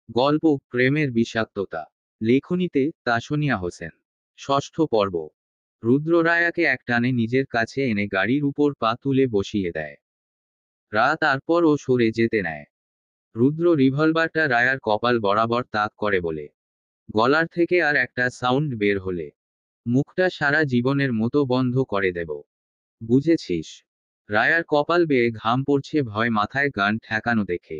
গল্প প্রেমের বিষাক্ততা। লেখনীতে তাসনিয়া হোসেন। ষষ্ঠ পর্ব। রুদ্র রায়াকে একটানে নিজের কাছে এনে গাড়ির উপর পা তুলে বসিয়ে দেয়। তারপর ও সরে যেতে নেয়। রুদ্র রিভলভারটা রায়ার কপাল বরাবর তাক করে বলে, গলার থেকে আর একটা সাউন্ড বের হলে মুখটা সারা জীবনের মতো বন্ধ করে দেব। বুঝেছিস? রায়ার কপাল বেয়ে ঘাম পড়ছে ভয় মাথায় গান ঠেকানো দেখে।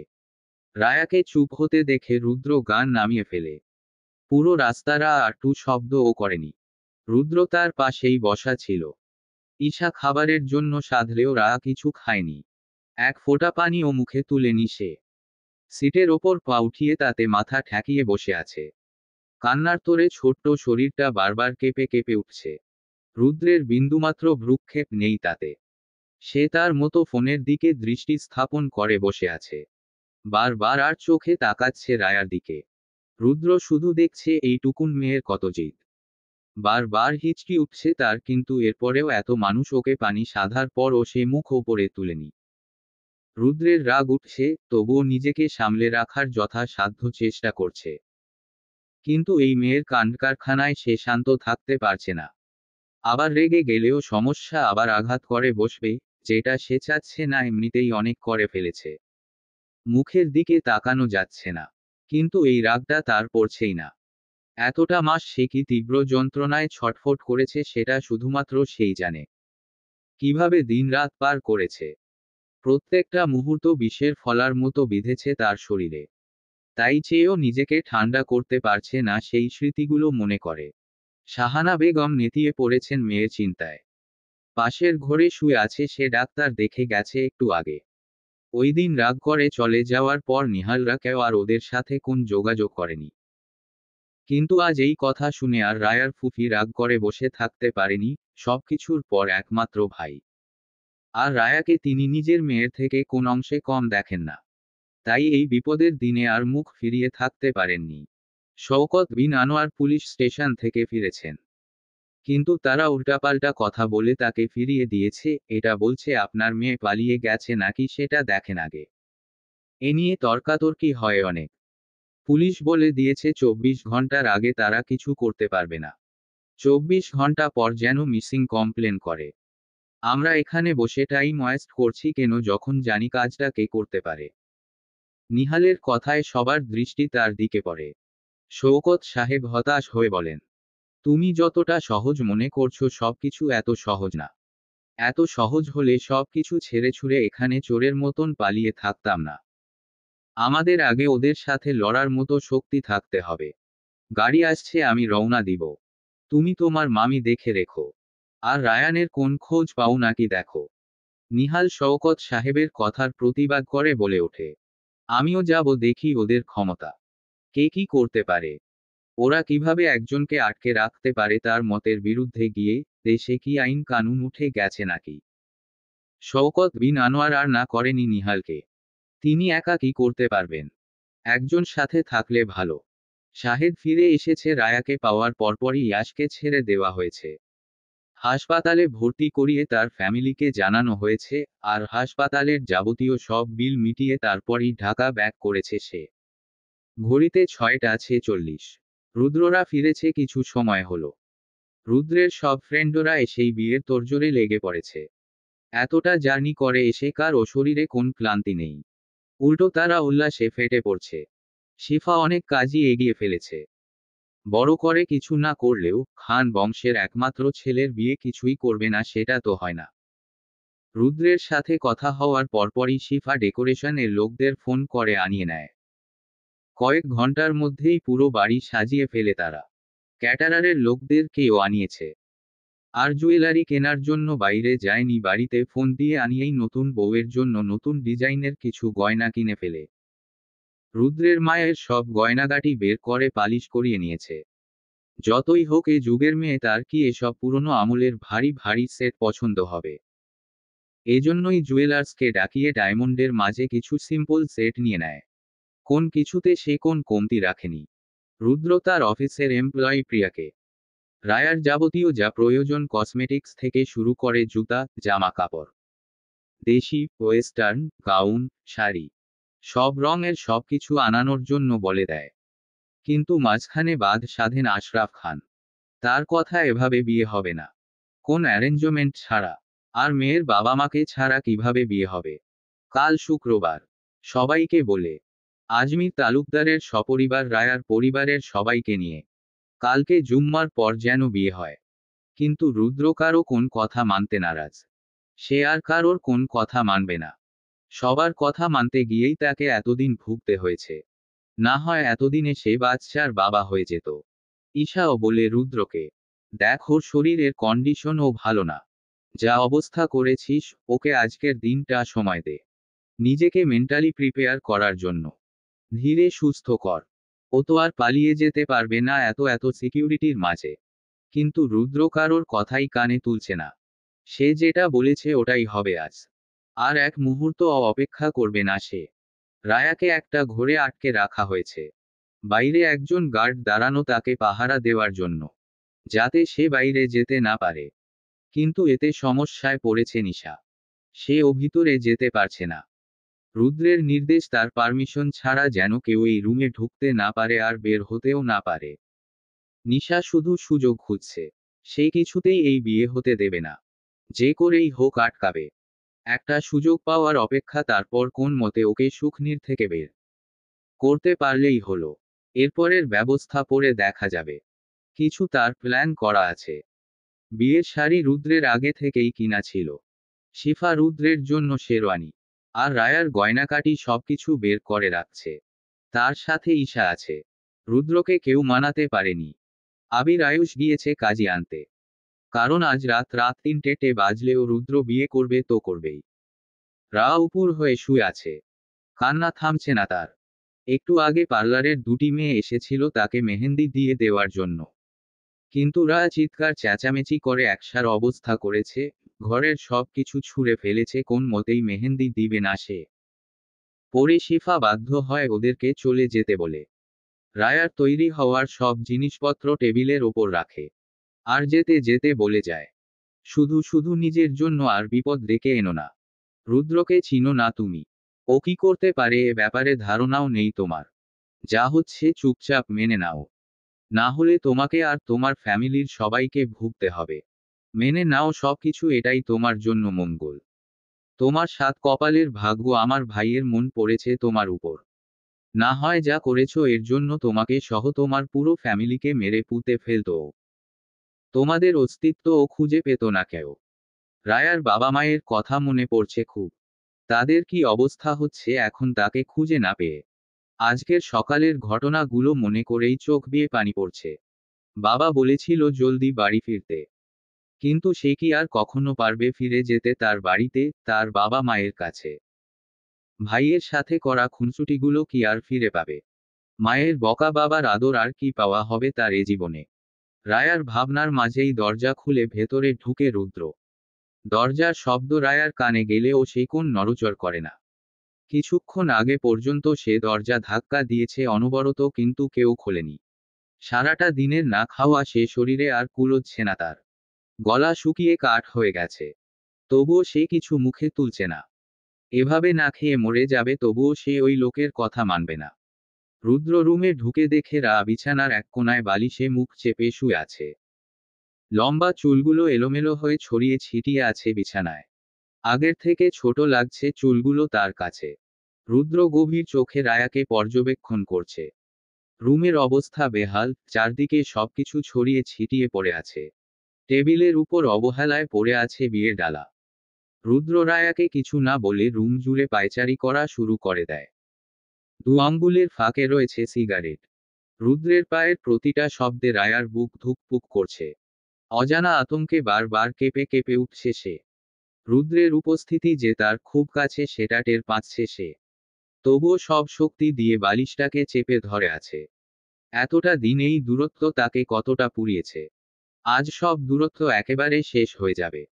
রায়াকে চুপ হতে দেখে রুদ্র গান নামিয়ে ফেলে। পুরো রাস্তারা আটু শব্দও করেনি। রুদ্র তার পাশেই বসা ছিল। ঈশা খাবারের জন্য সাধলেও কিছু খায়নি। এক ফোঁটা পানিও মুখে তুলেনি সে। সিটের ওপর পা উঠিয়ে তাতে মাথা ঠেকিয়ে বসে আছে। কান্নার তোরে ছোট্ট শরীরটা বারবার কেঁপে কেঁপে উঠছে। রুদ্রের বিন্দুমাত্র ভ্রুক্ষেপ নেই তাতে। সে তার মতো ফোনের দিকে দৃষ্টি স্থাপন করে বসে আছে। বারবার আর চোখে তাকাচ্ছে রায়ার দিকে। রুদ্র শুধু দেখছে এইটুকুন মেয়ের কত জিদ। বারবার হিচকি উঠছে তার, কিন্তু এরপরেও এত মানুষ ওকে পানি সাধার পরও সে মুখ ওপরে তুলেনি। রুদ্রের রাগ উঠছে, তবুও নিজেকে সামলে রাখার যথাসাধ্য চেষ্টা করছে। কিন্তু এই মেয়ের কাণ্ডকারখানায় সে শান্ত থাকতে পারছে না। আবার রেগে গেলেও সমস্যা, আবার আঘাত করে বসবে, যেটা সে চাচ্ছে না, এমনিতেই অনেক করে ফেলেছে। মুখের দিকে তাকানো যাচ্ছে না। কিন্তু এই রাগটা তার পড়ছেই না। এতটা মাস সে কি তীব্র যন্ত্রণায় ছটফট করেছে সেটা শুধুমাত্র সেই জানে। কিভাবে দিনরাত পার করেছে। প্রত্যেকটা মুহূর্ত বিষের ফলার মতো বিঁধেছে তার শরীরে। তাই চেয়েও নিজেকে ঠান্ডা করতে পারছে না সেই স্মৃতিগুলো মনে করে। শাহানা বেগম নেতিয়ে পড়েছেন মেয়ের চিন্তায়। পাশের ঘরে শুয়ে আছে সে, ডাক্তার দেখে গেছে একটু আগে। ওই দিন রাগ করে চলে যাওয়ার পর নিহালরা কেউ আর ওদের সাথে কোন যোগাযোগ করেনি। কিন্তু আজ এই কথা শুনে আর রায়ার ফুফি রাগ করে বসে থাকতে পারেনি। সবকিছুর পর একমাত্র ভাই। আর রায়াকে তিনি নিজের মেয়ের থেকে কোন অংশে কম দেখেন না। তাই এই বিপদের দিনে আর মুখ ফিরিয়ে থাকতে পারেননি। শওকত বিন আনোয়ার পুলিশ স্টেশন থেকে ফিরেছেন। কিন্তু তারা উল্টাপাল্টা কথা বলে তাকে ফিরিয়ে দিয়েছে। এটা বলছে আপনার মেয়ে পালিয়ে গেছে নাকি সেটা দেখেন আগে। এ নিয়ে তর্কাতর্কি হয় অনেক। পুলিশ বলে দিয়েছে 24 ঘন্টার আগে তারা কিছু করতে পারবে না। 24 ঘন্টা পর যেন মিসিং কমপ্লেন করে। আমরা এখানে বসে টাইম ওয়েস্ট করছি কেন, যখন জানি কাজটা কে করতে পারে। নিহালের কথায় সবার দৃষ্টি তার দিকে পড়ে। শওকত সাহেব হতাশ হয়ে বলেন, তুমি যতটা সহজ মনে করছো সবকিছু এত সহজ না। এত সহজ হলে সবকিছু ছেড়ে ছুড়ে এখানে চোরের মতন পালিয়ে থাকতাম না। আমাদের আগে ওদের সাথে লড়ার মতো শক্তি থাকতে হবে। গাড়ি আসছে, আমি রওনা দিব। তুমি তোমার মামি দেখে রেখো। আর রায়ানের কোন খোঁজ পাও নাকি দেখো। নিহাল শওকত সাহেবের কথার প্রতিবাদ করে বলে ওঠে, আমিও যাব, দেখি ওদের ক্ষমতা। কে কি করতে পারে। ওরা কিভাবে একজনকে আটকে রাখতে পারে তার মতের বিরুদ্ধে গিয়ে। দেশে কি আইন কানুন উঠে গেছে নাকি? শওকত বিন আনোয়ার আর না করেনি নিহালকে। তিনি একা কি করতে পারবেন। একজন সাথে থাকলে ভালো। শাহেদ ফিরে এসেছে রায়াকে পাওয়ার পরপরই ইয়াশকে ছেড়ে দেওয়া হয়েছে। হাসপাতালে ভর্তি করিয়ে তার ফ্যামিলিকে জানানো হয়েছে। আর হাসপাতালের যাবতীয় সব বিল মিটিয়ে তারপরই ঢাকা ব্যাক করেছে সে। ঘড়িতে 6টা 46। রুদ্ররা ফিরেছে কিছু সময় হলো। রুদ্রের সব ফ্রেন্ডরা এসেই বিয়ের তোড়জোড়ে লেগে পড়েছে। এতটা জার্নি করে এসে কার ও শরীরে কোন ক্লান্তি নেই। উল্টো তারা উল্লাসে ফেটে পড়ছে। শিফা অনেক কাজই এগিয়ে ফেলেছে। বড় করে কিছু না করলেও খান বংশের একমাত্র ছেলের বিয়ে কিছুই করবে না সেটা তো হয় না। রুদ্রের সাথে কথা হওয়ার পরপরই শিফা ডেকোরেশন এর লোকদের ফোন করে আনিয়ে নেয়। কয়েক ঘন্টার মধ্যেই পুরো বাড়ি সাজিয়ে ফেলে তারা। ক্যাটারারের লোকদেরকেও আনিয়েছে। আর জুয়েলারি কেনার জন্য বাইরে যায়নি, বাড়িতে ফোন দিয়ে আনিয়েই নতুন বউয়ের জন্য নতুন ডিজাইনের কিছু গয়না কিনে ফেলে। রুদ্রের মায়ের সব গয়নাগাটি বের করে পালিশ করিয়ে নিয়েছে। যতই হোক এ যুগের মেয়ে, তার কি এসব পুরনো আমলের ভারী ভারী সেট পছন্দ হবে। এজন্যই জুয়েলার্সকে ডাকিয়ে ডায়মন্ডের মাঝে কিছু সিম্পল সেট নিয়ে নেয়। কোন কিছুতে সে কোন কমতি রাখেনি। রুদ্র তার অফিসের এমপ্লয়ি প্রিয়াকে রায়ার যাবতীয় যা প্রয়োজন, কসমেটিক্স থেকে শুরু করে জুতা, জামা কাপড়, দেশি, ওয়েস্টার্ন, গাউন, শাড়ি, সব রঙের সবকিছু আনানোর জন্য বলে দেয়। কিন্তু মাঝখানে বাদ সাধেন আশরাফ খান। তার কথা এভাবে বিয়ে হবে না, কোন অ্যারেঞ্জমেন্ট ছাড়া। আর মেয়ের বাবা মাকে ছাড়া কিভাবে বিয়ে হবে। কাল শুক্রবার, সবাইকে বলে আজমির তালুকদারের সপরিবার রায়ার পরিবারের সবাইকে নিয়ে কালকে জুম্মার পর যেন বিয়ে হয়। কিন্তু রুদ্র কারো কোন কথা মানতে নারাজ। সে আর কারোর কোন কথা মানবে না। সবার কথা মানতে গিয়েই তাকে এতদিন ভুগতে হয়েছে। না হয় এতদিনে সে বাচ্চার বাবা হয়ে যেত। ঈশাও বলে রুদ্রকে, দেখ ওর শরীরের কন্ডিশনও ভালো না। যা অবস্থা করেছিস, ওকে আজকের দিনটা সময় দে। নিজেকে মেন্টালি প্রিপেয়ার করার জন্য ধীরে সুস্থ কর। ও তো আর পালিয়ে যেতে পারবে না এত এত সিকিউরিটির মাঝে। কিন্তু রুদ্র কারোর কথাই কানে তুলছে না। সে যেটা বলেছে ওটাই হবে আজ। আর এক মুহূর্ত অপেক্ষা করবে না সে। রায়াকে একটা ঘরে আটকে রাখা হয়েছে। বাইরে একজন গার্ড দাঁড়ানো তাকে পাহারা দেওয়ার জন্য, যাতে সে বাইরে যেতে না পারে। কিন্তু এতে সমস্যায় পড়েছে নিশা। সেও ভিতরে যেতে পারছে না। রুদ্রের নির্দেশ তার পারমিশন ছাড়া যেন কেউ এই রুমে ঢুকতে না পারে আর বের হতেও না পারে। নিশা শুধু সুযোগ খুঁজছে। সে কিছুতেই এই বিয়ে হতে দেবে না। যে করেই হোক আটকাবে। একটা সুযোগ পাওয়ার অপেক্ষা, তারপর কোন মতে ওকে সুখনির থেকে বের করতে পারলেই হলো। এরপরের ব্যবস্থা পরে দেখা যাবে। কিছু তার প্ল্যান করা আছে। বিয়ের শাড়ি রুদ্রের আগে থেকেই কিনা ছিল। শিফা রুদ্রের জন্য শেরওয়ানি আর রায়ার গয়নাকাটি সবকিছু বের করে রাখছে। তার সাথে ঈশা আছে। রুদ্রকে কেউ মানাতে পারেনি। আবির আয়ুষ গিয়েছে কাজী আনতে। কারণ আজ রাত 3টে বাজলেও রুদ্র বিয়ে করবে তো করবেই। রা উপুর হয়ে শুয়ে আছে। কান্না থামছে না তার। একটু আগে পার্লারের দুটি মেয়ে এসেছিল তাকে মেহেন্দি দিয়ে দেওয়ার জন্য। কিন্তু রা চিৎকার চেঁচামেচি করে একসার অবস্থা করেছে। ঘরের সব কিছু ছুঁড়ে ফেলেছে, কোন মতেই মেহেন্দি দিবে না সে। পরে শিফা বাধ্য হয় ওদেরকে চলে যেতে বলে। রায়ার তৈরি হওয়ার সব জিনিসপত্র টেবিলের ওপর রাখে। আর যেতে যেতে বলে যায়, শুধু শুধু নিজের জন্য আর বিপদ ডেকে এনো না। রুদ্রকে চিনো না তুমি। ও কি করতে পারে এ ব্যাপারে ধারণাও নেই তোমার। যা হচ্ছে চুপচাপ মেনে নাও। না হলে তোমাকে আর তোমার ফ্যামিলির সবাইকে ভুগতে হবে। মেনে নাও সবকিছু, এটাই তোমার জন্য মঙ্গল। তোমার সাত কপালের ভাগ্য আমার ভাইয়ের মন পড়েছে তোমার উপর। না হয় যা করেছো এর জন্য তোমাকে সহ তোমার পুরো ফ্যামিলিকে মেরে পুঁতে ফেলতো ও। তোমাদের অস্তিত্বও খুঁজে পেত না কেউ। রায়ার বাবা মায়ের কথা মনে পড়ছে খুব। তাদের কি অবস্থা হচ্ছে এখন তাকে খুঁজে না পেয়ে। আজকের সকালের ঘটনাগুলো মনে করেই চোখ দিয়ে পানি পড়ছে। বাবা বলেছিল জলদি বাড়ি ফিরতে। কিন্তু সে কি আর কখনো পারবে ফিরে যেতে তার বাড়িতে, তার বাবা মায়ের কাছে। ভাইয়ের সাথে করা খুনসুটিগুলো কি আর ফিরে পাবে। মায়ের বকা, বাবার আদর আর কি পাওয়া হবে তার এ জীবনে। রায়ার ভাবনার মাঝেই দরজা খুলে ভেতরে ঢুকে রুদ্র। দরজার শব্দ রায়ার কানে গেলেও সে কোন নড়চড় করে না। কিছুক্ষণ আগে পর্যন্ত সে দরজা ধাক্কা দিয়েছে অনবরত, কিন্তু কেউ খোলেনি। সারাটা দিনের না খাওয়া সে শরীরে আর কুলোচ্ছে না তার। গলা শুকিয়ে কাঠ হয়ে গেছে। তবুও সে কিছু মুখে তুলছে না। এভাবে না খেয়ে মরে যাবে তবুও সে ওই লোকের কথা মানবে না। রুদ্র রুমে ঢুকে দেখে রা বিছানার এক কোনায় বালিশে মুখ চেপে শুয়ে আছে। লম্বা চুলগুলো এলোমেলো হয়ে ছড়িয়ে ছিটিয়ে আছে বিছানায়। আগের থেকে ছোট লাগছে চুলগুলো তার কাছে। রুদ্র গভীর চোখে রায়াকে পর্যবেক্ষণ করছে। রুমের অবস্থা বেহাল, চারদিকে সবকিছু ছড়িয়ে ছিটিয়ে পড়ে আছে। টেবিলের উপর অবহেলায় পড়ে আছে বিয়ের ডালা। রুদ্র রায়াকে কিছু না বলে রুম জুড়ে পায়চারি করা শুরু করে দেয়। দু আঙ্গুলের ফাঁকে রয়েছে সিগারেট। রুদ্রের পায়ের প্রতিটা শব্দে রায়ার বুক ধুকপুক করছে। অজানা আতঙ্কে বারবার কেঁপে কেঁপে উঠছে সে। রুদ্রের উপস্থিতি যে তার খুব কাছে সেটা টের পাচ্ছে সে। তবুও সব শক্তি দিয়ে বালিশটাকে চেপে ধরে আছে। এতটা দিন এই দূরত্ব তাকে কতটা পুড়িয়েছে। আজ সব দূরত্ব একেবারে শেষ হয়ে যাবে।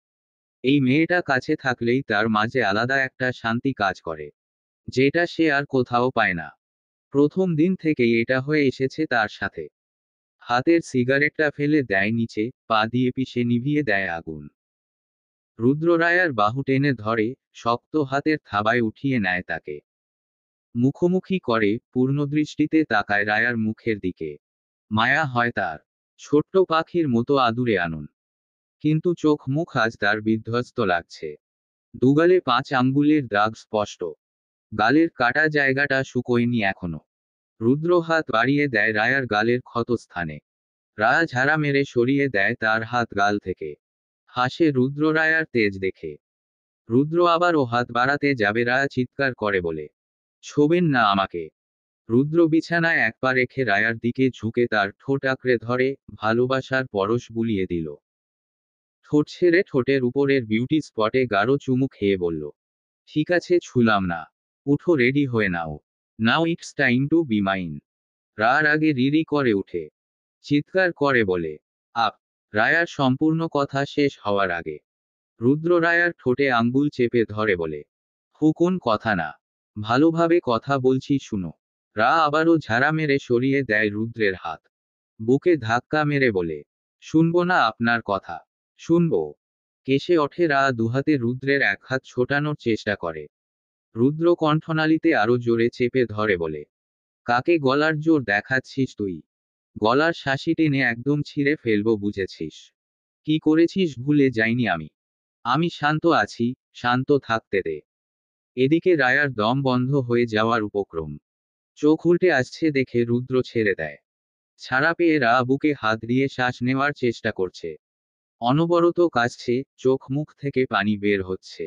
এই মেয়েটা কাছে থাকলেই তার মাঝে আলাদা একটা শান্তি কাজ করে, যেটা সে আর কোথাও পায় না। প্রথম দিন থেকেই এটা হয়ে এসেছে তার সাথে। হাতের সিগারেটটা ফেলে দেয় নিচে, পা দিয়ে পিষে নিভিয়ে দেয় আগুন। রুদ্র রায়ার বাহু টেনে ধরে, শক্ত হাতের থাবায় উঠিয়ে নেয় তাকে। মুখোমুখি করে পূর্ণ দৃষ্টিতে তাকায় রায়ার মুখের দিকে। মায়া হয় তার। ছোট্ট পাখির মতো আদুরে আনন। কিন্তু চোখ মুখ আজ তার বিধ্বস্ত লাগছে। দুগালে 5 আঙ্গুলের দাগ স্পষ্ট। গালের কাটা জায়গাটা শুকোয়নি এখনো। রুদ্র হাত বাড়িয়ে দেয় রায়ার গালের ক্ষতস্থানে। রায়া ঝাড়া মেরে সরিয়ে দেয় তার হাত গাল থেকে। হাসে রুদ্র রায়ার তেজ দেখে। রুদ্র আবারও হাত বাড়াতে যাবে, রায়া চিৎকার করে বলে, ছোবেন না আমাকে। রুদ্র বিছানায় এক পা রেখে রায়ার দিকে ঝুঁকে তার ঠোঁট আঁকড়ে ধরে, ভালোবাসার পরশ বুলিয়ে দিল। ঠোঁট ছেড়ে ঠোঁটের উপরের বিউটি স্পটে গাঢ় চুমু খেয়ে বলল, ঠিক আছে, ছুলাম না। উঠো, রেডি হয়ে নাও। Now it's time to be mine. রার আগে রিরি করে উঠে। চিৎকার করে বলে, আপ। রায়ার সম্পূর্ণ কথা শেষ হওয়ার আগে রুদ্র রায়ার ঠোঁটে আঙ্গুল চেপে ধরে বলে, কোন কথা না। ভালোভাবে কথা বলছি, শুনো। রা আবারও ঝাড়া মেরে সরিয়ে দেয় রুদ্রের হাত। বুকে ধাক্কা মেরে বলে, শুনবো না আপনার কথা। শুনবো। কেশে ওঠে রা, দুহাতে রুদ্রের এক হাত ছোটানোর চেষ্টা করে। রুদ্র কণ্ঠনালীতে আরো জোরে চেপে ধরে বলে, কাকে গলার জোর দেখাচ্ছিস তুই? গলার শাসি টেনে একদম ছিঁড়ে ফেলবো, বুঝেছিস? কি করেছিস ভুলে যাইনি আমি। আমি শান্ত আছি, শান্ত থাকতে দে। এদিকে রায়ার দম বন্ধ হয়ে যাওয়ার উপক্রম। চোখ উল্টে আসছে দেখে রুদ্র ছেড়ে দেয়। ছাড়া পেয়ে রা বুকে হাত দিয়ে শ্বাস নেওয়ার চেষ্টা করছে। অনবরত কাশছে, চোখ মুখ থেকে পানি বের হচ্ছে।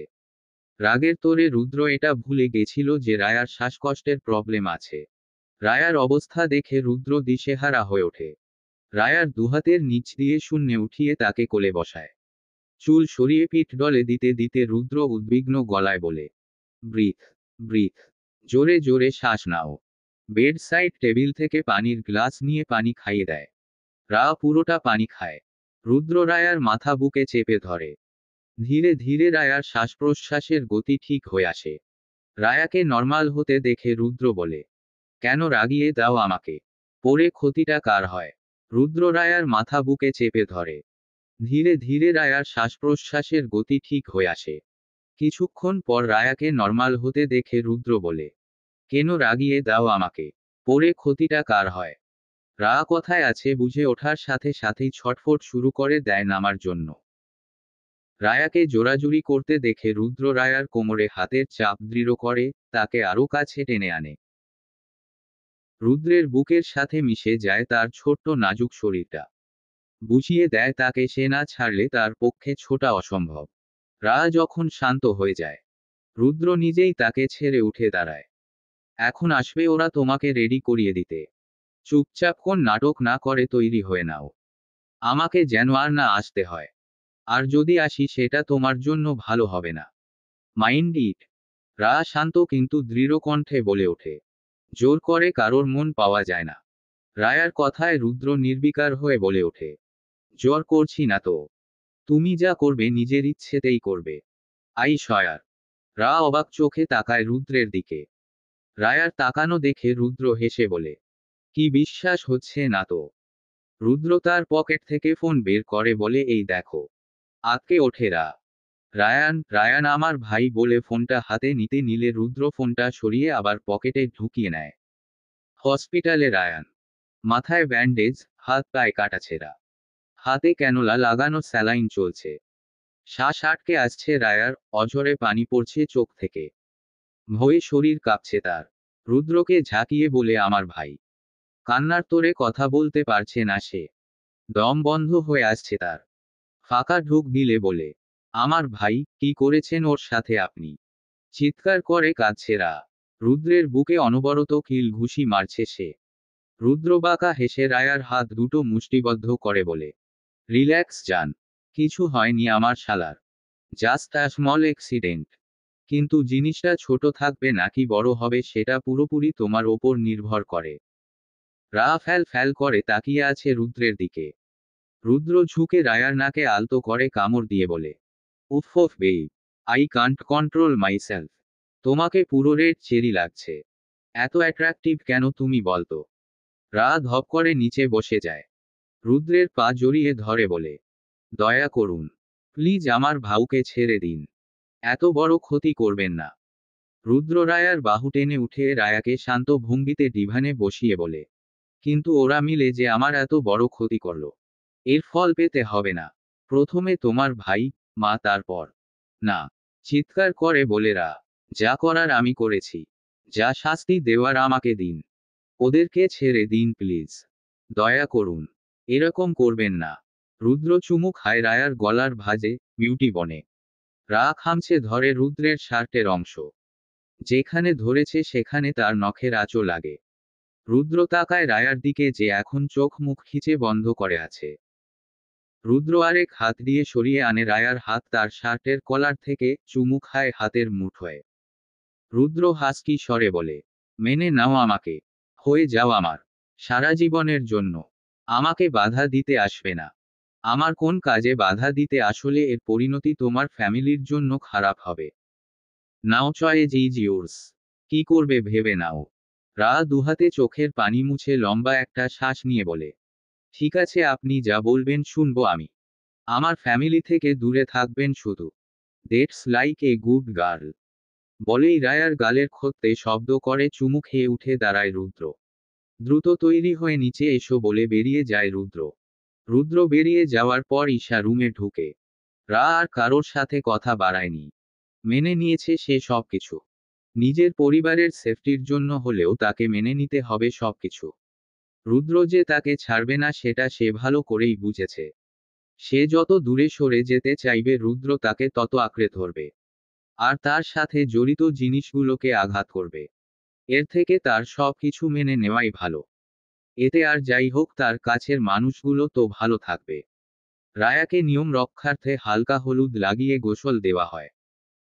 রাগের তোরে রুদ্র এটা ভুলে গেছিল যে রায়ার শ্বাসকষ্টের প্রবলেম আছে। রায়ার অবস্থা দেখে রুদ্র দিশেহারা হয়ে ওঠে। রায়ার দুহাতের নিচ দিয়ে শূন্যে উঠিয়ে তাকে কোলে বসায়। চুল সরিয়ে পিঠ ডলে দিতে দিতে রুদ্র উদ্বিগ্ন গলায় বলে, ব্রিথ, ব্রিথ। জোরে জোরে শ্বাস নাও। বেড সাইড টেবিল থেকে পানির গ্লাস নিয়ে পানি খাইয়ে দেয়। রা পুরোটা পানি খায়। রুদ্র রায়ার মাথা বুকে চেপে ধরে। ধীরে ধীরে রায়ার শ্বাস প্রশ্বাসের গতি ঠিক হয়ে আসে। রায়াকে নর্মাল হতে দেখে রুদ্র বলে, কেন রাগিয়ে দাও আমাকে? পরে ক্ষতিটা কার হয়? রুদ্র রায়ার মাথা বুকে চেপে ধরে। ধীরে ধীরে রায়ার শ্বাস প্রশ্বাসের গতি ঠিক হয়ে আসে। কিছুক্ষণ পর রায়াকে নর্মাল হতে দেখে রুদ্র বলে, কেন রাগিয়ে দাও আমাকে? পরে ক্ষতিটা কার হয়? রা কথায় আছে বুঝে ওঠার সাথে সাথেই ছটফট শুরু করে দেয় নামার জন্য। রায়াকে জোরাজুরি করতে দেখে রুদ্র রায়ার কোমরে হাতের চাপ দৃঢ় করে, তাকে আরো কাছে টেনে আনে। রুদ্রের বুকের সাথে মিশে যায় তার ছোট্ট নাজুক শরীরটা। বুঝিয়ে দেয় তাকে সে না ছাড়লে তার পক্ষে ছোটা অসম্ভব। রা যখন শান্ত হয়ে যায়, রুদ্র নিজেই তাকে ছেড়ে উঠে দাঁড়ায়। এখন আসবে ওরা তোমাকে রেডি করিয়ে দিতে। চুপচাপ কোন নাটক না করে তৈরি হয়ে নাও। আমাকে যেন আর না আসতে হয়। আর যদি আসি সেটা তোমার জন্য ভালো হবে না। Mind it. রা শান্ত কিন্তু দৃঢ় কণ্ঠে বলে ওঠে। জোর করে কারোর মন পাওয়া যায় না। রায়ার কথায় রুদ্র নির্বিকার হয়ে বলে ওঠে, জোর করছি না তো। তুমি যা করবে নিজের ইচ্ছেতেই করবে। আই শয়ার। রা অবাক চোখে তাকায় রুদ্রের দিকে। রায়ার তাকানো দেখে রুদ্র হেসে বলে, কি বিশ্বাস হচ্ছে না তো? রুদ্র তার পকেট থেকে ফোন বের করে বলে, এই দেখো। আঁতকে ওঠে রা। রায়ান, রায়ান আমার ভাই বলে ফোনটা হাতে নিতে নিলে রুদ্র ফোনটা সরিয়ে আবার পকেটে ঢুকিয়ে নেয়। হসপিটালে রায়ান। মাথায় ব্যান্ডেজ, হাত পায়ে কাটাছেঁড়া। হাতে ক্যানোলা লাগানো, স্যালাইন চলছে। শ্বাস আটকে আসছে রায়ার, অঝরে পানি পড়ছে চোখ থেকে। ভয়ে শরীর কাঁপছে তার। রুদ্রকে ঝাঁকিয়ে বলে, আমার ভাই। কান্নার তোরে কথা বলতে পারছে না সে। দম বন্ধ হয়ে আসছে তার। ফাঁকা ঢুক দিলে বলে, আমার ভাই, কি করেছেন ওর সাথে আপনি? চিৎকার করে কাঁদছে রা। রুদ্রের বুকে অনবরত কিল ঘুষি মারছে সে। রুদ্র বাঁকা হেসে রায়ার হাত দুটো মুষ্টিবদ্ধ করে বলে, রিল্যাক্স যান। কিছু হয়নি আমার শালার। Just a small accident. কিন্তু জিনিসটা ছোট থাকবে নাকি বড় হবে সেটা পুরোপুরি তোমার ওপর নির্ভর করে। রা ফ্যাল ফ্যাল করে তাকিয়ে আছে রুদ্রের দিকে। রুদ্র ঝুঁকে রায়ার নাকে আলতো করে কামড় দিয়ে বলে, উফ উফ babe. I can't control myself. তোমাকে পুরো রেড চেরি লাগছে। এত অ্যাট্রাকটিভ কেন তুমি বলতো? রা ধপ করে নিচে বসে যায়। রুদ্রের পা জড়িয়ে ধরে বলে, দয়া করুন। প্লিজ আমার ভাউকে ছেড়ে দিন। এত বড় ক্ষতি করবেন না। রুদ্র রায়ার বাহু টেনে উঠে রায়াকে শান্ত ভঙ্গিতে ডিভানে বসিয়ে বলে, কিন্তু ওরা মিলে যে আমার এত বড় ক্ষতি করলো, এর ফল পেতে হবে না। প্রথমে তোমার ভাই, মা, তারপর। না, চিৎকার করে বলে রা, যা করার আমি করেছি, যা শাস্তি দেওয়ার আমাকে দিন। ওদেরকে ছেড়ে দিন প্লিজ, দয়া করুন, এরকম করবেন না। রুদ্র চুমু খায় রায়ার গলার ভাঁজে, বিউটি বনে। রা খামছে ধরে রুদ্রের শার্টের অংশ, যেখানে ধরেছে সেখানে তার নখের আঁচও লাগে। রুদ্র তাকায় রায়ার দিকে, যে এখন চোখ মুখ খিচে বন্ধ করে আছে। রুদ্র আরেক হাত দিয়ে সরিয়ে আনে রায়ার হাত তার শার্টের কলার থেকে, চুমু খায় হাতের মুঠোয়। রুদ্র হাসকি স্বরে বলে, মেনে নাও আমাকে, হয়ে যাও আমার, সারা জীবনের জন্য। আমাকে বাধা দিতে আসবে না। আমার কোন কাজে বাধা দিতে আসলে এর পরিণতি তোমার ফ্যামিলির জন্য খারাপ হবে। নাও চয়েজ ইজ ইয়োর্স। কি করবে ভেবে নাও। রা দুহাতে চোখের পানি মুছে লম্বা একটা শ্বাস নিয়ে বলে, ঠিক আছে, আপনি যা বলবেন শুনবো আমি। আমার ফ্যামিলি থেকে দূরে থাকবেন শুধু। That's like a good girl. বলেই রায়ার গালের ক্ষতে শব্দ করে চুমু খেয়ে উঠে দাঁড়ায় রুদ্র। দ্রুত তৈরি হয়ে নিচে এসো বলে বেরিয়ে যায় রুদ্র। রুদ্র বেরিয়ে যাওয়ার পর ঈশা রুমে ঢুকে। রা আর কারোর সাথে কথা বাড়ায়নি। মেনে নিয়েছে সে সবকিছু। নিজের পরিবারের সেফটির জন্য হলেও তাকে মেনে নিতে হবে সবকিছু। রুদ্র যে তাকে ছাড়বে না সেটা সে ভালো করেই বুঝেছে। সে যত দূরে সরে যেতে চাইবে রুদ্র তাকে তত আঁকড়ে ধরবে, আর তার সাথে জড়িত জিনিসগুলোকে আঘাত করবে। এর থেকে তার সব কিছু মেনে নেওয়াই ভালো। এতে আর যাই হোক তার কাছের মানুষগুলো তো ভালো থাকবে। রায়াকে নিয়ম রক্ষার্থে হালকা হলুদ লাগিয়ে গোসল দেওয়া হয়।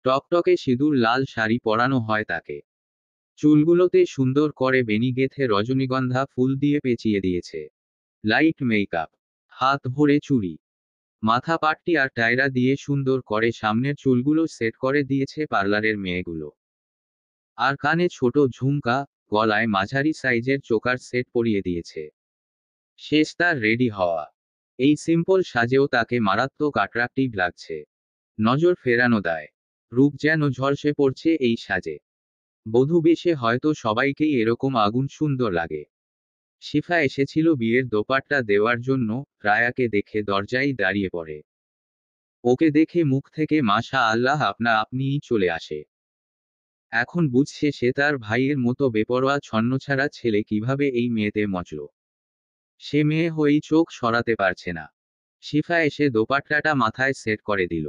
টকটকে সিঁদুর লাল শাড়ি পরানো হয় তাকে। চুলগুলোতে সুন্দর করে বেনি গেথে রজনীগন্ধা ফুল দিয়ে পেঁচিয়ে দিয়েছে। লাইট মেকআপ, হাত ভরে চুড়ি, মাথা পাট্টি আর টায়রা দিয়ে সুন্দর করে সামনের চুলগুলো সেট করে দিয়েছে পার্লারের মেয়েগুলো। আর কানে ছোট ঝুমকা, গলায় মাঝারি সাইজের চোকার সেট পরিয়ে দিয়েছে। শেষ তার রেডি হওয়া। এই সিম্পল সাজেও তাকে মারাত্মক অ্যাট্রাকটিভ লাগছে। নজর ফেরানো দায়। রূপ যেন ঝলসে পড়ছে এই সাজে। বধূ বেশে হয়তো সবাইকেই এরকম আগুন সুন্দর লাগে। শিফা এসেছিল বিয়ের দোপাট্টা দেওয়ার জন্য, রায়াকে দেখে দরজায় দাঁড়িয়ে পড়ে। ওকে দেখে মুখ থেকে মাশা আল্লাহ আপনা আপনিই চলে আসে। এখন বুঝছে সে তার ভাইয়ের মতো বেপরোয়া ছন্নছাড়া ছেলে কিভাবে এই মেয়েতে মজল। সে মেয়ে হয়েই চোখ সরাতে পারছে না। শিফা এসে দোপাট্টাটা মাথায় সেট করে দিল।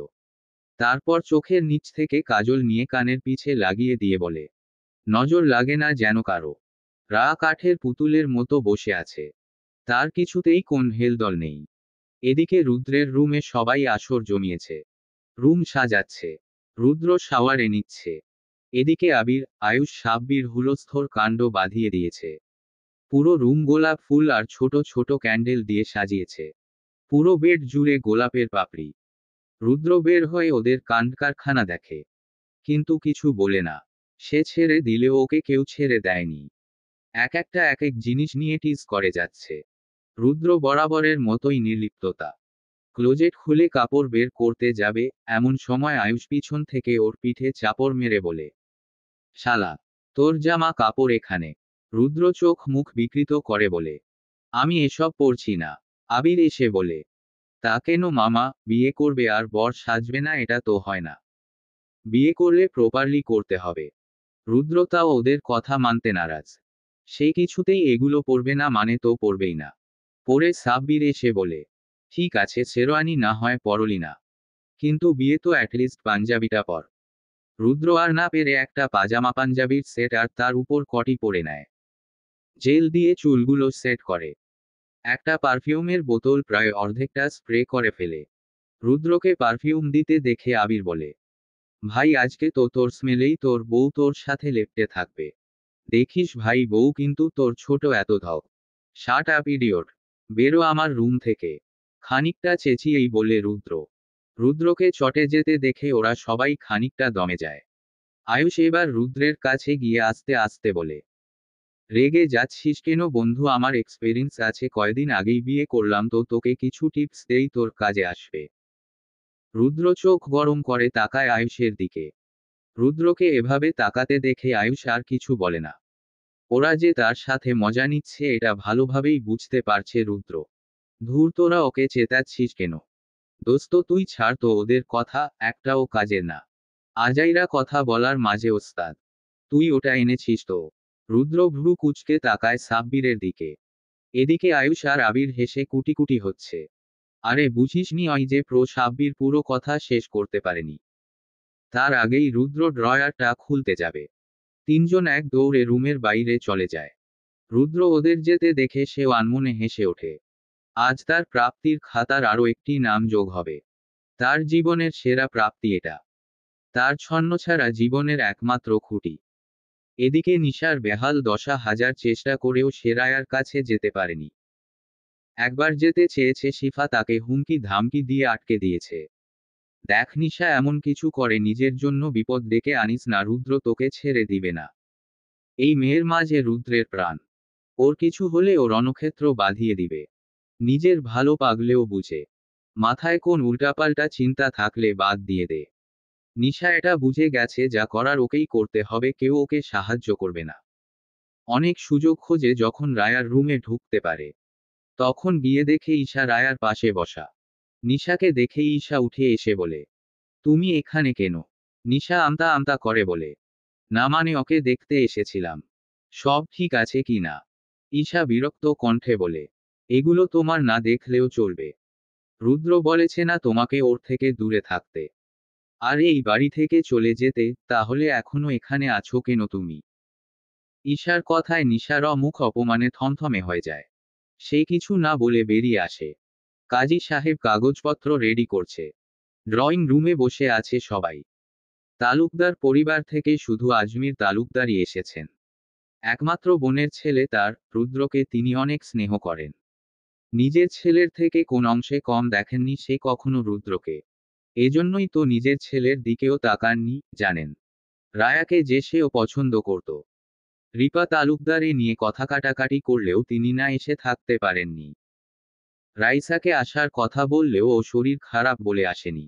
তারপর চোখের নিচ থেকে কাজল নিয়ে কানের পিছে লাগিয়ে দিয়ে বলে, নজর লাগে না যেন কারো। রা কাঠের পুতুলের মতো বসে আছে। তার কিছুতেই কোন হেলদোল নেই। এদিকে রুদ্রের রুমে সবাই আসর জমিয়েছে। রুম সাজাচ্ছে। রুদ্র শাওয়ারে নিচ্ছে। এদিকে আবির, আয়ুষ সাব্বির হুলস্থুল কাণ্ড বাঁধিয়ে দিয়েছে। পুরো রুম গোলাপ ফুল আর ছোট ছোট ক্যান্ডেল দিয়ে সাজিয়েছে। পুরো বেড জুড়ে গোলাপের পাপড়ি। রুদ্র বের হয়ে ওদের কাণ্ডকারখানা দেখে, কিন্তু কিছু বলে না। সে ছেড়ে দিলেও ওকে কেউ ছেড়ে দেয়নি। এক একটা এক এক জিনিস নিয়ে টিজ করে যাচ্ছে। রুদ্র বরাবরের মতোই নির্লিপ্ততা। ক্লোজেট খুলে কাপড় বের করতে যাবে, এমন সময় আয়ুষ পিছন থেকে ওর পিঠে চাপড় মেরে বলে, শালা, তোর জামা কাপড় এখানে। রুদ্র চোখ মুখ বিকৃত করে বলে, আমি এসব পরছি না। আবির এসে বলে, তা কেন মামা, বিয়ে করবে আর বর সাজবে না এটা তো হয় না। বিয়ে করলে প্রপারলি করতে হবে। রুদ্রতাও ওদের কথা মানতে নারাজ। সে কিছুতেই এগুলো পরবে না মানে তো পরবেই না। পরে সাব্বির এসে বলে, ঠিক আছে শেরওয়ানি না হয় পরলি না, কিন্তু বিয়ে তো অ্যাটলিস্ট পাঞ্জাবিটা পর। রুদ্র আর না পেরে একটা পাজামা পাঞ্জাবির সেট আর তার উপর কটি পরে নেয়। জেল দিয়ে চুলগুলো সেট করে। একটা পারফিউমের বোতল প্রায় অর্ধেকটা স্প্রে করে ফেলে। রুদ্রকে পারফিউম দিতে দেখে আবির বলে, ভাই আজকে তো তোর স্মেলেই তোর বউ তোর সাথে লেপ্টে থাকবে। দেখিস ভাই, বউ কিন্তু তোর ছোট এত ধক। শাট আপ ইডিয়ট, বেরো আমার রুম থেকে। খানিকটা চেঁচিয়েই বলে রুদ্র। রুদ্রকে চটে যেতে দেখে ওরা সবাই খানিকটা দমে যায়। আয়ুষ এবার রুদ্রের কাছে গিয়ে আস্তে আস্তে বলে, রেগে যাচ্ছিস কেন বন্ধু, আমার এক্সপেরিয়েন্স আছে, কয়দিন আগেই বিয়ে করলাম তো, তোকে কিছু টিপস দেই তোর কাজে আসবে। রুদ্র চোখ গরম করে তাকায় আয়ুষের দিকে। রুদ্রকে এভাবে তাকাতে দেখে আয়ুষ আর কিছু বলে না। ওরা যে তার সাথে মজা নিচ্ছে এটা ভালোভাবেই বুঝতে পারছে রুদ্র। ধুর, তোরা ওকে চেতাচ্ছিস কেন? দোস্ত তুই ছাড় তো ওদের কথা, একটাও কাজের না। আজাইরা কথা বলার মাঝে ওস্তাদ। তুই ওটা এনেছিস তো? রুদ্র ভ্রু কুঁচকে তাকায় সাব্বিরের দিকে। এদিকে আয়ুষ আর আবির হেসে কুটি কুটি হচ্ছে। আরে বুঝিসনি ওই যে সাব্বির পুরো কথা শেষ করতে পারেনি। তার আগেই রুদ্র ড্রয়ারটা খুলতে যাবে। তিনজন এক দৌড়ে রুমের বাইরে চলে যায়। রুদ্র ওদের যেতে দেখে সেও আনমনে হেসে ওঠে। আজ তার প্রাপ্তির খাতার আরও একটি নাম যোগ হবে। তার জীবনের সেরা প্রাপ্তি এটা। তার ছন্নছাড়া জীবনের একমাত্র খুঁটি। এদিকে নিশার বেহাল দশা, হাজার চেষ্টা করেও সে রায়ার কাছে যেতে পারেনি। একবার যেতে চেয়েছে, শিফা তাকে হুমকি ধামকি দিয়ে আটকে দিয়েছে। দেখ নিশা, এমন কিছু করে নিজের জন্য বিপদ ডেকে আনিস না, রুদ্র তোকে ছেড়ে দিবে না। এই মেয়ের মাঝে রুদ্রের প্রাণ। ওর কিছু হলে ও রণক্ষেত্র বাঁধিয়ে দিবে। নিজের ভালো পাগলেও বুঝে। মাথায় কোন উল্টাপাল্টা চিন্তা থাকলে বাদ দিয়ে দে। নিশা এটা বুঝে গেছে, যা করার ওকেই করতে হবে, কেউ ওকে সাহায্য করবে না। অনেক সুযোগ খোঁজে, যখন রায়ার রুমে ঢুকতে পারে তখন গিয়ে দেখে ঈশা রায়ার পাশে বসা। নিশাকে দেখেই ঈশা উঠে এসে বলে, তুমি এখানে কেন? নিশা আমতা আমতা করে বলে, না মানে ওকে দেখতে এসেছিলাম। সব ঠিক আছে কি না? ঈশা বিরক্ত কণ্ঠে বলে, এগুলো তোমার না দেখলেও চলবে। রুদ্র বলেছে না তোমাকে ওর থেকে দূরে থাকতে? আর এই বাড়ি থেকে চলে যেতে, তাহলে এখনো এখানে আছো কেন তুমি? ঈশার কথায় নিশার মুখ অপমানে থমথমে হয়ে যায়। সে কিছু না বলে বেরিয়ে আসে। কাজী সাহেব কাগজপত্র রেডি করছে। ড্রয়িং রুমে বসে আছে সবাই। তালুকদার পরিবার থেকে শুধু আজমির তালুকদারই এসেছেন। একমাত্র বোনের ছেলে তার, রুদ্রকে তিনি অনেক স্নেহ করেন। নিজের ছেলের থেকে কোন অংশে কম দেখেননি সে কখনো রুদ্রকে। এজন্যই তো নিজের ছেলের দিকেও তাকাননি, জানেন। রায়াকে যে সেও পছন্দ করত। রিপা তালুকদার এ নিয়ে কথা কাটাকাটি করলেও তিনি না এসে থাকতে পারেননি। রাইসাকে আসার কথা বললেও ও শরীর খারাপ বলে আসেনি।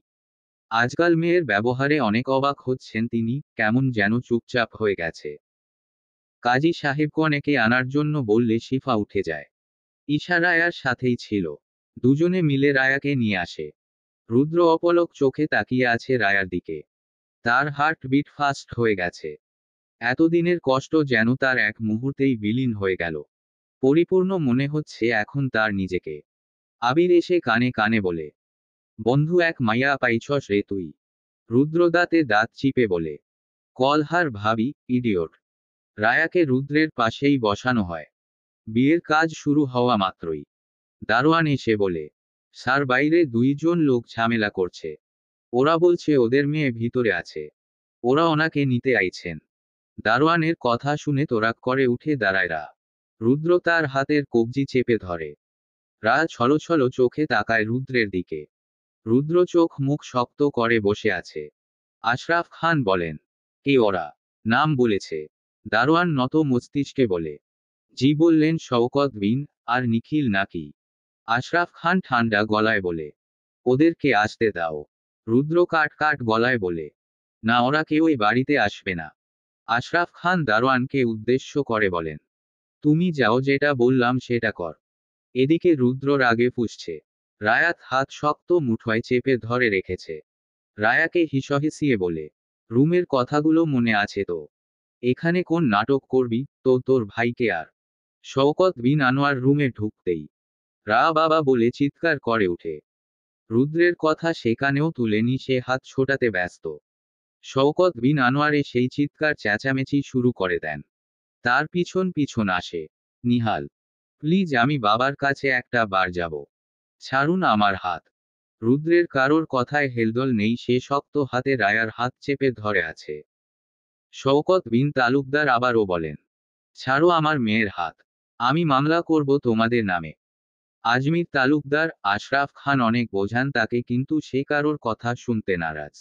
আজকাল মেয়ের ব্যবহারে অনেক অবাক হচ্ছেন তিনি, কেমন যেন চুপচাপ হয়ে গেছে। কাজী সাহেবকে অনেকে আনার জন্য বললে শিফা উঠে যায়। ঈশা রায়ার সাথেই ছিল। দুজনে মিলে রায়াকে নিয়ে আসে। রুদ্র অপলক চোখে তাকিয়ে আছে রায়ার দিকে। তার হার্টবিট ফাস্ট হয়ে গেছে। এতদিনের কষ্ট যেন তার এক মুহূর্তেই বিলীন হয়ে গেল। পরিপূর্ণ মনে হচ্ছে এখন তার নিজেকে। আবির এসে কানে কানে বলে, বন্ধু এক মাইয়া পাইছস রে তুই। রুদ্র দাঁতে দাঁত চিপে বলে, কলহার ভাবি, ইডিয়ট। রায়াকে রুদ্রের পাশেই বসানো হয়। বিয়ের কাজ শুরু হওয়া মাত্রই দারোয়ান এসে বলে, স্যার বাইরে দুইজন লোক ঝামেলা করছে। ওরা বলছে ওদের মেয়ে ভিতরে আছে। ওরা ওনাকে নিতে আইছেন। দারোয়ানের কথা শুনে তোরাক করে উঠে দাঁড়ায় রা। রুদ্র তার হাতের কবজি চেপে ধরে। রা ছলো ছলো চোখে তাকায় রুদ্রের দিকে। রুদ্র চোখ মুখ শক্ত করে বসে আছে। আশরাফ খান বলেন, কে ওরা? নাম বলেছে। দারোয়ান নত মস্তিষ্কে বলে, জি বললেন শওকত বিন, আর নিখিল নাকি? আশরাফ খান ঠান্ডা গলায় বলে, ওদেরকে আসতে দাও। রুদ্র কাট কাট গলায় বলে, না ওরা কেউই বাড়িতে আসবে না। আশরাফ খান দারোয়ানকে উদ্দেশ্য করে বলেন, তুমি যাও, যেটা বললাম সেটা কর। এদিকে রুদ্র রাগে ফুঁসছে। রায়াত হাত শক্ত মুঠোয় চেপে ধরে রেখেছে। রায়াকে হিসহিসিয়ে বলে, রুমের কথাগুলো মনে আছে তো? এখানে কোন নাটক করবি তো তোর ভাইকে আর? শওকত বিন আনোয়ার রুমে ঢুকতেই রা বাবা বলে চিৎকার করে উঠে। রুদ্রের কথা সেখানেও তুলেনি, সে হাত ছোটাতে ব্যস্ত। শওকত বিন আনোয়ারে সেই চিৎকার চেঁচামেচি শুরু করে দেন। তার পিছন পিছন আসে নিহাল। প্লিজ, আমি বাবার কাছে একটা বার যাব। ছাড়ুন আমার হাত। রুদ্রের কারোর কথায় হেলদোল নেই, সে শক্ত হাতে রায়ার হাত চেপে ধরে আছে। শওকত বিন তালুকদার আবারও বলেন, ছাড়ো আমার মেয়ের হাত। আমি মামলা করব তোমাদের নামে। আজমির তালুকদার, আশরাফ খান অনেক বোঝান তাকে, কিন্তু সে কারোর কথা শুনতে নারাজ।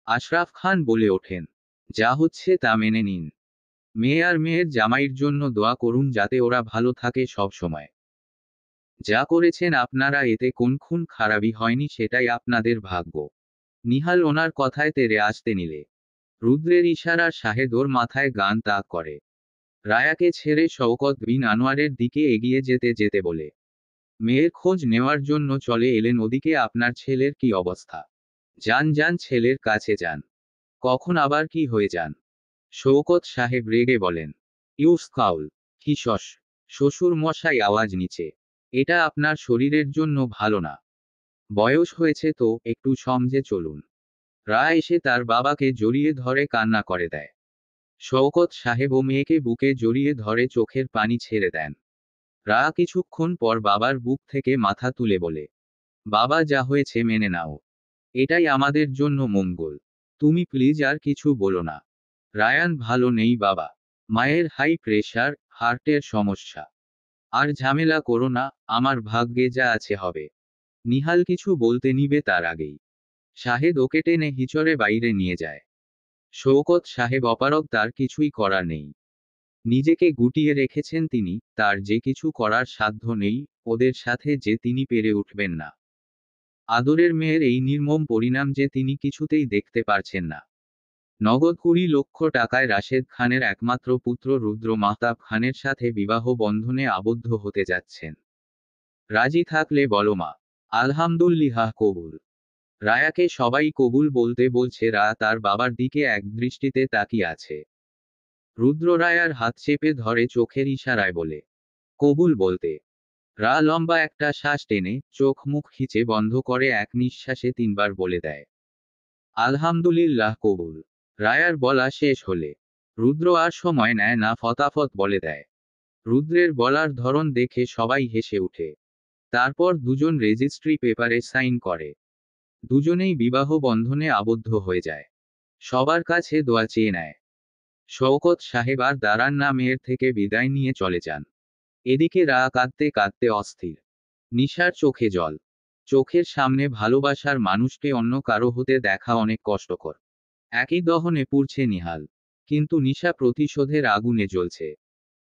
আশরাফ খান বলে ওঠেন, যা হচ্ছে তা মেনে নিন। মেয়ে আর মেয়ের জামাইয়ের জন্য দোয়া করুন যাতে ওরা ভালো থাকে সব সময়। যা করেছেন আপনারা, এতে কোন খুন খারাপই হয়নি, সেটাই আপনাদের ভাগ্য। নিহাল ওনার কথায় তেরে আসতে নিলে রুদ্রের ইশারার শাহেদ ওর মাথায় গান তাক করে। রায়াকে ছেড়ে শওকত বিন আনোয়ারের দিকে এগিয়ে যেতে যেতে বলে, মেয়ের খোঁজ নেওয়ার জন্য চলে এলেন ওদিকে আপনার ছেলের কি অবস্থা? যান যান, ছেলের কাছে যান। কখন আবার কি হয়ে যান? শওকত সাহেব রেগে বলেন, ইউসকাউল, কিশস, শ্বশুর মশাই আওয়াজ নিচে। এটা আপনার শরীরের জন্য ভালো না। বয়স হয়েছে তো, একটু সমঝে চলুন। রায় এসে তার বাবাকে জড়িয়ে ধরে কান্না করে দেয়। শওকত সাহেব ও মেয়েকে বুকে জড়িয়ে ধরে চোখের পানি ছেড়ে দেন। রা কিছুক্ষণ পর বাবার বুক থেকে মাথা তুলে বলে, বাবা, যা হয়েছে মেনে নাও। এটাই আমাদের জন্য মঙ্গল। তুমি প্লিজ আর কিছু বলো না। রায়ান ভালো নেই বাবা। মায়ের হাই প্রেশার, হার্টের সমস্যা। আর ঝামেলা করো না, আমার ভাগ্যে যা আছে হবে। নিহাল কিছু বলতে নিবে তার আগেই শাহেদ ওকে টেনে হিচড়ে বাইরে নিয়ে যায়। শওকত সাহেব অপারগ, তার কিছুই করার নেই। নিজেকে গুটিয়ে রেখেছেন তিনি, তার যে কিছু করার সাধ্য নেই, ওদের সাথে যে তিনি পেরে উঠবেন না। আদরের মেয়ের এই নির্মম পরিণাম যে তিনি কিছুতেই দেখতে পারছেন না। নগদ 20 লক্ষ টাকায় রাশেদ খানের একমাত্র পুত্র রুদ্র মাহতাব খানের সাথে বিবাহ বন্ধনে আবদ্ধ হতে যাচ্ছেন। রাজি থাকলে বলো মা। আলহামদুলিল্লাহ, কবুল। রায়াকে সবাই কবুল বলতে বলছে। রা তার বাবার দিকে এক দৃষ্টিতে তাকিয়ে আছে। রুদ্র রায়ার হাত চেপে ধরে চোখের ইশারায় বলে, কবুল বলতে। রা লম্বা একটা শ্বাস টেনে চোখ মুখ খিচে বন্ধ করে এক নিঃশ্বাসে 3বার বলে দেয়, আলহামদুলিল্লাহ, কবুল। রায়ার বলা শেষ হলে রুদ্র আর সময় নেয় না, ফতাফত বলে দেয়। রুদ্রের বলার ধরন দেখে সবাই হেসে উঠে। তারপর দুজন রেজিস্ট্রি পেপারে সাইন করে। দুজনেই বিবাহ বন্ধনে আবদ্ধ হয়ে যায়। সবার কাছে দোয়া চেয়ে নেয়। শওকত সাহেব আর দাঁড়ান না, মেয়ের থেকে বিদায় নিয়ে চলে যান। এদিকে রা কাঁদতে কাঁদতে অস্থির। নিশার চোখে জল। চোখের সামনে ভালোবাসার মানুষকে অন্য কারো হতে দেখা অনেক কষ্টকর। একই দহনে পুড়ছে নিহাল। কিন্তু নিশা প্রতিশোধের আগুনে জ্বলছে।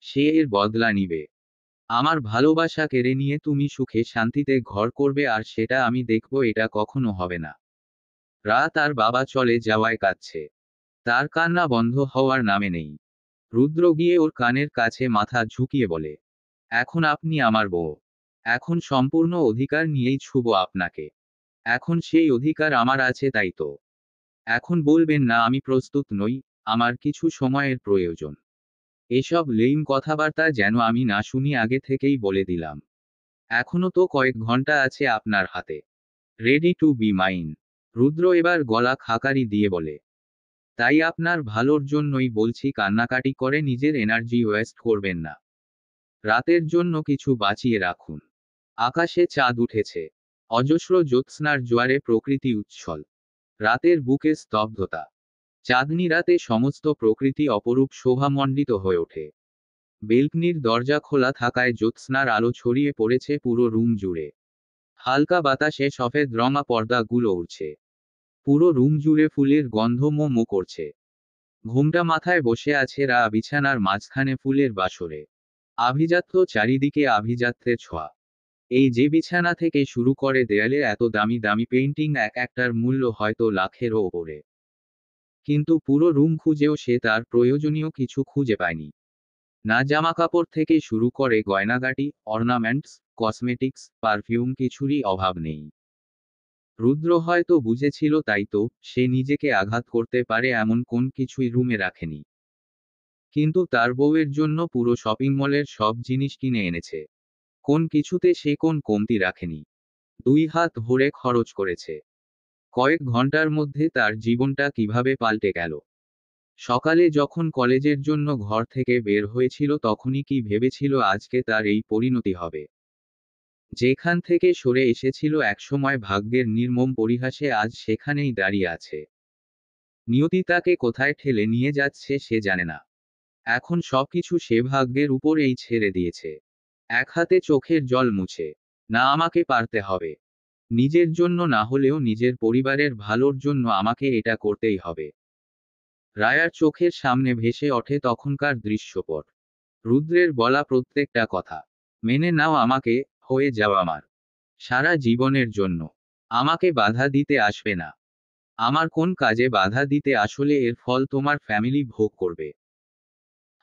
সে এর বদলা নিবে। আমার ভালোবাসা কেড়ে নিয়ে তুমি সুখে শান্তিতে ঘর করবে, আর সেটা আমি দেখব, এটা কখনো হবে না। রা তার বাবা চলে যাওয়ায় কাঁদছে। তার কান্না বন্ধ হওয়ার নামে নেই। রুদ্র গিয়ে ওর কানের কাছে মাথা ঝুঁকিয়ে বলে, এখন আপনি আমার বউ। এখন সম্পূর্ণ অধিকার নিয়েই ছুব আপনাকে। এখন সেই অধিকার আমার আছে, তাই তো। এখন বলবেন না আমি প্রস্তুত নই, আমার কিছু সময়ের প্রয়োজন। এসব লেইম কথাবার্তা যেন আমি না শুনি, আগে থেকেই বলে দিলাম। এখনো তো কয়েক ঘন্টা আছে আপনার হাতে। Ready to be mine. Rudra এবার গলা খাকারি দিয়ে বলে, তাই আপনার ভালোর জন্যই বলছি, কান্নাকাটি করে নিজের এনার্জি ওয়েস্ট করবেন না। রাতের জন্য কিছু বাঁচিয়ে রাখুন। আকাশে চাঁদ উঠেছে। অজস্র জ্যোৎস্নার জোয়ারে প্রকৃতি উচ্ছল। রাতের বুকে স্তব্ধতা। চাঁদনি রাতে সমস্ত প্রকৃতি অপরূপ শোভামণ্ডিত হয়ে ওঠে। বেলকনির দরজা খোলা থাকায় জ্যোৎস্নার আলো ছড়িয়ে পড়েছে পুরো রুম জুড়ে। হালকা বাতাসে সফেদ রঙা পর্দাগুলো উড়ছে। পুরো রুম জুড়ে ফুলের গন্ধ মো মো করছে। ঘোমটা মাথায় বসে আছে রা বিছানার মাঝখানে ফুলের বাসরে। আভিজাত্য চারিদিকে, আভিজাত্যের ছোঁয়া। এই যে বিছানা থেকে শুরু করে দেয়ালে এত দামি দামি পেইন্টিং, এক একটার মূল্য হয়তো লাখেরও ওপরে। কিন্তু পুরো রুম খুঁজেও সে তার প্রয়োজনীয় কিছু খুঁজে পায়নি। না জামাকাপড় থেকে শুরু করে গয়নাগাটি, অর্নামেন্টস, কসমেটিক্স, পারফিউম, কিছুরই অভাব নেই। রুদ্র হয়তো বুঝেছিল, তাই তো সে নিজেকে আঘাত করতে পারে এমন কোন কিছুই রুমে রাখেনি। কিন্তু তার বউয়ের জন্য পুরো শপিং মলের সব জিনিস কিনে এনেছে। কোন কিছুতে সে কোন কমতি রাখেনি। 2 হাত ভরে খরচ করেছে। কয়েক ঘন্টার মধ্যে তার জীবনটা কিভাবে পাল্টে গেল। সকালে যখন কলেজের জন্য ঘর থেকে বের হয়েছিল, তখনই কি ভেবেছিল আজকে তার এই পরিণতি হবে? যেখান থেকে সরে এসেছিল একসময় ভাগ্যের নির্মম পরিহাসে, আজ সেখানেই দাঁড়িয়ে আছে। নিয়তি তাকে কোথায় ঠেলে নিয়ে যাচ্ছে সে জানে না। এখন সবকিছু সে ভাগ্যের উপরেই ছেড়ে দিয়েছে। এক হাতে চোখের জল মুছে, না, আমাকে পারতে হবে। নিজের জন্য না হলেও নিজের পরিবারের ভালোর জন্য আমাকে এটা করতেই হবে। রায়ার চোখের সামনে ভেসে ওঠে তখনকার দৃশ্যপট। রুদ্রের বলা প্রত্যেকটা কথা। মেনে নাও আমাকে, হয়ে যাও আমার। সারা জীবনের জন্য। আমাকে বাধা দিতে আসবে না। আমার কোন কাজে বাধা দিতে আসলে এর ফল তোমার ফ্যামিলি ভোগ করবে।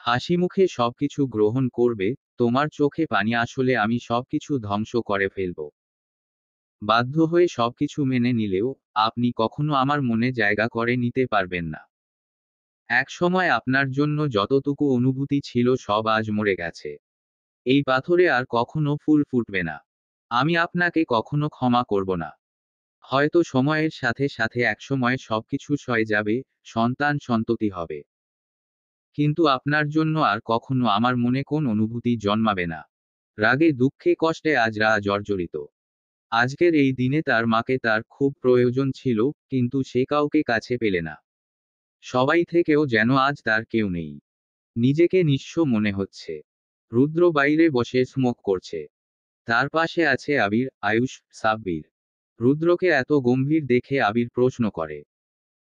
হাসি মুখে সবকিছু গ্রহণ করবে, তোমার চোখে পানি আসলে আমি সবকিছু ধ্বংস করে ফেলব। বাধ্য হয়ে সবকিছু মেনে নিলেও আপনি কখনো আমার মনে জায়গা করে নিতে পারবেন না। এক সময় আপনার জন্য যতটুকু অনুভূতি ছিল সব আজ মরে গেছে। এই পাথরে আর কখনো ফুল ফুটবে না। আমি আপনাকে কখনো ক্ষমা করব না। হয়তো সময়ের সাথে সাথে একসময় সবকিছু সয়ে যাবে, সন্তান সন্ততি হবে। কিন্তু আপনার জন্য আর কখনো আমার মনে কোন অনুভূতি জন্মাবে না। রাগে দুঃখে কষ্টে আজ রা জর্জরিত। আজকের এই দিনে তার মাকে তার খুব প্রয়োজন ছিল, কিন্তু সে কাউকে কাছে পেলে না। সবাই থেকেও যেন আজ তার কেউ নেই। নিজেকে নিঃস্ব মনে হচ্ছে। রুদ্র বাইরে বসে স্মোক করছে। তার পাশে আছে আবির, আয়ুষ, সাব্বির। রুদ্রকে এত গম্ভীর দেখে আবির প্রশ্ন করে,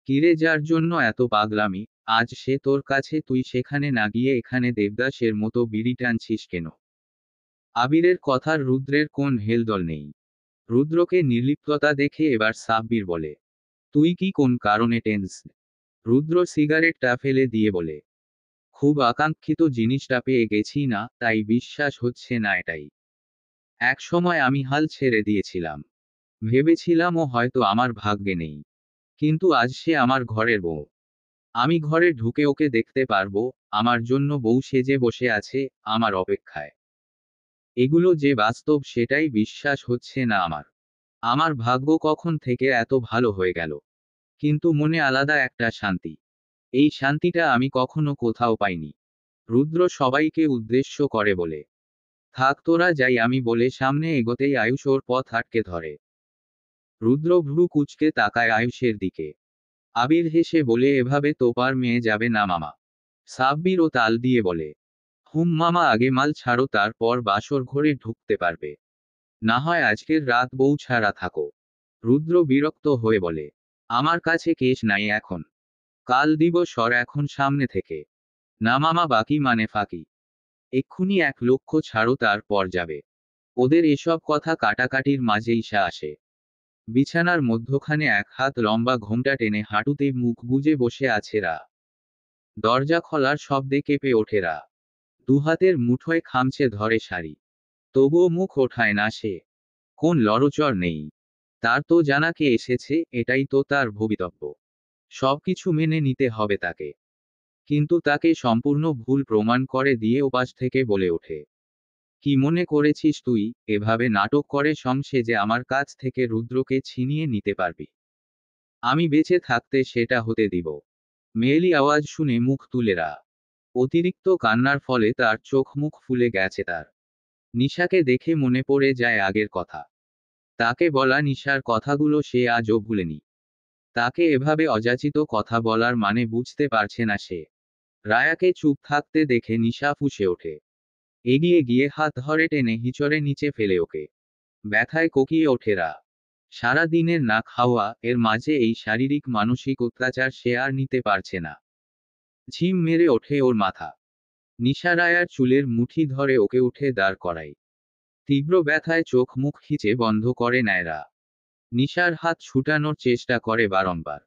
কিরে যার জন্য এত পাগলামি, আজ সে তোর কাছে, তুই সেখানে না গিয়ে এখানে দেবদাসের মতো বিড়ি টানছিস কেন? আবিরের কথার রুদ্রের কোন হেলদোল নেই। রুদ্রকে নির্লিপ্ততা দেখে এবার সাব্বির বলে, তুই কি কোন কারণে টেন্স? রুদ্র সিগারেটটা ফেলে দিয়ে বলে, খুব আকাঙ্ক্ষিত জিনিসটা পেয়ে গেছি না, তাই বিশ্বাস হচ্ছে না এটাই। এক সময় আমি হাল ছেড়ে দিয়েছিলাম। ভেবেছিলাম ও হয়তো আমার ভাগ্যে নেই। কিন্তু আজ সে আমার ঘরের বউ। আমি ঘরে ঢুকে ওকে দেখতে পারবো, আমার জন্য বউ সেজে বসে আছে, আমার অপেক্ষায়। এগুলো যে বাস্তব সেটাই বিশ্বাস হচ্ছে না আমার। আমার ভাগ্য কখন থেকে এত ভালো হয়ে গেল। কিন্তু মনে আলাদা একটা শান্তি। এই শান্তিটা আমি কখনো কোথাও পাইনি। রুদ্র সবাইকে উদ্দেশ্য করে বলে, থাক তোরা যাই আমি বলে সামনে এগোতেই আয়ুষ ওর পথ আটকে ধরে। রুদ্র ভ্রু কুঁচকে তাকায় আয়ুষের দিকে। আবির হেসে বলে, এভাবে তোপার মেয়ে যাবে না মামা। সাব্বির ও তাল দিয়ে বলে, হুম মামা, আগে মাল ছাড়ো, তারপর বাসর ঘরে ঢুকতে পারবে। না হয় আজকের রাত বউ ছাড়া থাকো। রুদ্র বিরক্ত হয়ে বলে, আমার কাছে কেস নাই এখন। কাল দিব সর এখন সামনে থেকে। না মামা, বাকি মানে ফাঁকি। এক্ষুনি 1 লক্ষ ছাড়ো, তারপর যাবে। ওদের এসব কথা কাটাকাটির মাঝে ঈশা আসে। বিছানার মধ্যখানে এক হাত লম্বা ঘোমটা টেনে হাঁটুতে মুখ গুজে বসে আছে রা। দরজা খোলার শব্দে কেঁপে ওঠে রা। দুহাতের মুঠোয় খামচে ধরে শাড়ি। তবুও মুখ ওঠায় না সে। কোন লড়চড় নেই। তার তো জানা কে এসেছে, এটাই তো তার ভবিতব্য। সবকিছু মেনে নিতে হবে তাকে। কিন্তু তাকে সম্পূর্ণ ভুল প্রমাণ করে দিয়ে ওপাশ থেকে বলে ওঠে, কি মনে করেছিস তুই, এভাবে নাটক করে সেজে আমার কাছ থেকে রুদ্রকে ছিনিয়ে নিতে পারবি? আমি বেঁচে থাকতে সেটা হতে দিব? মেয়েলি আওয়াজ শুনে মুখ তুলে রা। অতিরিক্ত কান্নার ফলে তার চোখ মুখ ফুলে গেছে তার। নিশাকে দেখে মনে পড়ে যায় আগের কথা। তাকে বলা নিশার কথাগুলো সে আজও ভুলেনি। তাকে এভাবে অযাচিত কথা বলার মানে বুঝতে পারছে না সে। রায়াকে চুপ থাকতে দেখে নিশা ফুঁসে ওঠে। এগিয়ে গিয়ে হাত ধরে টেনে হিচড়ে নিচে ফেলে ওকে। ব্যথায় কোকিয়ে ওঠে রা। সারা দিনের না খাওয়া এর মাঝে এই শারীরিক মানসিক অত্যাচার সে আর নিতে পারছে না। ঝিম মেরে ওঠে ওর মাথা। নিশা রায়ার চুলের মুঠি ধরে ওকে উঠে দাঁড় করায়। তীব্র ব্যথায় চোখ মুখ খিচে বন্ধ করে নেয় রা। নিশার হাত ছুটানোর চেষ্টা করে বারংবার।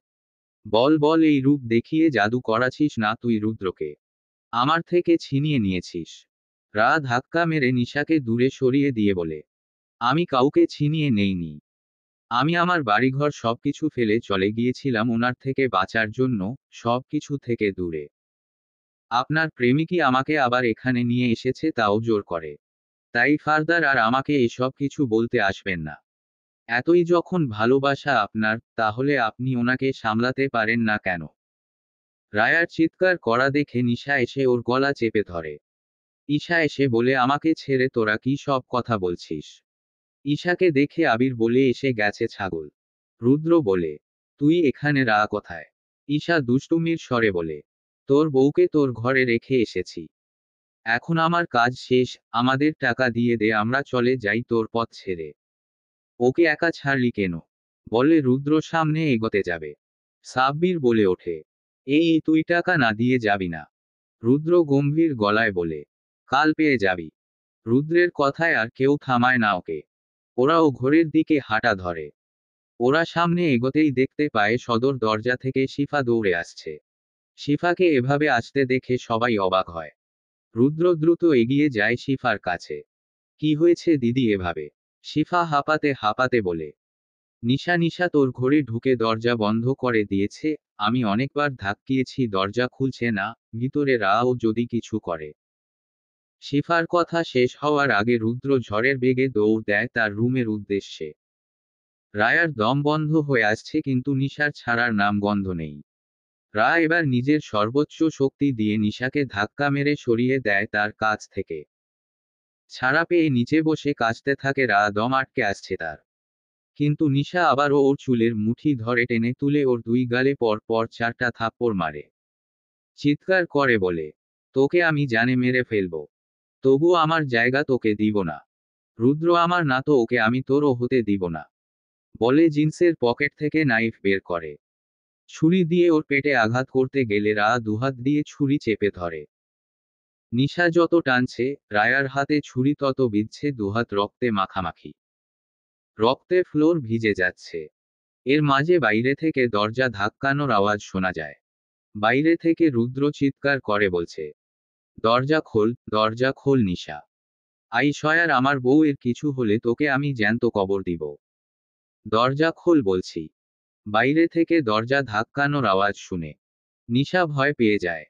বল বল, এই রূপ দেখিয়ে জাদু করাছিস না তুই রুদ্রকে? আমার থেকে ছিনিয়ে নিয়েছিস। রা ধাক্কা মেরে নিশাকে দূরে সরিয়ে দিয়ে বলে, আমি কাউকে ছিনিয়ে নেইনি। আমি আমার বাড়িঘর সবকিছু ফেলে চলে গিয়েছিলাম ওনার থেকে বাঁচার জন্য, সবকিছু থেকে দূরে। আপনার প্রেমিকই আমাকে আবার এখানে নিয়ে এসেছে, তাও জোর করে। তাই ফার্দার আর আমাকে এসব কিছু বলতে আসবেন না। এতই যখন ভালোবাসা আপনার, তাহলে আপনি ওনাকে সামলাতে পারেন না কেন? রায়ার চিৎকার করা দেখে নিশা এসে ওর গলা চেপে ধরে। ঈশা এসে বলে, আমাকে ছেড়ে তোরা কি সব কথা বলছিস? ঈশাকে দেখে আবির বলে, এসে গেছে ছাগল। রুদ্র বলে, তুই এখানে রা কোথায়? ঈশা দুষ্টুমির স্বরে বলে, তোর বউকে তোর ঘরে রেখে এসেছি। এখন আমার কাজ শেষ, আমাদের টাকা দিয়ে দে, আমরা চলে যাই তোর পথ ছেড়ে। ওকে একা ছাড়লি কেন? বলে রুদ্র সামনে এগোতে যাবে। সাব্বির বলে ওঠে, এই তুই টাকা না দিয়ে যাবি না? রুদ্র গম্ভীর গলায় বলে, কাল পেয়ে যাবি। রুদ্রের কথায় আর কেউ থামায় না ওকে। ওরাও ঘরের দিকে হাঁটা ধরে। ওরা সামনে এগোতেই দেখতে পায় সদর দরজা থেকে শিফা দৌড়ে আসছে। শিফাকে এভাবে আসতে দেখে সবাই অবাক হয়। রুদ্র দ্রুত এগিয়ে যায় শিফার কাছে। কি হয়েছে দিদি এভাবে? শিফা হাঁপাতে হাঁপাতে বলে। নিশা নিশা তোর ঘরে ঢুকে দরজা বন্ধ করে দিয়েছে। আমি অনেকবার ধাক্কিয়েছি, দরজা খুলছে না। ভিতরে রাও যদি কিছু করে। শিফার কথা শেষ হওয়ার আগে রুদ্র ঝড়ের বেগে দৌড় দেয় তার রুমের উদ্দেশ্যে। রায়ার দম বন্ধ হয়ে আসছে কিন্তু নিশার ছাড়ার নাম গন্ধ নেই। রা এবার নিজের সর্বোচ্চ শক্তি দিয়ে নিশাকে ধাক্কা মেরে সরিয়ে দেয় তার কাছ থেকে। ছাড়া পেয়ে নিচে বসে কাঁচতে থাকে রা, দম আটকে আসছে তার। কিন্তু নিশা আবারও ওর চুলের মুঠি ধরে টেনে তুলে ওর দুই গালে পর পর 4টা থাপ্পড় মারে। চিৎকার করে বলে, তোকে আমি জানে মেরে ফেলবো। তবু আমার জায়গা তোকে দিব না। রুদ্র আমার না তো, ওকে আমি তোরও হতে দিব না। বলে জিন্সের পকেট থেকে নাইফ বের করে। ছুরি দিয়ে ওর পেটে আঘাত করতে গেলে রা দুহাত দিয়ে ছুরি চেপে ধরে। নিশা যত টানছে, রায়ার হাতে ছুরি তত বিঁধছে, দুহাত রক্তে মাখামাখি। রক্তে ফ্লোর ভিজে যাচ্ছে। এর মাঝে বাইরে থেকে দরজা ধাক্কানোর আওয়াজ শোনা যায়। বাইরে থেকে রুদ্র চিৎকার করে বলছে, দরজা খোল, দরজা খোল নিশা। আইসয়ার আমার বউ এর কিছু হলে তোকে আমি জ্যান্ত কবর দিব। দরজা খোল বলছি। বাইরে থেকে দরজা ধাক্কানোর আওয়াজ শুনে নিশা ভয় পেয়ে যায়।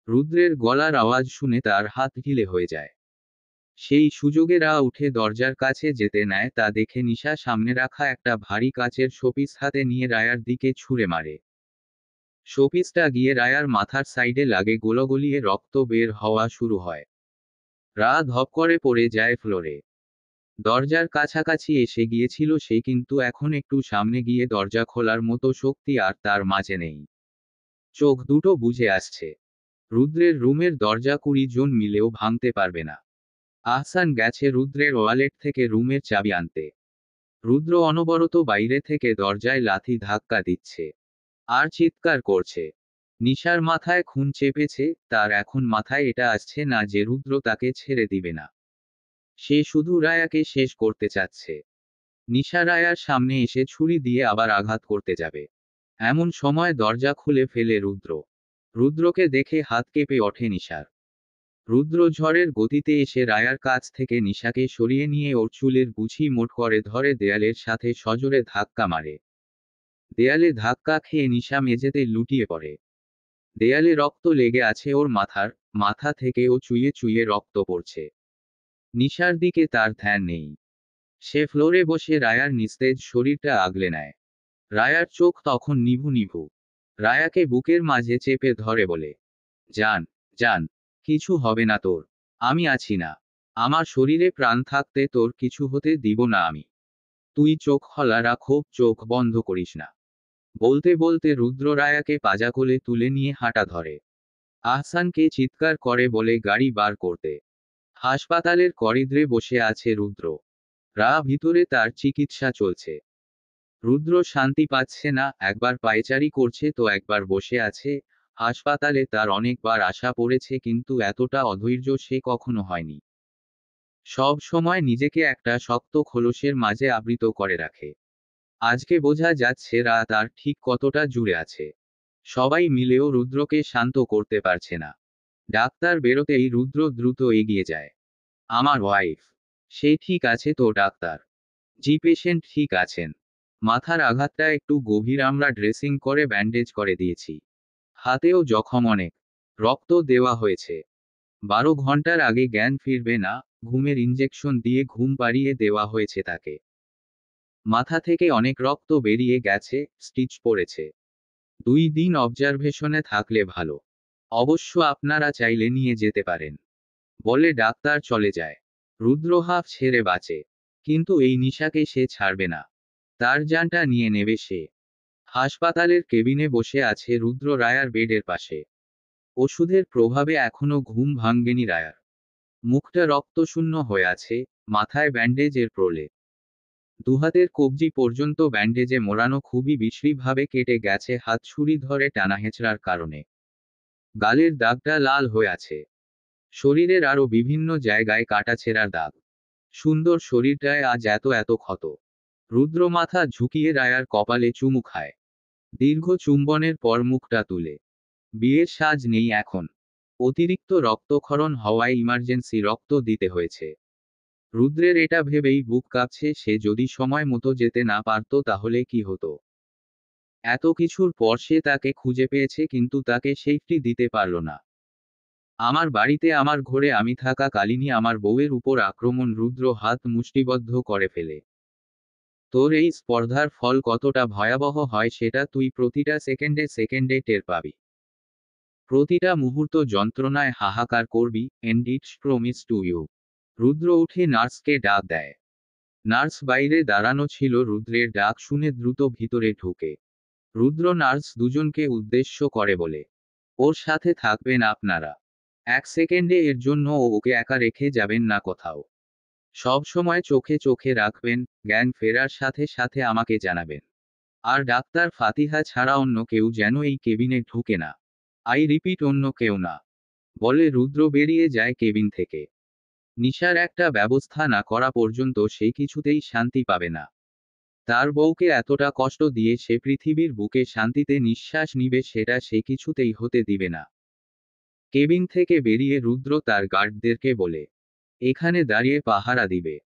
রুদ্রের গলার আওয়াজ শুনে তার হাত ঢিলে হয়ে যায়। সেই সুযোগে রা উঠে দরজার কাছে যেতে নেয়, তা দেখে নিশা সামনে রাখা একটা ভারী কাচের শোপিস হাতে নিয়ে রায়ার দিকে ছুঁড়ে মারে। শোপিসটা গিয়ে রায়ার মাথার সাইডে লাগে, গোলগলিয়ে রক্ত বের হওয়া শুরু হয়। রা ধপ করে পড়ে যায় ফ্লোরে। দরজার কাছাকাছি এসে গিয়েছিল সে, কিন্তু এখন একটু সামনে গিয়ে দরজা খোলার মতো শক্তি আর তার মাঝে নেই। চোখ দুটো বুজে আসছে। রুদ্রের রুমের দরজা 20 জন মিলেও ভাঙতে পারবে না। আহসান গেছে রুদ্রের ওয়ালেট থেকে রুমের চাবি আনতে। রুদ্র অনবরত বাইরে থেকে দরজায় লাথি ধাক্কা দিচ্ছে আর চিৎকার করছে। নিশার মাথায় খুন চেপেছে, তার এখন মাথায় এটা আসছে না যে রুদ্র তাকে ছেড়ে দিবে না। সে শুধু রায়াকে শেষ করতে চাচ্ছে। নিশা রায়ার সামনে এসে ছুরি দিয়ে আবার আঘাত করতে যাবে। এমন সময় দরজা খুলে ফেলে রুদ্র। রুদ্রকে দেখে হাত কেঁপে ওঠে নিশার। রুদ্র ঝড়ের গতিতে এসে রায়ার কাছ থেকে নিশাকে সরিয়ে নিয়ে ওর চুলের গুছি মোট করে ধরে দেয়ালের সাথে সজোরে ধাক্কা মারে। দেয়ালে ধাক্কা খেয়ে নিশা মেঝেতে লুটিয়ে পড়ে। দেয়ালে রক্ত লেগে আছে ওর মাথার, মাথা থেকে ও চুইয়ে চুইয়ে রক্ত পড়ছে। নিশার দিকে তার ধ্যান নেই। সে ফ্লোরে বসে রায়ার নিস্তেজ শরীরটা আগলে নেয়। রায়ার চোখ তখন নিভু নিভু। রায়াকে বুকের মাঝে চেপে ধরে বলে, জান, জান, কিছু হবে না তোর। আমি আছি না। আমার শরীরে প্রাণ থাকতে তোর কিছু হতে দিব না আমি। তুই চোখ খোলা রাখো, চোখ বন্ধ করিস না। বলতে বলতে রুদ্র রায়াকে পাজা কোলে তুলে নিয়ে হাঁটা ধরে। আহসানকে চিৎকার করে বলে গাড়ি বার করতে। হাসপাতালের করিডোরে বসে আছে রুদ্র। রা ভিতরে তার চিকিৎসা চলছে। রুদ্র শান্তি পাচ্ছে না, একবার পায়চারি করছে তো একবার বসে আছে। হাসপাতালে তার অনেকবার আশা পড়েছে কিন্তু এতটা অধৈর্য সে কখনো হয়নি। সব সময় নিজেকে একটা শক্ত খোলসের মাঝে আবৃত করে রাখে। আজকে বোঝা যাচ্ছে রা তার ঠিক কতটা জুড়ে আছে। সবাই মিলেও রুদ্রকে শান্ত করতে পারছে না। ডাক্তার বেরোতেই রুদ্র দ্রুত এগিয়ে যায়। আমার ওয়াইফ, সে ঠিক আছে তো ডাক্তার? জি পেশেন্ট ঠিক আছেন। মাথার আঘাতটা একটু গভীর, আমরা ড্রেসিং করে ব্যান্ডেজ করে দিয়েছি। হাতেও জখম অনেক। রক্ত দেওয়া হয়েছে। 12 ঘন্টার আগে জ্ঞান ফিরবে না। ঘুমের ইনজেকশন দিয়ে ঘুম পাড়িয়ে দেওয়া হয়েছে তাকে। মাথা থেকে অনেক রক্ত বেরিয়ে গেছে, স্টিচ পড়েছে। 2 দিন অবজারভেশনে থাকলে ভালো। অবশ্য আপনারা চাইলে নিয়ে যেতে পারেন। বলে ডাক্তার চলে যায়। রুদ্র হাফ ছেড়ে বাঁচে। কিন্তু এই নিশাকে সে ছাড়বে না। তার জানটা নিয়ে নেবে সে। হাসপাতালের কেবিনে বসে আছে রুদ্র রায়ার বেডের পাশে। ওষুধের প্রভাবে এখনো ঘুম ভাঙ্গেনি রায়ার। মুখটা রক্তশূন্য হয়ে আছে, মাথায় ব্যান্ডেজের প্রলেপ। দুহাতের কবজি পর্যন্ত ব্যান্ডেজে মোড়ানো, খুবই বিশ্রীভাবে কেটে গেছে হাত ছুরি ধরে টানাহেঁচড়ার কারণে। গালের দাগটা লাল হয়ে আছে। শরীরের আরও বিভিন্ন জায়গায় কাটাছেঁড়ার দাগ। সুন্দর শরীরটায় আজ এত এত ক্ষত। রুদ্র মাথা ঝুঁকিয়ে রায়ার কপালে চুমু খায়। দীর্ঘ চুম্বনের পর মুখটা তুলে, বিয়ের সাজ নেই এখন। অতিরিক্ত রক্তক্ষরণ হওয়ায় ইমার্জেন্সি রক্ত দিতে হয়েছে। রুদ্রের এটা ভেবেই বুক কাঁপছে, সে যদি সময় মতো যেতে না পারত তাহলে কি হতো। এত কিছুর পর সে তাকে খুঁজে পেয়েছে, কিন্তু তাকে সেফটি দিতে পারল না। আমার বাড়িতে, আমার ঘরে আমি থাকা কালিনী আমার বউয়ের উপর আক্রমণ। রুদ্র হাত মুষ্টিবদ্ধ করে ফেলে। তোর এই স্পর্ধার ফল কতটা ভয়াবহ হয় সেটা তুই প্রতিটা সেকেন্ডে সেকেন্ডে টের পাবি। প্রতিটা মুহূর্ত যন্ত্রণায় হাহাকার করবি, and it's promise to you. Rudra উঠে নার্সকে ডাক দেয়। নার্স বাইরে দাঁড়ানো ছিল। রুদ্রের ডাক শুনে দ্রুত ভিতরে ঢুকে। রুদ্র নার্স দুজনকে উদ্দেশ্য করে বলে, ওর সাথে থাকবেন আপনারা। এক সেকেন্ডে এর জন্য ওকে একা রেখে যাবেন না কোথাও। সব সময় চোখে চোখে রাখবেন, জ্ঞান ফেরার সাথে সাথে আমাকে জানাবেন। আর ডাক্তার ফাতিহা ছাড়া অন্য কেউ যেন এই কেবিনে ঢুকে না। আই রিপিট, অন্য কেউ না। বলে রুদ্র বেরিয়ে যায় কেবিন থেকে। নিশার একটা ব্যবস্থা না করা পর্যন্ত সে কিছুতেই শান্তি পাবে না। তার বউকে এতটা কষ্ট দিয়ে সে পৃথিবীর বুকে শান্তিতে নিঃশ্বাস নিবে, সেটা সে কিছুতেই হতে দিবে না। কেবিন থেকে বেরিয়ে রুদ্র তার গার্ডদেরকে বলে, এখানে দাঁড়িয়ে পাহারা দিবে।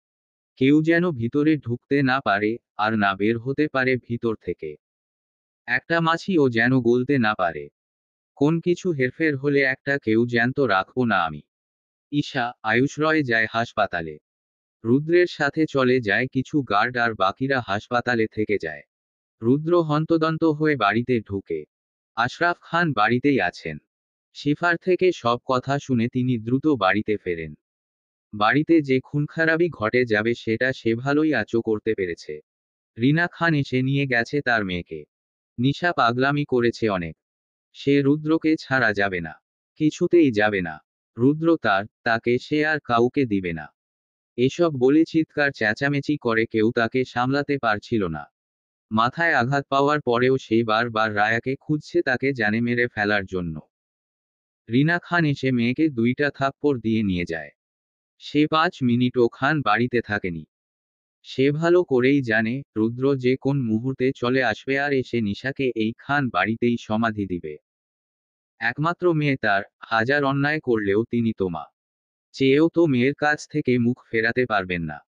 কেউ যেন ভিতরে ঢুকতে না পারে, আর না বের হতে পারে ভিতর থেকে। একটা মাছিও যেন গলতে না পারে। কোন কিছু হেরফের হলে একটা কেউ জ্যান্ত রাখবো না আমি। ঈশা, আয়ুষ রয় যায় হাসপাতালে। রুদ্রের সাথে চলে যায় কিছু গার্ড, আর বাকিরা হাসপাতালে থেকে যায়। রুদ্র হন্তদন্ত হয়ে বাড়িতে ঢুকে। আশরাফ খান বাড়িতেই আছেন। শিফার থেকে সব কথা শুনে তিনি দ্রুত বাড়িতে ফেরেন। বাড়িতে যে খুনখারাবি ঘটে যাবে সেটা সে ভালোই আঁচো করতে পেরেছে। রিনা খান এসে নিয়ে গেছে তার মেয়েকে। নিশা পাগলামি করেছে অনেক। সে রুদ্রকে ছাড়া যাবে না। কিছুতেই যাবে না। রুদ্র তাকে সে আর কাউকে দিবে না। এসব বলে চিৎকার চেঁচামেচি করে কেউ তাকে সামলাতে পারছিল না। মাথায় আঘাত পাওয়ার পরেও সে বারবার রায়াকে খুঁজছে, তাকে জানে মেরে ফেলার জন্য। রিনা খান এসে মেয়েকে 2টা থাপ্পড় দিয়ে নিয়ে যায়। সে 5 মিনিটও খান বাড়িতে থাকেনি। সে ভালো করেই জানে রুদ্র যে কোন মুহূর্তে চলে আসবে, আর এসে নিশাকে এই খান বাড়িতেই সমাধি দিবে। একমাত্র মেয়ে তার, হাজার অন্যায় করলেও তিনি তো মা। চেয়েও তো মেয়ের কাছ থেকে মুখ ফেরাতে পারবেন না।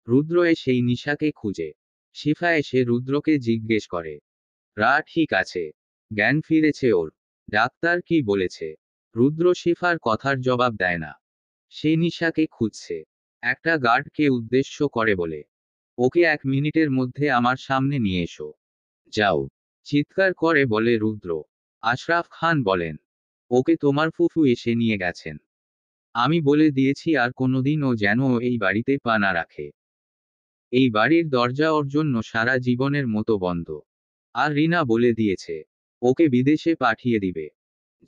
রুদ্র এসেই নিশাকে খুঁজে। শিফা এসে রুদ্রকে জিজ্ঞেস করে, রা ঠিক আছে? জ্ঞান ফিরেছে ওর? ডাক্তার কি বলেছে? রুদ্র শিফার কথার জবাব দেয় না। সে নিশাকে খুঁজছে। একটা গার্ডকে উদ্দেশ্য করে বলে, ওকে 1 মিনিটের মধ্যে আমার সামনে নিয়ে এসো। যাও। চিৎকার করে বলে রুদ্র। আশরাফ খান বলেন, ওকে তোমার ফুফু এসে নিয়ে গেছেন। আমি বলে দিয়েছি আর কোনোদিন ও যেন এই বাড়িতে পা না রাখে। এই বাড়ির দরজা ওর জন্য সারা জীবনের মতো বন্ধ। আর রিনা বলে দিয়েছে, ওকে বিদেশে পাঠিয়ে দিবে।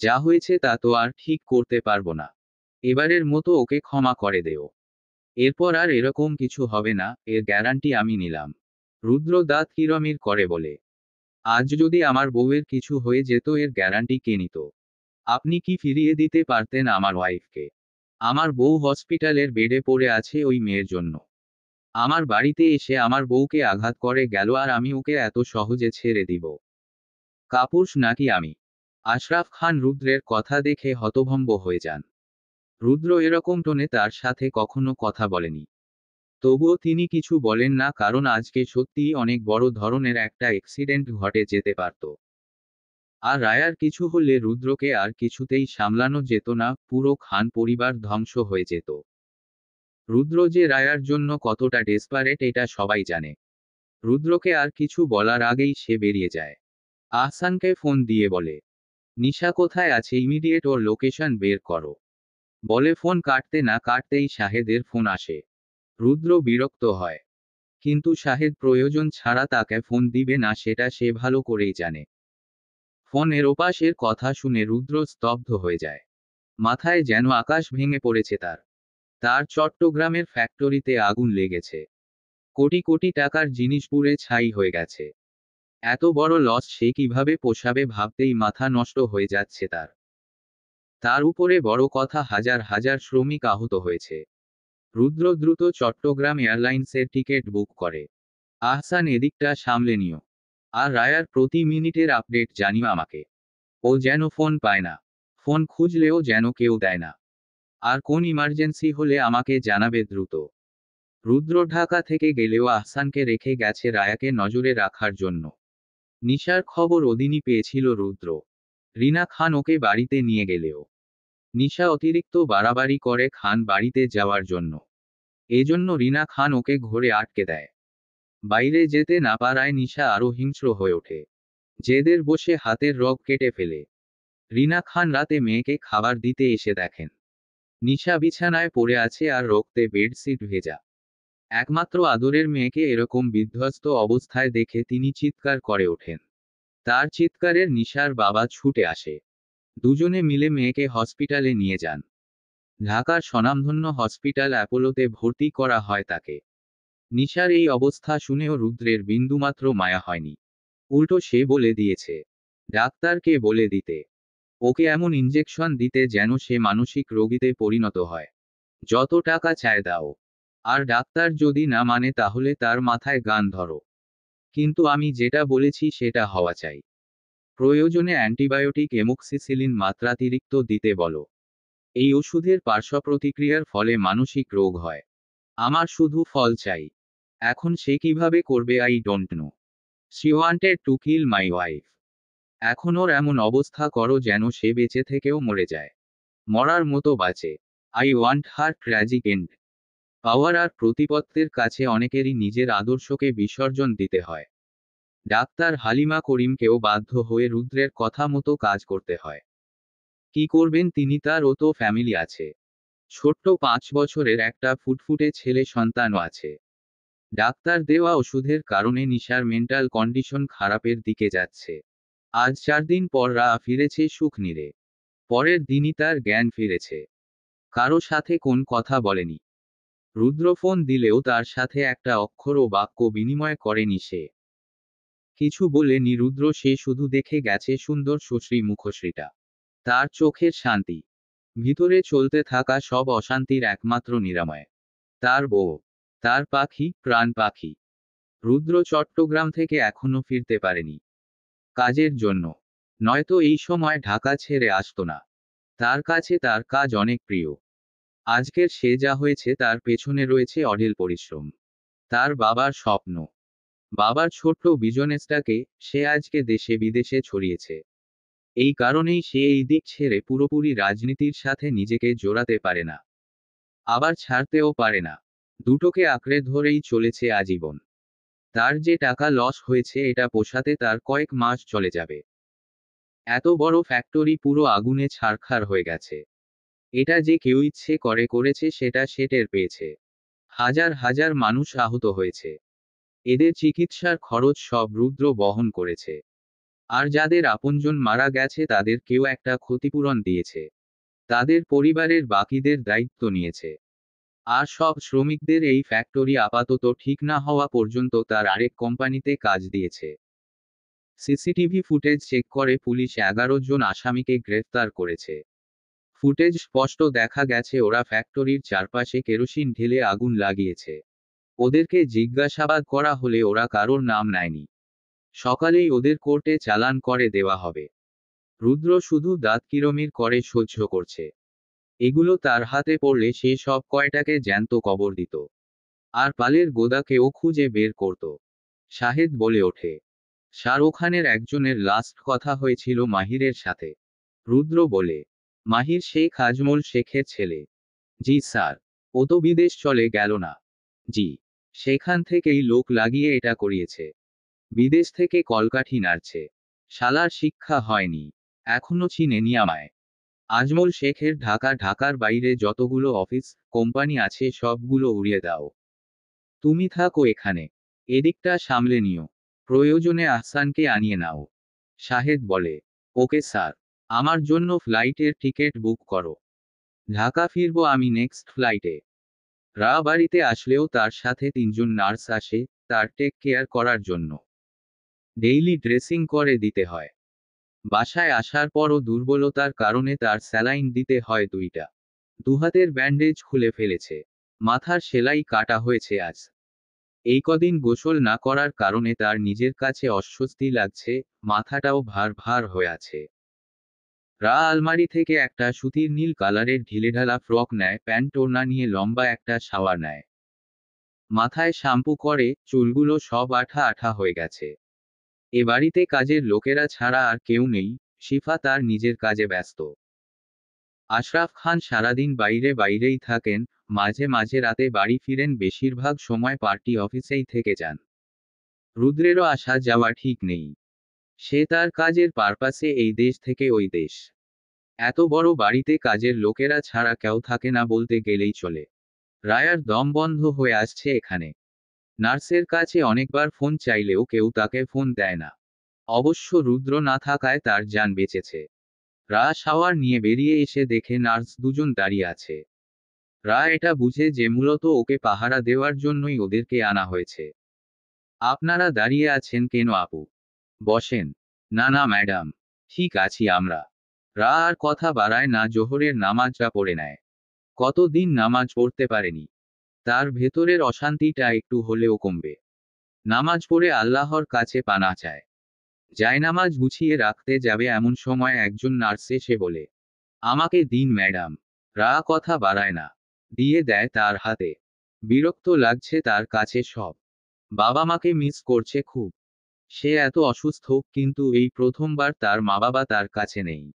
যা হয়েছে তা তো আর ঠিক করতে পারবো না। এবারের মতো ওকে ক্ষমা করে দেও। এরপর আর এরকম কিছু হবে না, এর গ্যারান্টি আমি নিলাম। রুদ্র দাঁত কিরমির করে বলে, আজ যদি আমার বউয়ের কিছু হয়ে যেত এর গ্যারান্টি কে নিত? আপনি কি ফিরিয়ে দিতে পারতেন আমার ওয়াইফকে? আমার বউ হসপিটালের বেডে পড়ে আছে ওই মেয়ের জন্য। আমার বাড়িতে এসে আমার বউকে আঘাত করে গেল, আর আমি ওকে এত সহজে ছেড়ে দিব? কাপুরুষ নাকি আমি? আশরাফ খান রুদ্রের কথা দেখে হতভম্ব হয়ে যান। রুদ্র এরকম টোনে তার সাথে কখনো কথা বলেনি। তবুও তিনি কিছু বলেন না, কারণ আজকে সত্যিই অনেক বড় ধরনের একটা অ্যাক্সিডেন্ট ঘটে যেতে পারত। আর রায়ার কিছু হলে রুদ্রকে আর কিছুতেই সামলানো যেত না, পুরো খান পরিবার ধ্বংস হয়ে যেত। রুদ্র যে রায়ার জন্য কতটা ডেসপারেট এটা সবাই জানে। রুদ্রকে আর কিছু বলার আগেই সে বেরিয়ে যায়। আহসানকে ফোন দিয়ে বলে, নিশা কোথায় আছে, ইমিডিয়েট ওর লোকেশন বের করো। বলে ফোন কাটতে না কাটতেই শাহেদের ফোন আসে। রুদ্র বিরক্ত হয়। কিন্তু শাহেদ প্রয়োজন ছাড়া তাকে ফোন দিবে না সেটা সে ভালো করেই জানে। ফোনের ওপাশের কথা শুনে রুদ্র স্তব্ধ হয়ে যায়। মাথায় যেন আকাশ ভেঙে পড়েছে তার। তার চট্টগ্রামের ফ্যাক্টরিতে আগুন লেগেছে। কোটি কোটি টাকার জিনিস পুড়ে ছাই হয়ে গেছে। এত বড় লস সে কিভাবে পোষাবে ভাবতেই মাথা নষ্ট হয়ে যাচ্ছে তার। তার উপরে বড় কথা, হাজার হাজার শ্রমিক আহত হয়েছে। রুদ্র দ্রুত চট্টগ্রাম এয়ারলাইন্সের টিকিট বুক করে। আহসান এদিকটা সামলে নিও। আর রায়ার প্রতি মিনিটের আপডেট জানিও আমাকে। ও যেন ফোন পায় না। ফোন খুঁজলেও যেন কেউ দেয় না। আর কোন ইমার্জেন্সি হলে আমাকে জানাবে দ্রুত। রুদ্র ঢাকা থেকে গেলেও আহসানকে রেখে গেছে রায়াকে নজরে রাখার জন্য। নিশার খবর ওদিনই পেয়েছিল রুদ্র। রিনা খান ওকে বাড়িতে নিয়ে গেলেও নিশা অতিরিক্ত বাড়াবাড়ি করে খান বাড়িতে যাওয়ার জন্য। এজন্য রিনা খান ওকে ঘরে আটকে দেয়। বাইরে যেতে না পারায় নিশা আরো হিংস্র হয়ে ওঠে। জেদের বসে হাতের রগ কেটে ফেলে। রিনা খান রাতে মেয়েকে খাবার দিতে এসে দেখেন নিশা বিছানায় পড়ে আছে আর রক্তে বেডশিট ভেজা। একমাত্র আদরের মেয়েকে এরকম বিধ্বস্ত অবস্থায় দেখে তিনি চিৎকার করে ওঠেন। তার চিৎকারের নিশার বাবা ছুটে আসে। দুজনে মিলে মেয়েকে হসপিটালে নিয়ে যান। ঢাকার স্বনামধন্য হসপিটাল অ্যাপোলোতে ভর্তি করা হয় তাকে। নিশার এই অবস্থা শুনেও রুদ্রের বিন্দুমাত্র মায়া হয়নি। উল্টো সে বলে দিয়েছে ডাক্তারকে বলে দিতে, ওকে এমন ইনজেকশন দিতে যেন সে মানসিক রোগীতে পরিণত হয়। যত টাকা চায় দাও। আর ডাক্তার যদি না মানে তাহলে তার মাথায় গান ধরো। কিন্তু আমি যেটা বলেছি সেটা হওয়া চাই। প্রয়োজনে অ্যান্টিবায়োটিক এমোক্সিসিলিন মাত্রাতিরিক্ত দিতে বলো। এই ওষুধের পার্শ্বপ্রতিক্রিয়ার ফলে মানসিক রোগ হয়। আমার শুধু ফল চাই। এখন সে কিভাবে করবে I don't know. She wanted to kill my wife. এখন ওর এমন অবস্থা করো যেন সে বেঁচে থেকেও মরে যায়। মরার মতো বাঁচে। I want her tragic end. পাওয়ার আর প্রতিপত্তির কাছে অনেকেরই নিজের আদর্শকে বিসর্জন দিতে হয়। ডাক্তার হালিমা করিমকেও বাধ্য হয়ে রুদ্রের কথা মতো কাজ করতে হয়। কি করবেন তিনি, তারও তো ফ্যামিলি আছে। ছোট্ট 5 বছরের একটা ফুটফুটে ছেলে সন্তানও আছে। ডাক্তার দেওয়া ওষুধের কারণে নিশার মেন্টাল কন্ডিশন খারাপের দিকে যাচ্ছে। আজ 4 দিন পর রা ফিরেছে সুখ নিরে। পরের দিনই তার জ্ঞান ফিরেছে। কারো সাথে কোন কথা বলেনি। রুদ্র ফোন দিলেও তার সাথে একটা অক্ষর ও বাক্য বিনিময় করেনি সে। কিছু বলেনি রুদ্র, সে শুধু দেখে গেছে সুন্দর সুশ্রী মুখশ্রীটা। তার চোখের শান্তি। ভিতরে চলতে থাকা সব অশান্তির একমাত্র নিরাময়। তার বউ। তার পাখি, প্রাণ পাখি। রুদ্র চট্টগ্রাম থেকে এখনো ফিরতে পারেনি। কাজের জন্য। নয়তো এই সময় ঢাকা ছেড়ে আসতো না। তার কাছে তার কাজ অনেক প্রিয়। আজকের সে যা হয়েছে তার পেছনে রয়েছে অঢেল পরিশ্রম। তার বাবার স্বপ্ন। বাবার ছোট্ট বিজনেসটাকে সে আজকে দেশে বিদেশে ছড়িয়েছে। এই কারণেই সে এই দিক ছেড়ে পুরোপুরি রাজনীতির সাথে নিজেকে জোড়াতে পারে না। আবার ছাড়তেও পারে না। দুটোকে আঁকড়ে ধরেই চলেছে আজীবন। তার যে টাকা লস হয়েছে এটা পোষাতে তার কয়েক মাস চলে যাবে। এত বড় ফ্যাক্টরি পুরো আগুনে ছারখার হয়ে গেছে। এটা যে কেউ ইচ্ছে করে করেছে সেটা সে টের পেয়েছে। হাজার হাজার মানুষ আহত হয়েছে। এদের চিকিৎসার খরচ সব রুদ্র বহন করেছে। আর যাদের আপনজন মারা গেছে তাদের কেউ একটা ক্ষতিপূরণ দিয়েছে। তাদের পরিবারের বাকিদের দায়িত্ব নিয়েছে। আর সব শ্রমিকদের এই ফ্যাক্টরি আপাতত ঠিক না হওয়া পর্যন্ত তার আরেক কোম্পানিতে কাজ দিয়েছে। সিসিটিভি ফুটেজ চেক করে পুলিশ 11 জন আসামিকে গ্রেফতার করেছে। ফুটেজ স্পষ্ট দেখা গেছে ওরা ফ্যাক্টরির চারপাশে কেরোসিন ঢেলে আগুন লাগিয়েছে। ওদেরকে জিজ্ঞাসাবাদ করা হলে ওরা কারোর নাম নেয়নি। সকালেই ওদের কোর্টে চালান করে দেওয়া হবে। রুদ্র শুধু দাঁত কিরমির করে সহ্য করছে। এগুলো তার হাতে পড়লে সে সব কয়টাকে জ্যান্ত কবর দিত। আর পালের গোদাকেও খুঁজে বের করত। শাহেদ বলে ওঠে, শাহরুখ খানের একজনের লাস্ট কথা হয়েছিল মাহিরের সাথে। রুদ্র বলে, মাহির শেখ আজমল শেখের ছেলে। জি স্যার। ও তো বিদেশ চলে গেল না। জি। সেখান থেকেই লোক লাগিয়ে এটা করিয়েছে। বিদেশ থেকে কলকাঠি নাড়ছে। শালার শিক্ষা হয়নি। এখনো চিনেনি আমায়। আজমল শেখের ঢাকার বাইরে যতগুলো অফিস কোম্পানি আছে সবগুলো উড়িয়ে দাও। তুমি থাকো এখানে। এদিকটা সামলে নিও। প্রয়োজনে আহসানকে আনিয়ে নাও। শাহেদ বলে, ওকে স্যার। আমার জন্য ফ্লাইটের টিকিট বুক করো। ঢাকা ফিরবো আমি নেক্সট ফ্লাইটে। রা বাড়িতে আসলেও তার সাথে 3 জন নার্স আসে, তার টেক কেয়ার করার জন্য। ডেইলি ড্রেসিং করে দিতে হয়। বাসায় আসার পরও দুর্বলতার কারণে তার স্যালাইন দিতে হয় 2টা। দুহাতের ব্যান্ডেজ খুলে ফেলেছে। মাথার সেলাই কাটা হয়েছে আজ। এই কদিন গোসল না করার কারণে তার নিজের কাছে অস্বস্তি লাগছে, মাথাটাও ভার ভার হয়ে আছে। রা আলমারি থেকে একটা সুতির নীল কালারের ঢিলেঢালা ফ্রক নেয়, প্যান্ট ওড়না নিয়ে লম্বা একটা শাওয়ার নেয়। মাথায় শ্যাম্পু করে, চুলগুলো সব আঠা আঠা হয়ে গেছে। এ বাড়িতে কাজের লোকেরা ছাড়া আর কেউ নেই, শিফা তার নিজের কাজে ব্যস্ত। আশরাফ খান সারাদিন বাইরে বাইরেই থাকেন, মাঝে মাঝে রাতে বাড়ি ফিরেন, বেশিরভাগ সময় পার্টি অফিসেই থেকে যান। রুদ্রেরও আসা যাওয়া ঠিক নেই। সে তার কাজের পারপাসে এই দেশ থেকে ওই দেশ। এত বড় বাড়িতে কাজের লোকেরা ছাড়া কেউ থাকে না বলতে গেলেই চলে। রায়ার দম বন্ধ হয়ে আসছে এখানে। নার্সের কাছে অনেকবার ফোন চাইলেও কেউ তাকে ফোন দেয় না। অবশ্য রুদ্র না থাকায় তার জান বেঁচেছে। রা শাওয়ার নিয়ে বেরিয়ে এসে দেখে নার্স দুজন দাঁড়িয়ে আছে। রা এটা বুঝে যে মূলত ওকে পাহারা দেওয়ার জন্যই ওদেরকে আনা হয়েছে। আপনারা দাঁড়িয়ে আছেন কেন আপু? বসেন। না না ম্যাডাম, ঠিক আছি আমরা। রা আর কথা বাড়ায় না, জোহরের নামাজটা পড়ে নেয়। কতদিন নামাজ পড়তে পারেনি। তার ভেতরের অশান্তিটা একটু হলেও কমবে। নামাজ পড়ে আল্লাহর কাছে পানা চায়। জায়নামাজ গুছিয়ে রাখতে যাবে এমন সময় একজন নার্স এসে বলে, আমাকে দিন ম্যাডাম। রা কথা বাড়ায় না, দিয়ে দেয় তার হাতে। বিরক্ত লাগছে তার কাছে সব। বাবা মাকে মিস করছে খুব। সে এত অসুস্থ, কিন্তু এই প্রথমবার তার মা বাবা তার কাছে নেই।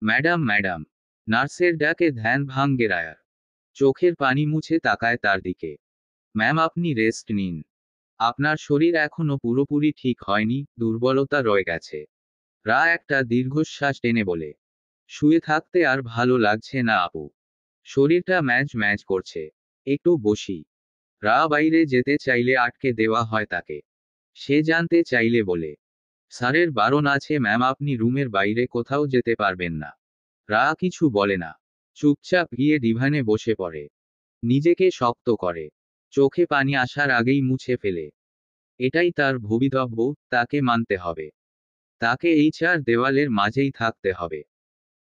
ম্যাডাম ম্যাডাম, নার্সের ডাকে ধ্যান ভাঙ্গে রায়ার। চোখের পানি মুছে তাকায় তার দিকে। ম্যাম আপনি রেস্ট নিন। আপনার শরীর এখনো পুরোপুরি ঠিক হয়নি, দুর্বলতা রয়ে গেছে। রা একটা দীর্ঘশ্বাস টেনে বলে, শুয়ে থাকতে আর ভালো লাগছে না আপু। শরীরটা ম্যাজ ম্যাজ করছে। একটু বসি। রা বাইরে যেতে চাইলে আটকে দেওয়া হয় তাকে। সে জানতে চাইলে বলে, স্যারের বারণ আছে ম্যাম, আপনি রুমের বাইরে কোথাও যেতে পারবেন না। রা কিছু বলে না। চুপচাপ গিয়ে ডিভানে বসে পড়ে। নিজেকে শক্ত করে। চোখে পানি আসার আগেই মুছে ফেলে। এটাই তার ভবিতব্য, তাকে মানতে হবে। তাকে এই চার দেওয়ালের মাঝেই থাকতে হবে।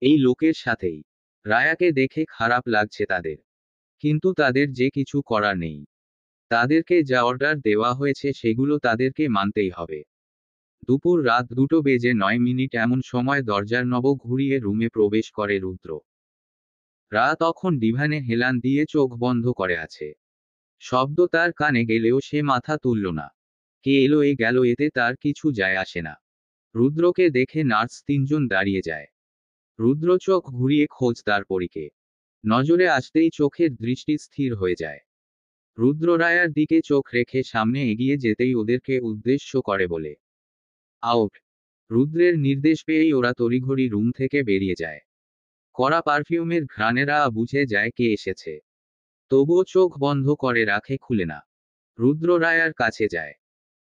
এই লোকের সাথেই। রায়াকে দেখে খারাপ লাগছে তাদের। কিন্তু তাদের যে কিছু করার নেই। তাদেরকে যা অর্ডার দেওয়া হয়েছে সেগুলো তাদেরকে মানতেই হবে। দুপুর রাত 2:09 এমন সময় দরজার নব ঘুরিয়ে রুমে প্রবেশ করে রুদ্র। রা তখন ডিভানে হেলান দিয়ে চোখ বন্ধ করে আছে। শব্দ তার কানে গেলেও সে মাথা তুলল না। কে এলো এ গেল এতে তার কিছু যায় আসে না। রুদ্রকে দেখে নার্স তিনজন দাঁড়িয়ে যায়। রুদ্র চোখ ঘুরিয়ে খোঁজ তার পরীকে। নজরে আসতেই চোখের দৃষ্টি স্থির হয়ে যায়। রুদ্র রায়ার দিকে চোখ রেখে সামনে এগিয়ে যেতেই ওদেরকে উদ্দেশ্য করে বলে, আউট। রুদ্রের নির্দেশ পেয়েই ওরা তড়িঘড়ি রুম থেকে বেরিয়ে যায়। কড়া পারফিউমের ঘ্রাণেরা বুঝে যায় কে এসেছে। তবুও চোখ বন্ধ করে রাখে, খুলে না। রুদ্র রায়ার কাছে যায়।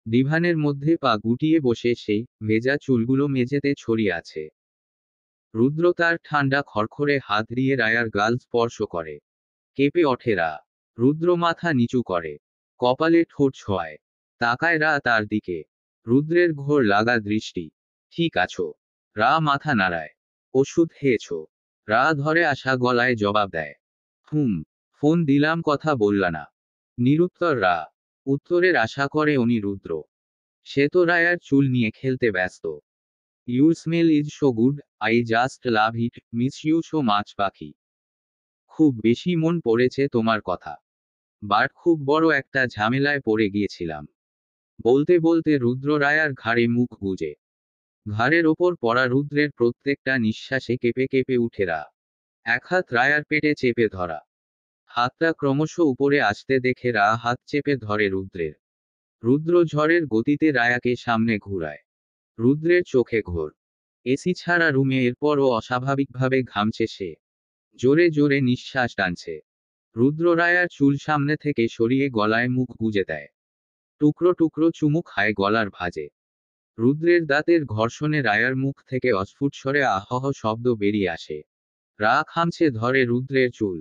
ডিভানের মধ্যে পা গুটিয়ে বসে সে, ভেজা চুলগুলো মেঝেতে ছড়িয়ে আছে। রুদ্র তার ঠান্ডা খড়খড়ে হাত দিয়ে রায়ার গাল স্পর্শ করে। কেঁপে ওঠে রা। রুদ্র মাথা নিচু করে। কপালে ঠোঁট ছোঁয়ায়। তাকায় রা তার দিকে। রুদ্রের ঘোর লাগা দৃষ্টি। ঠিক আছো? রা মাথা নাড়ায়। ওষুধ খেয়েছো? রা ধরে আসা গলায় জবাব দেয়, হুম। ফোন দিলাম, কথা বললা না। নিরুত্তর রা। উত্তরের আশা করে রুদ্র। সে তো রায়ার চুল নিয়ে খেলতে ব্যস্ত। Your smell is so good, I just love it, miss you so much পাখি। খুব বেশি মন পড়েছে তোমার কথা। বাট খুব বড় একটা ঝামেলায় পড়ে গিয়েছিলাম। বলতে বলতে রুদ্র রায়ার ঘাড়ে মুখ গুজে। ঘাড়ের ওপর পড়া রুদ্রের প্রত্যেকটা নিঃশ্বাসে কেঁপে কেঁপে উঠে রা। এক হাত রায়ার পেটে চেপে ধরা। হাতটা ক্রমশ উপরে আসতে দেখে রা হাত চেপে ধরে রুদ্রের। রুদ্র ঝড়ের গতিতে রায়াকে সামনে ঘুরায়। রুদ্রের চোখে ঘোর। এসি ছাড়া রুমে এরপরও অস্বাভাবিকভাবে ঘামছে সে। জোরে জোরে নিঃশ্বাস টানছে। রুদ্র রায়ার চুল সামনে থেকে সরিয়ে গলায় মুখ গুজে দেয়। টুকরো টুকরো চুমু খায় গলার ভাঁজে। রুদ্রের দাঁতের ঘর্ষণে রায়ার মুখ থেকে অস্ফুট স্বরে আহহ শব্দ বেরিয়ে আসে। রা খামছে ধরে রুদ্রের চুল।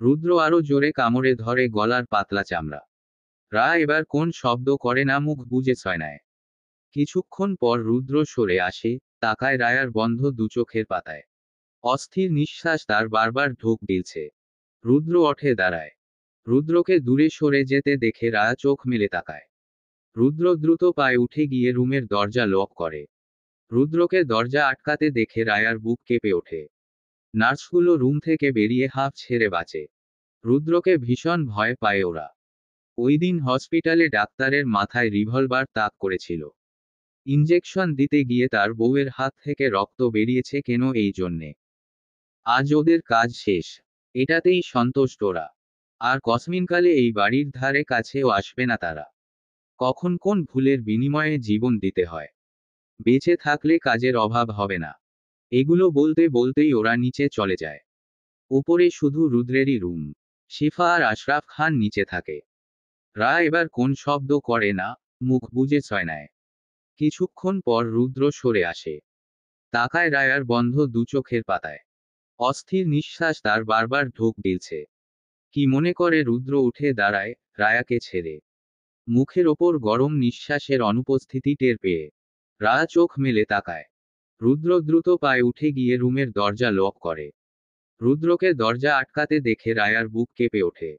রুদ্র আরো জোরে কামড়ে ধরে গলার পাতলা চামড়া। রা এবার কোন শব্দ করে না, মুখ বুজে ছয় নেয়। কিছুক্ষণ পর রুদ্র সরে আসে, তাকায় রায়ার বন্ধ দুচোখের পাতায়। অস্থির নিঃশ্বাস তার বারবার ঢোক গিলছে। রুদ্র ওঠে দাঁড়ায়। রুদ্রকে দূরে সরে যেতে দেখে রায়া চোখ মেলে তাকায়। রুদ্র দ্রুত পায়ে উঠে গিয়ে রুমের দরজা লক করে। রুদ্রকে দরজা আটকাতে দেখে রায়ার বুক কেঁপে ওঠে। নার্সগুলো রুম থেকে বেরিয়ে হাঁফ ছেড়ে বাঁচে। রুদ্রকে ভীষণ ভয় পায় ওরা। ওই দিন হসপিটালে ডাক্তারের মাথায় রিভলভার তাক করেছিল। ইনজেকশন দিতে গিয়ে তার বউয়ের হাত থেকে রক্ত বেরিয়েছে কেন এই জন্যে। আজ ওদের কাজ শেষ। এটাতেই সন্তুষ্ট ওরা। আর কসমিনকালে এই বাড়ির ধারে কাছেও আসবে না তারা। কখন কোন ভুলের বিনিময়ে জীবন দিতে হয়। বেঁচে থাকলে কাজের অভাব হবে না। এগুলো বলতে বলতেই ওরা নিচে চলে যায়। উপরে শুধু রুদ্রেরই রুম। শিফা আর আশরাফ খান নিচে থাকে। রা এবার কোন শব্দ করে না, মুখ বুজে ছয় নেয়। কিছুক্ষণ পর রুদ্র সরে আসে। তাকায় রায়ার বন্ধ দু চোখের পাতায়। অস্থির নিঃশ্বাস তার বারবার ঢোক গিলছে। কি মনে করে রুদ্র উঠে দাঁড়ায়, রায়াকে ছেড়ে। মুখের ওপর গরম নিঃশ্বাসের অনুপস্থিতি টের পেয়ে রায়া চোখ মেলে তাকায়। রুদ্র দ্রুত পায়ে উঠে গিয়ে রুমের দরজা লক করে। রুদ্রকে দরজা আটকাতে দেখে রায়ার বুক কেঁপে ওঠে।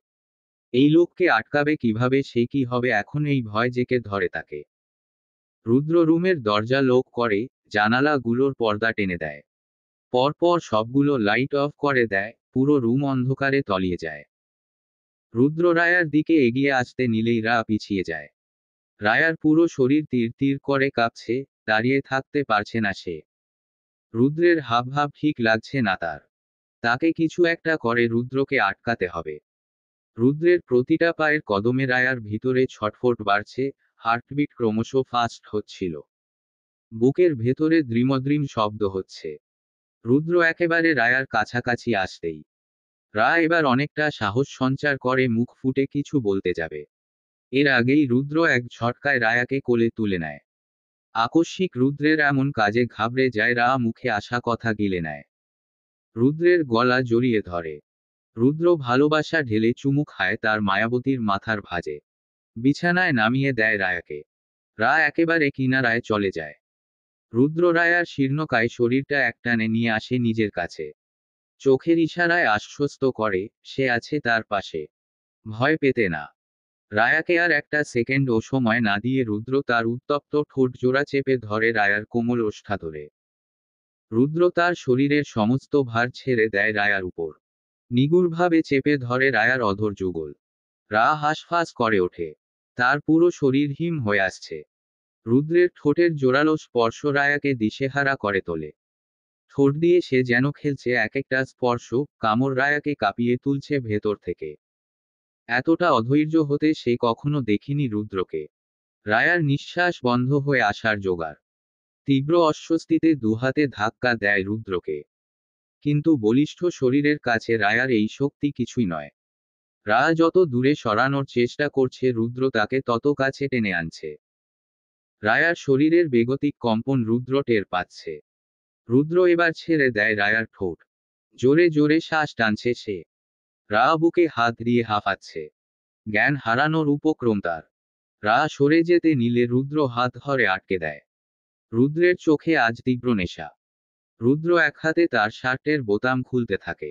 এই লোককে আটকাবে কিভাবে, সে কি হবে এখন, এই ভয় জেকে ধরে তাকে। রুদ্র রুমের দরজা লক করে, জানালাগুলোর পর্দা টেনে দেয়। পরপর সবগুলো লাইট অফ করে দেয়, পুরো রুম অন্ধকারে তলিয়ে যায়। রুদ্র রায়ার দিকে এগিয়ে আসতে নিলেই রা পিছিয়ে যায়। রায়ার পুরো শরীর তীর তীর করে কাঁপছে, দাঁড়িয়ে থাকতে পারছে না সে। রুদ্রের হাবভাব ঠিক লাগছে না তার। তাকে কিছু একটা করে রুদ্রকে আটকাতে হবে। রুদ্রের প্রতিটা পায়ের কদমে রায়ার ভিতরে ছটফট বাড়ছে, হার্টবিট ক্রমশ ফাস্ট হচ্ছিল। বুকের ভেতরে দ্রিমদ্রিম শব্দ হচ্ছে। রুদ্র একেবারে রায়ার কাছাকাছি আসতেই রা এবার অনেকটা সাহস সঞ্চার করে মুখ ফুটে কিছু বলতে যাবে। এর আগেই রুদ্র এক ঝটকায় রায়াকে কোলে তুলে নেয়। আকস্মিক রুদ্রের এমন কাজে ঘাবড়ে যায় রা, মুখে আসা কথা গিলে নেয়। রুদ্রের গলা জড়িয়ে ধরে। রুদ্র ভালোবাসা ঢেলে চুমু খায় তার মায়াবতীর মাথার ভাঁজে। বিছানায় নামিয়ে দেয় রায়াকে। রা একেবারে কিনারায় চলে যায়। রুদ্র রায়ার শীর্ণকায় শরীরটা একটানে নিয়ে আসে নিজের কাছে। চোখের ইশারায় আশ্বস্ত করে সে আছে তার পাশে। ভয় পেতে না। রায়াকে আর একটা সেকেন্ডও সময় না দিয়ে রুদ্র তার উত্তপ্ত ঠোঁট জোড়া চেপে ধরে রায়ার কোমল ওষ্ঠাধরে। রুদ্র তার শরীরের সমস্ত ভার ছেড়ে দেয় রায়ার উপর। নিগুড়ভাবে চেপে ধরে রায়ার অধর যুগল। রা হাঁসফাঁস করে ওঠে। তার পুরো শরীর হিম হয়ে আসছে। রুদ্রের ঠোঁটের জোরালো স্পর্শ রায়াকে দিশেহারা করে তোলে। ঠোঁট দিয়ে সে যেন খেলছে, এক একটা স্পর্শ কামড় রায়াকে কাঁপিয়ে তুলছে ভেতর থেকে। এতটা অধৈর্য হতে সে কখনো দেখিনি রুদ্রকে। রায়ার নিঃশ্বাস বন্ধ হয়ে আসার জোগাড়। তীব্র অস্বস্তিতে দুহাতে ধাক্কা দেয় রুদ্রকে। কিন্তু বলিষ্ঠ শরীরের কাছে রায়ার এই শক্তি কিছুই নয়। রায়া যত দূরে সরানোর চেষ্টা করছে রুদ্র তাকে তত কাছে টেনে আনছে। রায়ার শরীরের বেগতিক কম্পন রুদ্র টের পাচ্ছে। রুদ্র এবার ছেড়ে দেয় রায়ার ঠোঁট। জোরে জোরে শ্বাস টানছে সে। রা বুকে হাত দিয়ে হাঁফাচ্ছে। জ্ঞান হারানোর উপক্রম তার। রা সরে যেতে নিলে রুদ্র হাত ধরে আটকে দেয়। রুদ্রের চোখে আজ তীব্র নেশা। রুদ্র এক হাতে তার শার্টের বোতাম খুলতে থাকে।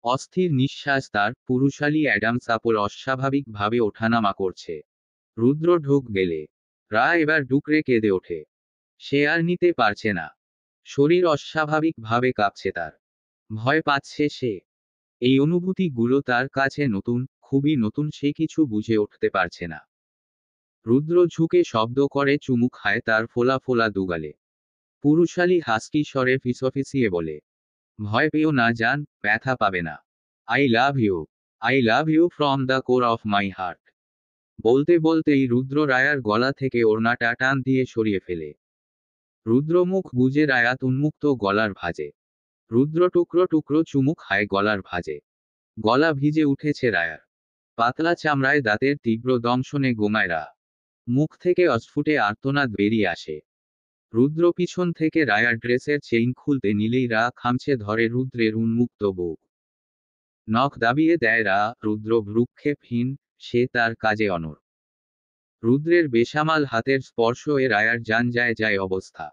অস্থির নিঃশ্বাস তার, পুরুষালী অ্যাডামস আপল অস্বাভাবিকভাবে ওঠানামা করছে। রুদ্র ঢোক গেলে রা এবার ডুকরে কেঁদে ওঠে। সে আর নিতে পারছে না। শরীর অস্বাভাবিকভাবে কাঁপছে তার। ভয় পাচ্ছে সে। এই অনুভূতিগুলো তার কাছে নতুন, খুবই নতুন, সে কিছু বুঝে উঠতে পারছে না। রুদ্র ঝুঁকে শব্দ করে চুমু খায় তার ফোলা ফোলা দুগালে। পুরুষালী হাস্কি স্বরে ফিসফিসিয়ে বলে, ভয় পেও না জান, ব্যথা পাবে না। I love you. I love you from the core of my heart. বলতে বলতেই রুদ্র রায়ার গলা থেকে ওড়নাটা টান দিয়ে সরিয়ে ফেলে। রুদ্র মুখ বুজে রায়াত উন্মুক্ত গলার ভাঁজে। রুদ্র টুকরো টুকরো চুমু খায় গলার ভাঁজে। গলা ভিজে উঠেছে রায়ার। পাতলা চামড়ায় দাঁতের তীব্র দংশনে গোঙায় রা। মুখ থেকে অস্ফুটে আর্তনাদ বেরিয়ে আসে। রুদ্র পিছন থেকে রায়ার ড্রেসের চেইন খুলতে নিলেই রা খামছে ধরে রুদ্রের উন্মুক্ত বুক। নখ দাবিয়ে দেয় রা। রুদ্র ভ্রুক্ষেপহীন, সে তার কাজে অনড়। রুদ্রের বেসামাল হাতের স্পর্শ এ রায়ার জান যায় যায় অবস্থা।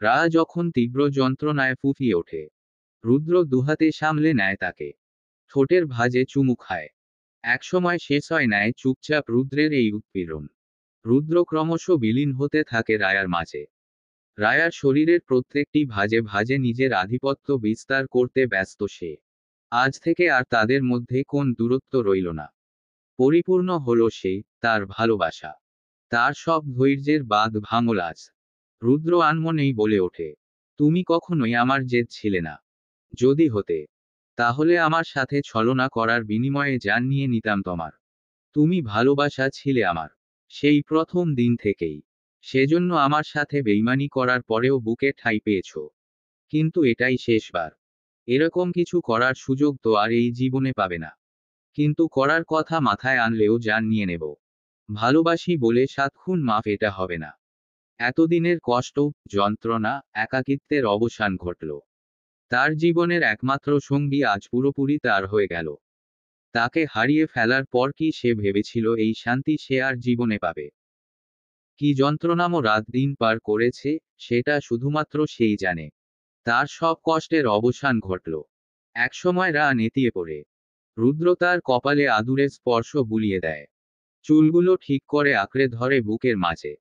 রা যখন তীব্র যন্ত্রণায় ফুঁপিয়ে ওঠে, রুদ্র দুহাতে সামলে নেয় তাকে। ঠোঁটের ভাঁজে চুমু খায়। একসময় শেষ হয় নাই চুপচাপ রুদ্রের এই উৎপীড়ন। রুদ্র ক্রমশ বিলীন হতে থাকে রায়ার মাঝে। রায়ার শরীরের প্রত্যেকটি ভাঁজে ভাঁজে নিজের আধিপত্য বিস্তার করতে ব্যস্ত সে। আজ থেকে আর তাদের মধ্যে কোন দূরত্ব রইল না। পরিপূর্ণ হলো সে, তার ভালোবাসা। তার সব ধৈর্যের বাঁধ ভাঙল আজ। রুদ্র আনমনেই বলে ওঠে, তুমি কখনোই আমার জেদ ছিলে না। যদি হতে, তাহলে আমার সাথে ছলনা করার বিনিময়ে জান নিয়ে নিতাম তোমার। তুমি ভালোবাসা ছিলে আমার, সেই প্রথম দিন থেকেই। সেজন্য আমার সাথে বেইমানি করার পরেও বুকে ঠাঁই পেয়েছ। কিন্তু এটাই শেষবার। এরকম কিছু করার সুযোগ তো আর এই জীবনে পাবে না। কিন্তু করার কথা মাথায় আনলেও জান নিয়ে নেব। ভালোবাসি বলে 7 খুন মাফ এটা হবে না। এতদিনের কষ্ট, যন্ত্রণা, একাকিত্বের অবসান ঘটল। তার জীবনের একমাত্র সঙ্গী আজ পুরোপুরি তার হয়ে গেল। তাকে হারিয়ে ফেলার পর কি সে ভেবেছিল এই শান্তি সে আর জীবনে পাবে? কি যন্ত্রণাময় রাত দিন পার করেছে, সেটা শুধুমাত্র সেই জানে। তার সব কষ্টের অবসান ঘটল। একসময় রা নেতিয়ে পড়ে। রুদ্র তার কপালে আদুরে স্পর্শ বুলিয়ে দেয়। চুলগুলো ঠিক করে আঁকড়ে ধরে বুকের মাঝে।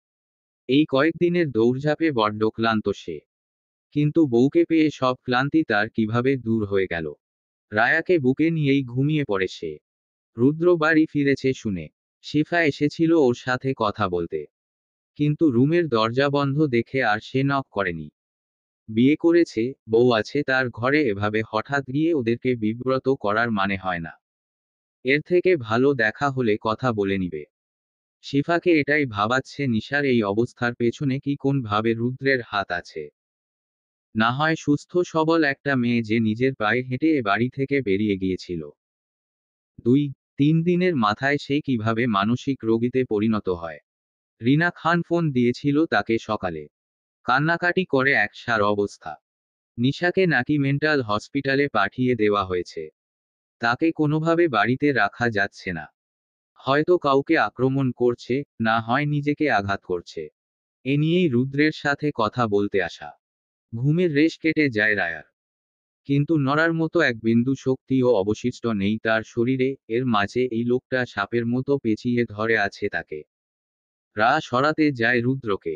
এই কয়েকদিনের দৌড়ঝাঁপে বড্ড ক্লান্ত সে। কিন্তু বউকে পেয়ে সব ক্লান্তি তার কিভাবে দূর হয়ে গেল। রায়াকে বুকে নিয়েই ঘুমিয়ে পড়ে সে। রুদ্র বাড়ি ফিরেছে শুনে। শিফা এসেছিল ওর সাথে কথা বলতে। কিন্তু রুমের দরজা বন্ধ দেখে আর সে নক করেনি। বিয়ে করেছে, বউ আছে তার ঘরে, এভাবে হঠাৎ গিয়ে ওদেরকে বিব্রত করার মানে হয় না। এর থেকে ভালো দেখা হলে কথা বলে নিবে। শিফাকে এটাই ভাবাচ্ছে নিশার এই অবস্থার পেছনে কি কোন ভাবে রুদ্রের হাত আছে। না হয় সুস্থ সবল একটা মেয়ে যে নিজের পায়ে হেঁটে এ বাড়ি থেকে বেরিয়ে গিয়েছিল। 2-3 দিনের মাথায় সে কিভাবে মানসিক রোগীতে পরিণত হয়। রিনা খান ফোন দিয়েছিল তাকে সকালে। কান্নাকাটি করে একসার অবস্থা। নিশাকে নাকি মেন্টাল হসপিটালে পাঠিয়ে দেওয়া হয়েছে। তাকে কোনোভাবে বাড়িতে রাখা যাচ্ছে না। হয়তো কাউকে আক্রমণ করছে, না হয় নিজেকে আঘাত করছে। এ নিয়েই রুদ্রের সাথে কথা বলতে আসা। ঘুমের রেশ কেটে যায় রায়ার। কিন্তু নড়ার মতো এক বিন্দু শক্তিও অবশিষ্ট নেই তার শরীরে। এর মাঝে এই লোকটা সাপের মতো পেঁচিয়ে ধরে আছে তাকে। রা সরাতে যায় রুদ্রকে।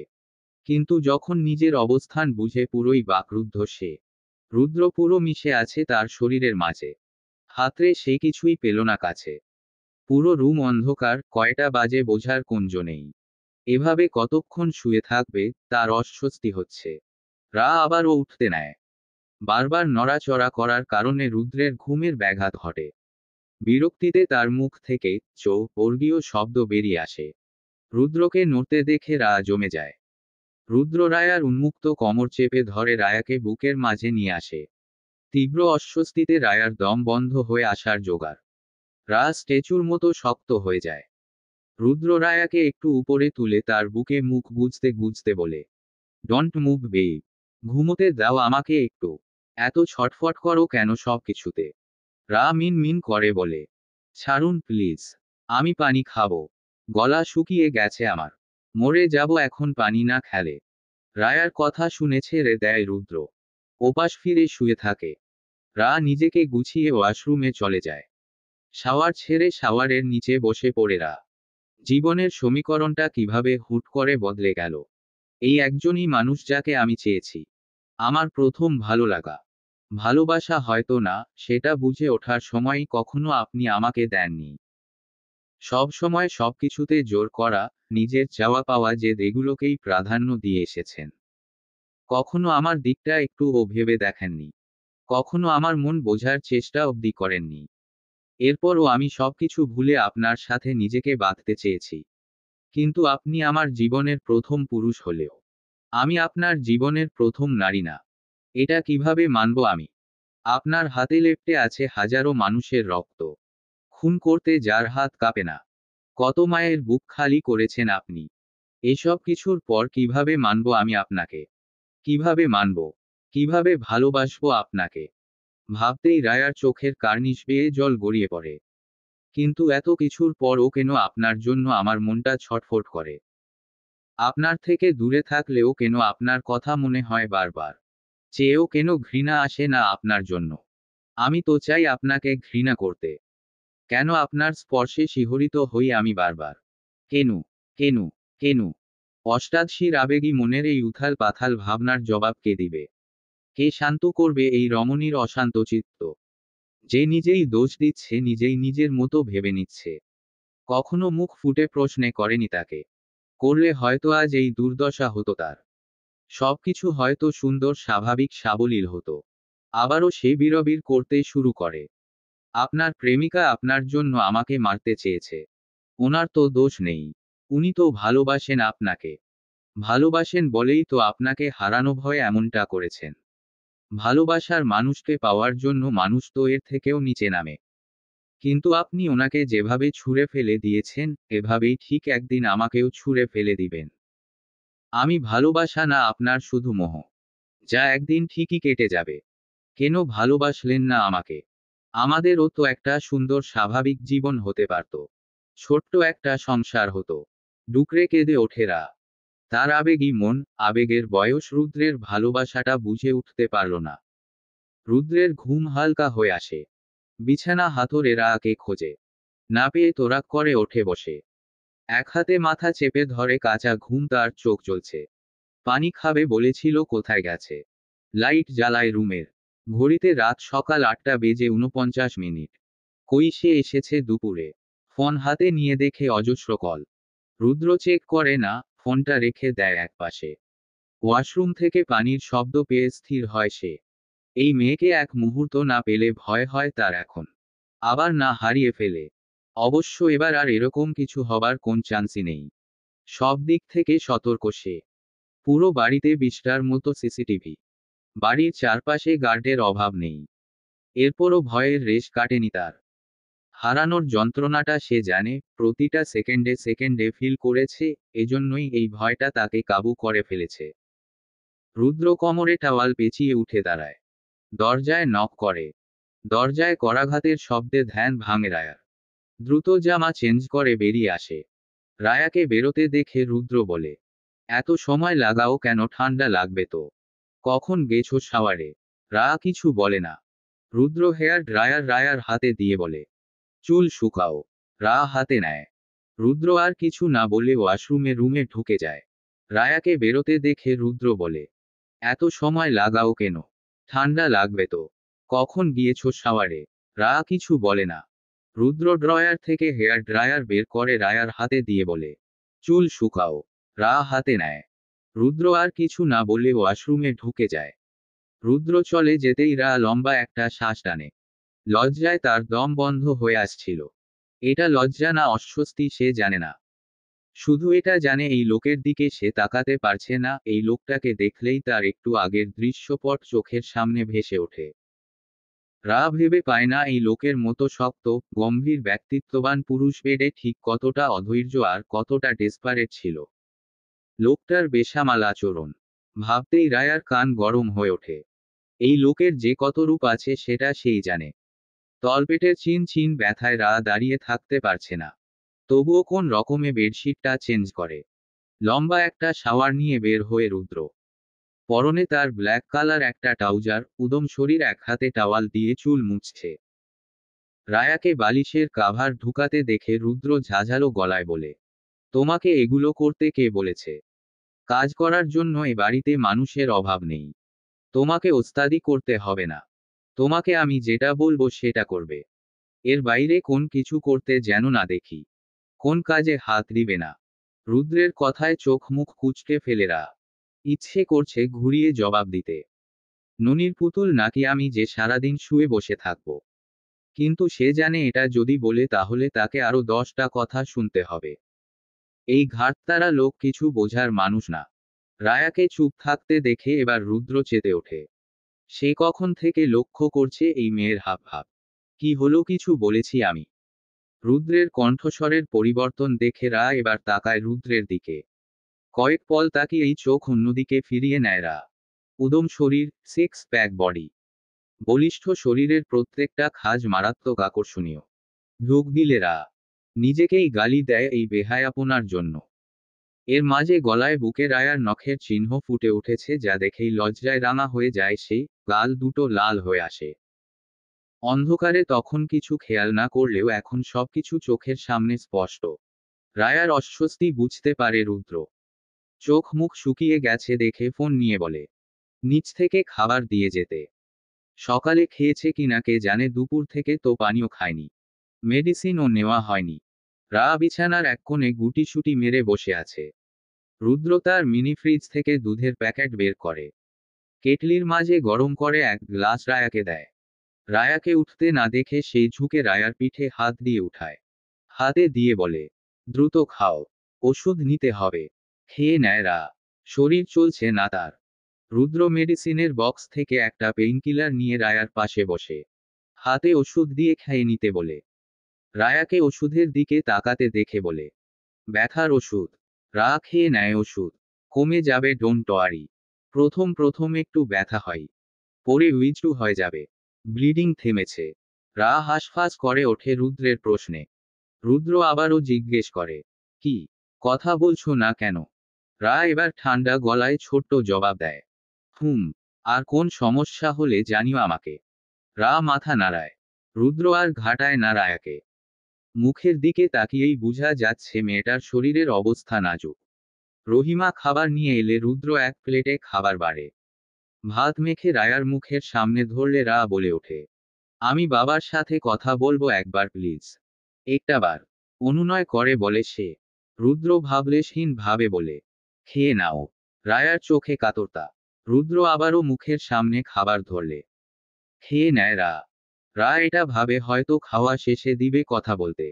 কিন্তু যখন নিজের অবস্থান বুঝে পুরোই বাকরুদ্ধ সে। রুদ্র পুরো মিশে আছে তার শরীরের মাঝে। হাতরে সে কিছুই পেল না কাছে। পুরো রুম অন্ধকার, কয়টা বাজে বোঝার কুঞ্জ নেই। এভাবে কতক্ষণ শুয়ে থাকবে, তার অস্বস্তি হচ্ছে। রা আবারও উঠতে নেয়। বারবার নড়াচড়া করার কারণে রুদ্রের ঘুমের ব্যাঘাত ঘটে। বিরক্তিতে তার মুখ থেকে বর্গীয় শব্দ বেরিয়ে আসে। রুদ্রকে নড়তে দেখে রা জমে যায়। রুদ্র রায়ার উন্মুক্ত কোমর চেপে ধরে রায়াকে বুকের মাঝে নিয়ে আসে। তীব্র অস্বস্তিতে রায়ার দম বন্ধ হয়ে আসার জোগাড়। রা স্ট্যাচুর মতো শক্ত হয়ে যায়। রুদ্র রায়াকে একটু উপরে তুলে তার বুকে মুখ গুজতে গুজতে বলে, ডোন্ট মুভ বেবি। ঘুমোতে দাও আমাকে একটু। এত ছটফট করো কেন সব কিছুতে? রা মিন মিন করে বলে, ছাড়ুন প্লিজ। আমি পানি খাবো। গলা শুকিয়ে গেছে আমার। মরে যাব এখন পানি না খেলে। রায়ার কথা শুনে ছেড়ে দেয় রুদ্র। ওপাশ ফিরে শুয়ে থাকে। রা নিজেকে গুছিয়ে ওয়াশরুমে চলে যায়। শাওয়ার ছেড়ে শাওয়ারের নিচে বসে পড়ে রা। জীবনের সমীকরণটা কিভাবে হুট করে বদলে গেল। এই একজনই মানুষ যাকে আমি চেয়েছি। আমার প্রথম ভালো লাগা। ভালোবাসা হয়তো না, সেটা বুঝে ওঠার সময় কখনো আপনি আমাকে দেননি। সব সময় সবকিছুতে জোর করা, নিজের চাওয়া পাওয়া যে এগুলোকেই প্রাধান্য দিয়ে এসেছেন। কখনো আমার দিকটা একটুও ভেবে দেখেননি। কখনো আমার মন বোঝার চেষ্টা অবধি করেননি। এরপরও আমি সবকিছু ভুলে আপনার সাথে নিজেকে বাঁধতে চেয়েছি। কিন্তু আপনি আমার জীবনের প্রথম পুরুষ হলেও আমি আপনার জীবনের প্রথম নারী না। এটা কিভাবে মানব আমি? আপনার হাতে লেপ্টে আছে হাজারো মানুষের রক্ত। খুন করতে যার হাত কাঁপে না। কত মায়ের বুক খালি করেছেন আপনি। এসব কিছুর পর কিভাবে মানব আমি আপনাকে? কিভাবে মানব? কিভাবে ভালোবাসবো আপনাকে? ভাবতেই রায়ার চোখের কার্নিশ বেয়ে জল গড়িয়ে পড়ে। কিন্তু এত কিছুর পরও কেন আপনার জন্য আমার মনটা ছটফট করে? আপনার থেকে দূরে থাকলেও কেন আপনার কথা মনে হয় বারবার? চেয়েও কেন ঘৃণা আসে না আপনার জন্য? আমি তো চাই আপনাকে ঘৃণা করতে। কেন আপনার স্পর্শে শিহরিত হই আমি বারবার? কেনু, কেনু, কেনু? অষ্টাদশীর আবেগী মনের এই উথাল পাথাল ভাবনার জবাব কে দিবে? কে শান্ত করবে এই রমণীর অশান্ত চিত্ত? যে নিজেই দোষ দিচ্ছে, নিজেই নিজের মতো ভেবে নিচ্ছে। কখনো মুখ ফুটে প্রশ্নে করেনি তাকে। করলে হয়তো আজ এই দুর্দশা হতো তার। সবকিছু হয়তো সুন্দর স্বাভাবিক সাবলীল হতো। আবারও সে বিড়বিড় করতে শুরু করে। আপনার প্রেমিকা আপনার জন্য আমাকে মারতে চেয়েছে। ওনার তো দোষ নেই। উনি তো ভালোবাসেন আপনাকে। ভালোবাসেন বলেই তো আপনাকে হারানো ভয়ে এমনটা করেছেন। ভালোবাসার মানুষকে পাওয়ার জন্য মানুষ তো এর থেকেও নিচে নামে। কিন্তু আপনি ওনাকে যেভাবে ছুঁড়ে ফেলে দিয়েছেন, এভাবেই ঠিক একদিন আমাকেও ছুঁড়ে ফেলে দিবেন। আমি ভালোবাসা না, আপনার শুধু মোহ, যা একদিন ঠিকই কেটে যাবে। কেন ভালোবাসলেন না আমাকে? আমাদেরও তো একটা সুন্দর স্বাভাবিক জীবন হতে পারত। ছোট্ট একটা সংসার হতো। ডুকরে কেঁদে ওঠে রা। তার আবেগী মন, আবেগের বয়স রুদ্রের ভালোবাসাটা বুঝে উঠতে পারল না। রুদ্রের ঘুম হালকা হয়ে আসে। বিছানা হাতড়ে রাকে খোঁজে। না পেয়ে তোরাক করে ওঠে বসে। এক হাতে মাথা চেপে ধরে, কাঁচা ঘুম, তার চোখ জ্বলছে। পানি খাবে বলেছিল, কোথায় গেছে? লাইট জ্বালায় রুমের। ঘড়িতে রাত সকাল 8টা বেজে 49 মিনিট। কই সে এসেছে দুপুরে। ফোন হাতে নিয়ে দেখে অজস্র কল। রুদ্র চেক করে না, ফোনটা রেখে দেয় একপাশে। ওয়াশরুম থেকে পানির শব্দ পেয়ে স্থির হয় সে। এই মেয়েকে এক মুহূর্ত না পেলে ভয় হয় তার এখন। আবার না হারিয়ে ফেলে। অবশ্য এবার আর এরকম কিছু হবার কোন চান্সই নেই। সব দিক থেকে সতর্ক সে। পুরো বাড়িতে 20টার মতো সিসিটিভি। বাড়ির চারপাশে গার্ডের অভাব নেই। এরপরও ভয়ের রেশ কাটেনি তার। হারানোর যন্ত্রণাটা সে জানে, প্রতিটা সেকেন্ডে সেকেন্ডে ফিল করেছে, এজন্যই এই ভয়টা তাকে কাবু করে ফেলেছে। রুদ্র কোমরে টাওয়াল পেঁচিয়ে উঠে দাঁড়ায়। দরজায় নক করে। দরজায় করাঘাতের শব্দে ধ্যান ভাঙে রায়ার। দ্রুত জামা চেঞ্জ করে বেরিয়ে আসে। রায়াকে বেরোতে দেখে রুদ্র বলে, এত সময় লাগাও কেন? ঠান্ডা লাগবে তো। কখন গেছো শাওয়ারে? রায়া কিছু বলে না। রুদ্র হেয়ার ড্রায়ার রায়ার হাতে দিয়ে বলে, চুল শুকাও। রায়া হাতে নেয়। রুদ্র আর কিছু না বলে রুমে ঢুকে যায়। রায়াকে বেরোতে দেখে রুদ্র বলে, এত সময় লাগাও কেন? ঠান্ডা লাগবে তো। কখন গিয়েছো শাওয়ারে? রায়া কিছু বলে না। রুদ্র ড্রয়ার থেকে হেয়ার ড্রায়ার বের করে রায়ার হাতে দিয়ে বলে, চুল শুকাও। রায়া হাতে নেয়। রুদ্র আর কিছু না বলে ওয়াশরুমে ঢুকে যায়। রুদ্র চলে যেতেই রায়া লম্বা একটা শ্বাস টানে। লজ্জায় তার দম বন্ধ হয়ে আসছিল। এটা লজ্জা না অস্বস্তি সে জানে না। শুধু এটা জানে এই লোকের দিকে সে তাকাতে পারছে না, এই লোকটাকে দেখলেই তার একটু আগের দৃশ্যপট চোখের সামনে ভেসে ওঠে। রা ভেবে পায় না এই লোকের মতো শক্ত, গম্ভীর ব্যক্তিত্ববান পুরুষ বেডে ঠিক কতটা অধৈর্য আর কতটা ডেসপারেট ছিল। লোকটার বেসামাল আচরণ ভাবতেই রায়ার কান গরম হয়ে ওঠে। এই লোকের যে কত রূপ আছে সেটা সেই জানে। তলপেটের চিন চিন ব্যথায় রা দাঁড়িয়ে থাকতে পারছে না। তবুও কোন রকমে বেডশিটটা চেঞ্জ করে। লম্বা একটা শাওয়ার নিয়ে বের হয়ে রুদ্র। পরনে তার ব্ল্যাক কালার একটা ট্রাউজার, উদম শরীর, এক হাতে টাওয়াল দিয়ে চুল মুছছে। রায়াকে বালিশের কাভার ঢুকাতে দেখে রুদ্র ঝাঁঝালো গলায় বলে, তোমাকে এগুলো করতে কে বলেছে? কাজ করার জন্য এ বাড়িতে মানুষের অভাব নেই। তোমাকে ওস্তাদি করতে হবে না। তোমাকে আমি যেটা বলবো সেটা করবে। এর বাইরে কোন কিছু করতে যেন না দেখি। কোন কাজে হাত দিবে না। রুদ্রের কথায় চোখ মুখ কুঁচকে ফেলে রা। ইচ্ছে করছে ঘুরিয়ে জবাব দিতে। ননির পুতুল নাকি আমি যে সারাদিন শুয়ে বসে থাকব। কিন্তু সে জানে এটা যদি বলে তাহলে তাকে আরো 10টা কথা শুনতে হবে। এই ঘাড়তারা লোক কিছু বোঝার মানুষ না। রায়াকে চুপ থাকতে দেখে এবার রুদ্র চেতে ওঠে। সে কখন থেকে লক্ষ্য করছে এই মেয়ের হাবভাব। কি হলো, কিছু বলেছি আমি? রুদ্রের কণ্ঠস্বরের পরিবর্তন দেখে রা এবার তাকায় রুদ্রের দিকে। কয়েক পল তাকিয়েই চোখ অন্যদিকে ফিরিয়ে নেয় রা। উদম শরীর, সিক্স প্যাক বডি। বলিষ্ঠ শরীরের প্রত্যেকটা খাজ মারাত্মক আকর্ষণীয়। ঢোক গিলে রা। নিজেকেই গালি দেয় এই বেহায়াপনার জন্য। এর মাঝে গলায় বুকে রায়ার নখের চিহ্ন ফুটে উঠেছে, যা দেখেই লজ্জায় রাঙা হয়ে যায় সে, গাল দুটো লাল হয়ে আসে। অন্ধকারে তখন কিছু খেয়াল না করলেও এখন সবকিছু চোখের সামনে স্পষ্ট। রায়ার অস্বস্তি বুঝতে পারে রুদ্র। চোখ মুখ শুকিয়ে গেছে দেখে ফোন নিয়ে বলে, নিচ থেকে খাবার দিয়ে যেতে। সকালে খেয়েছে কিনা কে জানে, দুপুর থেকে তো পানিও খায়নি। মেডিসিনও নেওয়া হয়নি। রা বিছানার এক কোণে গুটিসুটি মেরে বসে আছে। রুদ্র তার মিনি ফ্রিজ থেকে দুধের প্যাকেট বের করে, কেটলির মাঝে গরম করে এক গ্লাস রায়াকে দেয়। রায়াকে উঠতে না দেখে সেই ঝুঁকে রায়ার পিঠে হাত দিয়ে উঠায়। হাতে দিয়ে বলে, দ্রুত খাও, ওষুধ নিতে হবে। খেয়ে নেয় রা। শরীর চলছে না তার। রুদ্র মেডিসিনের বক্স থেকে একটা পেইনকিলার নিয়ে রায়ার পাশে বসে, হাতে ওষুধ দিয়ে খাইয়ে নিতে বলে। রায়াকে ওষুধের দিকে তাকাতে দেখে বলে, ব্যথার ওষুধ। রা খেয়ে নেয় ওষুধ। কমে যাবে, ডোন্ট ওয়ারি। প্রথম প্রথম একটু ব্যথা হয়, পরে উইচু হয়ে যাবে। ব্লিডিং থেমেছে। রা হাঁসফাঁস করে ওঠে রুদ্রের প্রশ্নে। রুদ্র আবারও জিজ্ঞেস করে, কি, কথা বলছো না কেন? রা এবার ঠান্ডা গলায় ছোট্ট জবাব দেয়, আর কোন সমস্যা হলে জানিও আমাকে। রা মাথা নাড়ায়। রুদ্র আর ঘাটায় না রায়াকে। মুখের দিকে তাকিয়েই বোঝা যাচ্ছে মেয়েটার শরীরের অবস্থা নাজুক। রহিমা খাবার নিয়ে এলে রুদ্র এক প্লেটে খাবার বাড়ে। ভাত মেখে রায়ার মুখের সামনে ধরলে রা বলে ওঠে, আমি বাবার সাথে কথা বলবো একবার প্লিজ। একটা বার। অনুনয় করে বলে সে। রুদ্র ভাবলেশহীন ভাবে বলে, খেয়ে নাও। রায়ার চোখে কাতরতা। রুদ্র আবারও মুখের সামনে খাবার ধরলে খেয়ে নেয় রা। রা এটা ভাবে হয়তো খাওয়া শেষে দিবে কথা বলতে।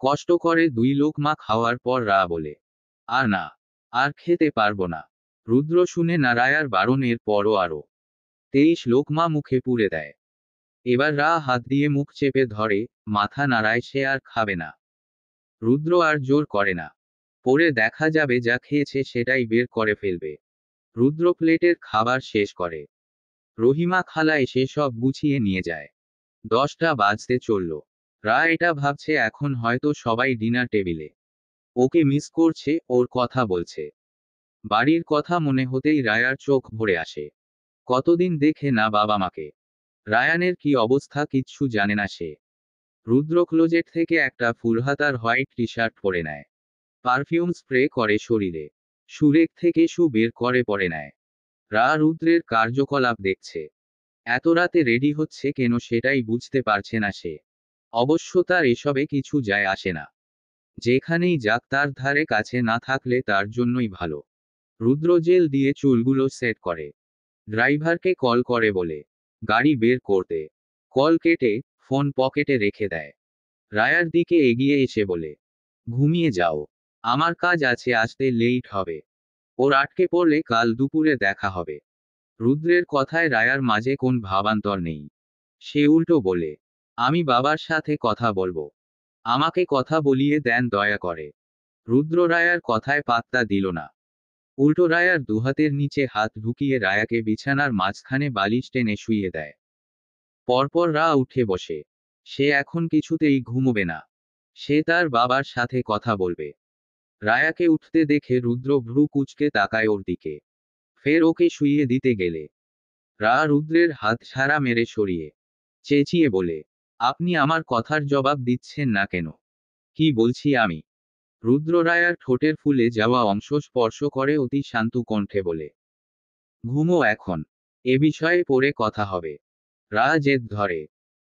কষ্ট করে দুই লোকমা খাওয়ার পর রা বলে, আর না, আর খেতে পারবো না। রুদ্র শুনে না রায়ার বারণের পরও আরো 23 লোকমা মুখে পুরে দেয়। এবার রা হাত দিয়ে মুখ চেপে ধরে, মাথা নাড়ায় সে আর খাবে না। রুদ্র আর জোর করে না। পরে দেখা যাবে যা খেয়েছে সেটাই বের করে ফেলবে। রুদ্র প্লেটের খাবার শেষ করে। রহিমা খালা এসে সব গুছিয়ে নিয়ে যায়। 10টা বাজতে চলল। রা এটা ভাবছে এখন হয়তো সবাই ডিনার টেবিলে ওকে মিস করছে, ওর কথা বলছে। বাড়ির কথা মনে হতেই রায়ার চোখ ভরে আসে। কতদিন দেখে না বাবা মাকে। রায়ানের কি অবস্থা কিচ্ছু জানে না সে। রুদ্র ক্লোজেট থেকে একটা ফুলহাতার হোয়াইট টি শার্ট পরে নেয়। পারফিউম স্প্রে করে শরীরে। সুরেক থেকে শু বের করে পরে নেয়। রা রুদ্রের কার্যকলাপ দেখছে। এত রাতে রেডি হচ্ছে কেন সেটাই বুঝতে পারছে না সে। অবশ্য তার এসবে কিছু যায় আসে না। যেখানেই যাক তার ধারে কাছে না থাকলে তার জন্যই ভালো। রুদ্র জেল দিয়ে চুলগুলো সেট করে। ড্রাইভারকে কল করে বলে, গাড়ি বের করতে। কল কেটে ফোন পকেটে রেখে দেয়। রায়ার দিকে এগিয়ে এসে বলে, ঘুমিয়ে যাও। আমার কাজ আছে, আসতে লেট হবে। ওর আটকে পড়লে কাল দুপুরে দেখা হবে। রুদ্রের কথায় রায়ার মাঝে কোন ভাবান্তর নেই। সে উল্টো বলে, আমি বাবার সাথে কথা বলবো। আমাকে কথা বলিয়ে দেন দয়া করে। রুদ্র রায়ার কথায় পাত্তা দিল না। উল্টো রায়ার দুহাতের নিচে হাত ঢুকিয়ে রায়াকে বিছানার মাঝখানে বালিশ টেনে শুইয়ে দেয়। পরপর রা উঠে বসে। সে এখন কিছুতেই ঘুমোবে না। সে তার বাবার সাথে কথা বলবে। রায়াকে উঠতে দেখে রুদ্র ভ্রু কুঁচকে তাকায় ওর দিকে। ফের ওকে শুইয়ে দিতে গেলে রা রুদ্রের হাত ছাড়া মেরে সরিয়ে চেঁচিয়ে বলে, আপনি আমার কথার জবাব দিচ্ছেন না কেন? কি বলছি আমি? রুদ্র রায়ার ঠোঁটের ফুলে যাওয়া অংশ স্পর্শ করে অতি শান্ত কণ্ঠে বলে, ঘুমো এখন। এ বিষয়ে পরে কথা হবে। রা জেদ ধরে,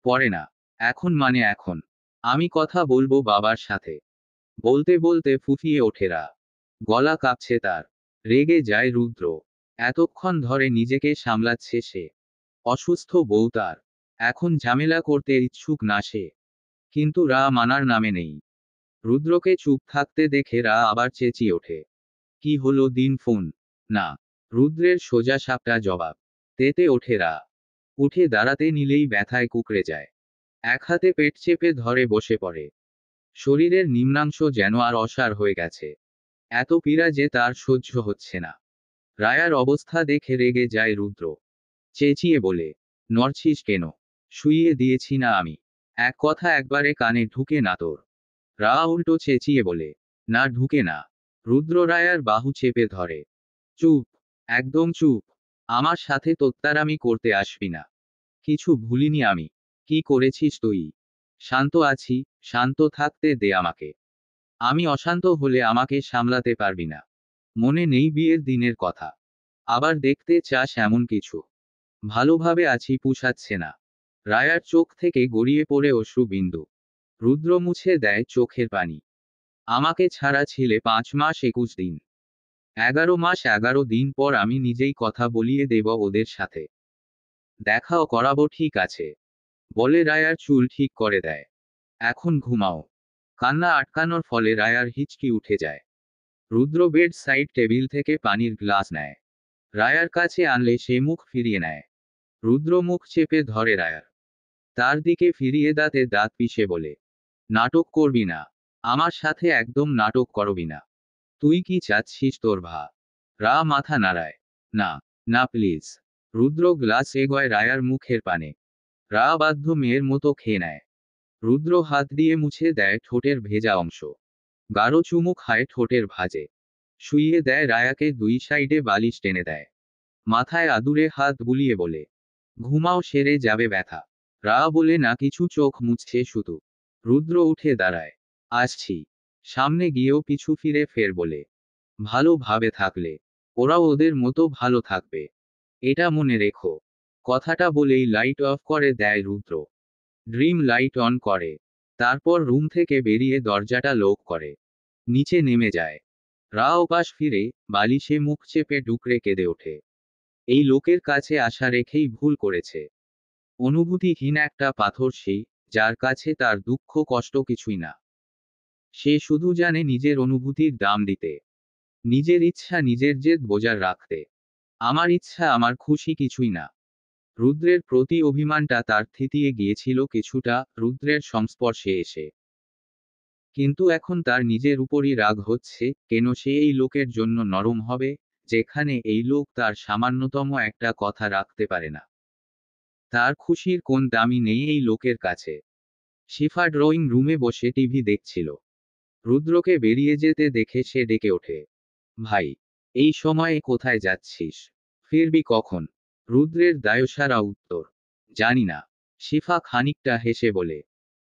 পরে না, এখন মানে এখন। আমি কথা বলবো বাবার সাথে। বলতে বলতে ফুফিয়ে ওঠে রা। গলা কাঁপছে তার। রেগে যায় রুদ্র। এতক্ষণ ধরে নিজেকে সামলাচ্ছে সে। অসুস্থ বউ তার। এখন ঝামেলা করতে ইচ্ছুক না সে। কিন্তু রা মানার নামে নেই। রুদ্রকে চুপ থাকতে দেখে রা আবার চেঁচিয়ে ওঠে, কি হলো দিন ফোন? না। রুদ্রের সোজা সাপটা জবাব। তেতে ওঠে রা। উঠে দাঁড়াতে নিলেই ব্যথায় কুঁকড়ে যায়। এক হাতে পেট চেপে ধরে বসে পড়ে। শরীরের নিম্নাংশ যেন আর অসাড় হয়ে গেছে। এত পীড়া যে তার সহ্য হচ্ছে না। রায়ার অবস্থা দেখে রেগে যায় রুদ্র। চেঁচিয়ে বলে, নড়ছিস কেন? শুইয়ে দিয়েছি না আমি? এক কথা একবারে কানে ঢুকে না তোর? রা উল্টো চেঁচিয়ে বলে, না ঢুকে না। রুদ্র রায়ার বাহু চেপে ধরে। চুপ। একদম চুপ। আমার সাথে তোত্তারামি করতে আসবি না। কিছু ভুলিনি আমি। কি করেছিস তুই? শান্ত আছি, শান্ত থাকতে দে আমাকে। আমি অশান্ত হলে আমাকে সামলাতে পারবি না। মনে নেই বিয়ের দিনের কথা? আবার দেখতে চাস এমন কিছু? ভালোভাবে আছি পুষাচ্ছে না। রায়ার চোখ থেকে গড়িয়ে পড়ে অশ্রু বিন্দু। রুদ্র মুছে দেয় চোখের পানি। আমাকে ছাড়া ছিলে 5 মাস 21 দিন। 11 মাস 11 দিন পর আমি নিজেই কথা বলিয়ে দেব ওদের সাথে। দেখাও করাবো ঠিক আছে, বলে রায়ার চুল ঠিক করে দেয়। এখন ঘুমাও। কান্না আটকানোর ফলে রায়ার হিচকি উঠে যায়। রুদ্র বেড সাইড টেবিল থেকে পানির গ্লাস নেয়। রায়ার কাছে আনলে সে মুখ ফিরিয়ে নেয়। রুদ্র মুখ চেপে ধরে রায়ার। তার দিকে ফিরিয়ে দাঁতে দাঁত পিষে বলে, নাটক করবি না। আমার সাথে একদম নাটক করবি না। তুই কি চাচ্ছিস তোর রা মাথা নাড়ায়। না, না প্লিজ। রুদ্র গ্লাস এগোয় রায়ার মুখের পানে। রা বাধ্য মেয়ের মতো খেয়ে নেয়। রুদ্র হাত দিয়ে মুছে দেয় ঠোঁটের ভেজা অংশ। গাঢ় চুমু খায় ঠোঁটের ভাঁজে। শুইয়ে দেয় রায়াকে, দুই সাইডে বালিশ টেনে দেয়। মাথায় আদুরে হাত বুলিয়ে বলে, ঘুমাও, সেরে যাবে ব্যথা। রা বলে না কিছু, চোখ মুছছে শুধু। রুদ্র উঠে দাঁড়ায়। আসছি। সামনে গিয়েও পিছু ফিরে ফের বলে, ভালোভাবে থাকলে ওরাও ওদের মতো ভালো থাকবে, এটা মনে রেখো। কথাটা বলেই লাইট অফ করে দেয় রুদ্র। ড্রিম লাইট অন করে। তারপর রুম থেকে বেরিয়ে দরজাটা লক করে নিচে নেমে যায়। রা ওপাশ ফিরে বালিশে মুখ চেপে ডুকরে কেঁদে ওঠে। এই লোকের কাছে আশা রেখেই ভুল করেছে। অনুভূতিহীন একটা পাথর সেই, যার কাছে তার দুঃখ কষ্ট কিছুই না। সে শুধু জানে নিজের অনুভূতির দাম দিতে, নিজের ইচ্ছা নিজের জেদ বোঝার রাখতে। আমার ইচ্ছা আমার খুশি কিছুই না। রুদ্রের প্রতি অভিমানটা তার থিতিয়ে গিয়েছিল কিছুটা রুদ্রের সংস্পর্শে এসে। কিন্তু এখন তার নিজের উপরই রাগ হচ্ছে, কেন সে এই লোকের জন্য নরম হবে, যেখানে এই লোক তার সামান্যতম একটা কথা রাখতে পারে না। তার খুশির কোন দামই নেই এই লোকের কাছে। শিফা ড্রয়িং রুমে বসে টিভি দেখছিল। রুদ্রকে বেরিয়ে যেতে দেখে সে ডেকে ওঠে, ভাই, এই সময়ে কোথায় যাচ্ছিস? ফিরবি কখন? রুদ্রের দায়সারা উত্তর, জানি না। শিফা খানিকটা হেসে বলে,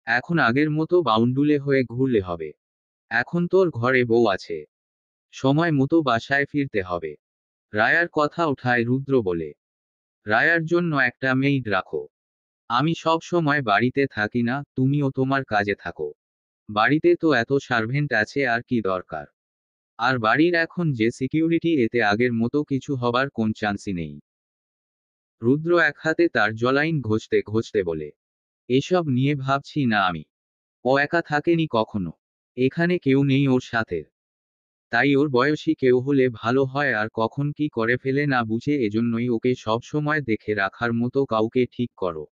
এখন আগের মতো বাউন্ডুলে হয়ে ঘুরলে হবে? এখন তোর ঘরে বউ আছে, সময় মতো বাসায় ফিরতে হবে। রায়ার কথা ওঠায় রুদ্র বলে, রায়ার জন্য একটা মেইড রাখো। আমি সব সময় বাড়িতে থাকি না, তুমিও তোমার কাজে থাকো। বাড়িতে তো এত সার্ভেন্ট আছে, আর কি দরকার? আর বাড়ির এখন যে সিকিউরিটি, এতে আগের মতো কিছু হবার কোন চান্সই নেই। রুদ্র এক হাতে তার জলাইন ঘষতে ঘষতে বলে, এসব নিয়ে ভাবছি না আমি। ও একা থাকেনি কখনো। এখানে কেউ নেই ওর সাথে। তাই ওর বয়সী কেউ হলে ভালো হয়, আর কখন কি করে ফেলে না বুঝে, এজন্যই ওকে সব সময় দেখে রাখার মতো কাউকে ঠিক করো।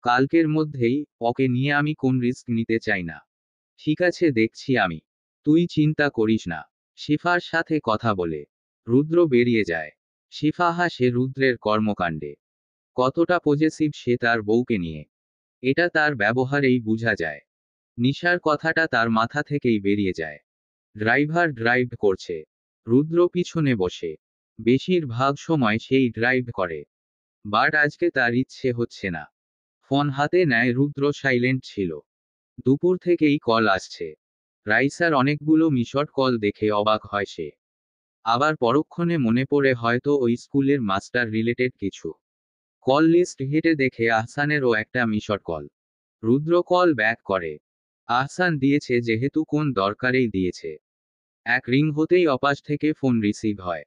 কালকের মধ্যেই ওকে নিয়ে আমি কোন রিস্ক নিতে চাই না। ঠিক আছে, দেখছি আমি। তুই চিন্তা করিস না। শিফার সাথে কথা বলে রুদ্র বেরিয়ে যায়। শিফা হাসে রুদ্রের কর্মকাণ্ডে। কতটা পজেসিভ সে তার বউকে নিয়ে, এটা তার ব্যবহারেই বোঝা যায়। নিশার কথাটা তার মাথা থেকেই বেরিয়ে যায়। ড্রাইভার ড্রাইভ করছে, রুদ্র পিছনে বসে। বেশিরভাগ সময় সেই ড্রাইভ করে। বাট আজকে তার ইচ্ছে হচ্ছে না। ফোন হাতে নেয় রুদ্র, সাইলেন্ট ছিল। দুপুর থেকেই কল আসছে। রাইসার অনেকগুলো মিসড কল দেখে অবাক হয় সে। আবার পরক্ষণে মনে পড়ে হয়তো ওই স্কুলের মাস্টার রিলেটেড কিছু। কল লিস্ট ঘেটে দেখে আহসানেরও একটা মিসড কল। রুদ্র কল ব্যাক করে। আহসান দিয়েছে, যেহেতু কোন দরকারেই দিয়েছে। এক রিং হতেই অপাশ থেকে ফোন রিসিভ হয়।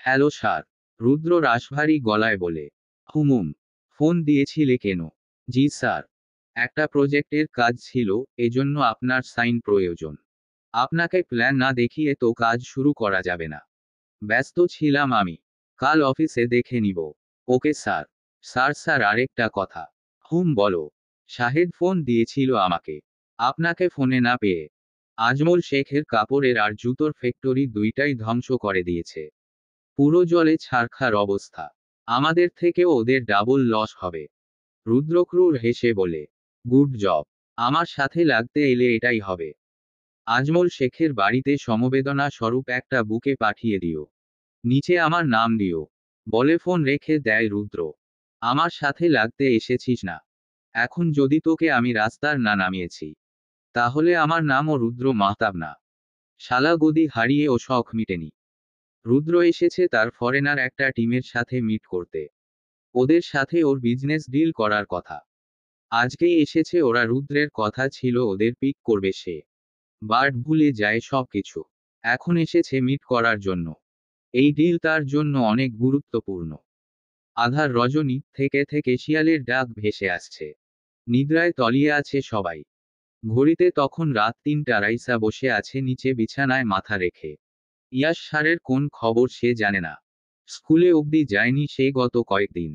হ্যালো স্যার, রুদ্র রাশভারী গলায় বলে। হুমুম, ফোন দিয়েছিলে কেন? জি স্যার, একটা প্রজেক্টের কাজ ছিল, এজন্য আপনার সাইন প্রয়োজন। আপনাকে প্ল্যান না দেখিয়ে তো কাজ শুরু করা যাবে না। ব্যস্ত ছিলাম আমি। কাল অফিসে দেখে নিব। Okay sir. স্যার স্যার আরেকটা কথা। হুম বলো। শাহেদ ফোন দিয়েছিল আমাকে। আপনাকে ফোনে না পেয়ে। আজমল শেখের কাপড়ের আর জুতোর ফ্যাক্টরি দুইটাই ধ্বংস করে দিয়েছে। পুরো জলে ছারখার অবস্থা। আমাদের থেকেও ওদের ডাবল লস হবে। রুদ্রক্রুর হেসে বলে, গুড জব। আমার সাথে লাগতে এলে এটাই হবে। আজমল শেখের বাড়িতে সমবেদনা স্বরূপ একটা বুকে পাঠিয়ে দিও। নিচে আমার নাম দিও, বলে ফোন রেখে দেয় রুদ্র। আমার সাথে লাগতে এসেছিস না? এখন যদি তোকে আমি রাস্তার না নামিয়েছি, তাহলে আমার নামও রুদ্র মাহতাব না। শালা গদি হারিয়ে ও শখ মিটেনি। রুদ্র এসেছে তার ফরেনার একটা টিমের সাথে মিট করতে। ওদের সাথে ওর বিজনেস ডিল করার কথা। আজকেই এসেছে ওরা। রুদ্রের কথা ছিল ওদের পিক করবে সে। বাট ভুলে যায় সবকিছু। এখন এসেছে মিট করার জন্য। এই ডিল তার জন্য অনেক গুরুত্বপূর্ণ। আধার রজনী থেকে থেকে শিয়ালের ডাক ভেসে আসছে। নিদ্রায় তলিয়ে আছে সবাই। ঘড়িতে তখন রাত ৩টা। রাইসা বসে আছে নিচে বিছানায় মাথা রেখে। ইয়াশ স্যারের কোন খবর সে জানে না। স্কুলে অবধি যায়নি সে গত কয়েকদিন।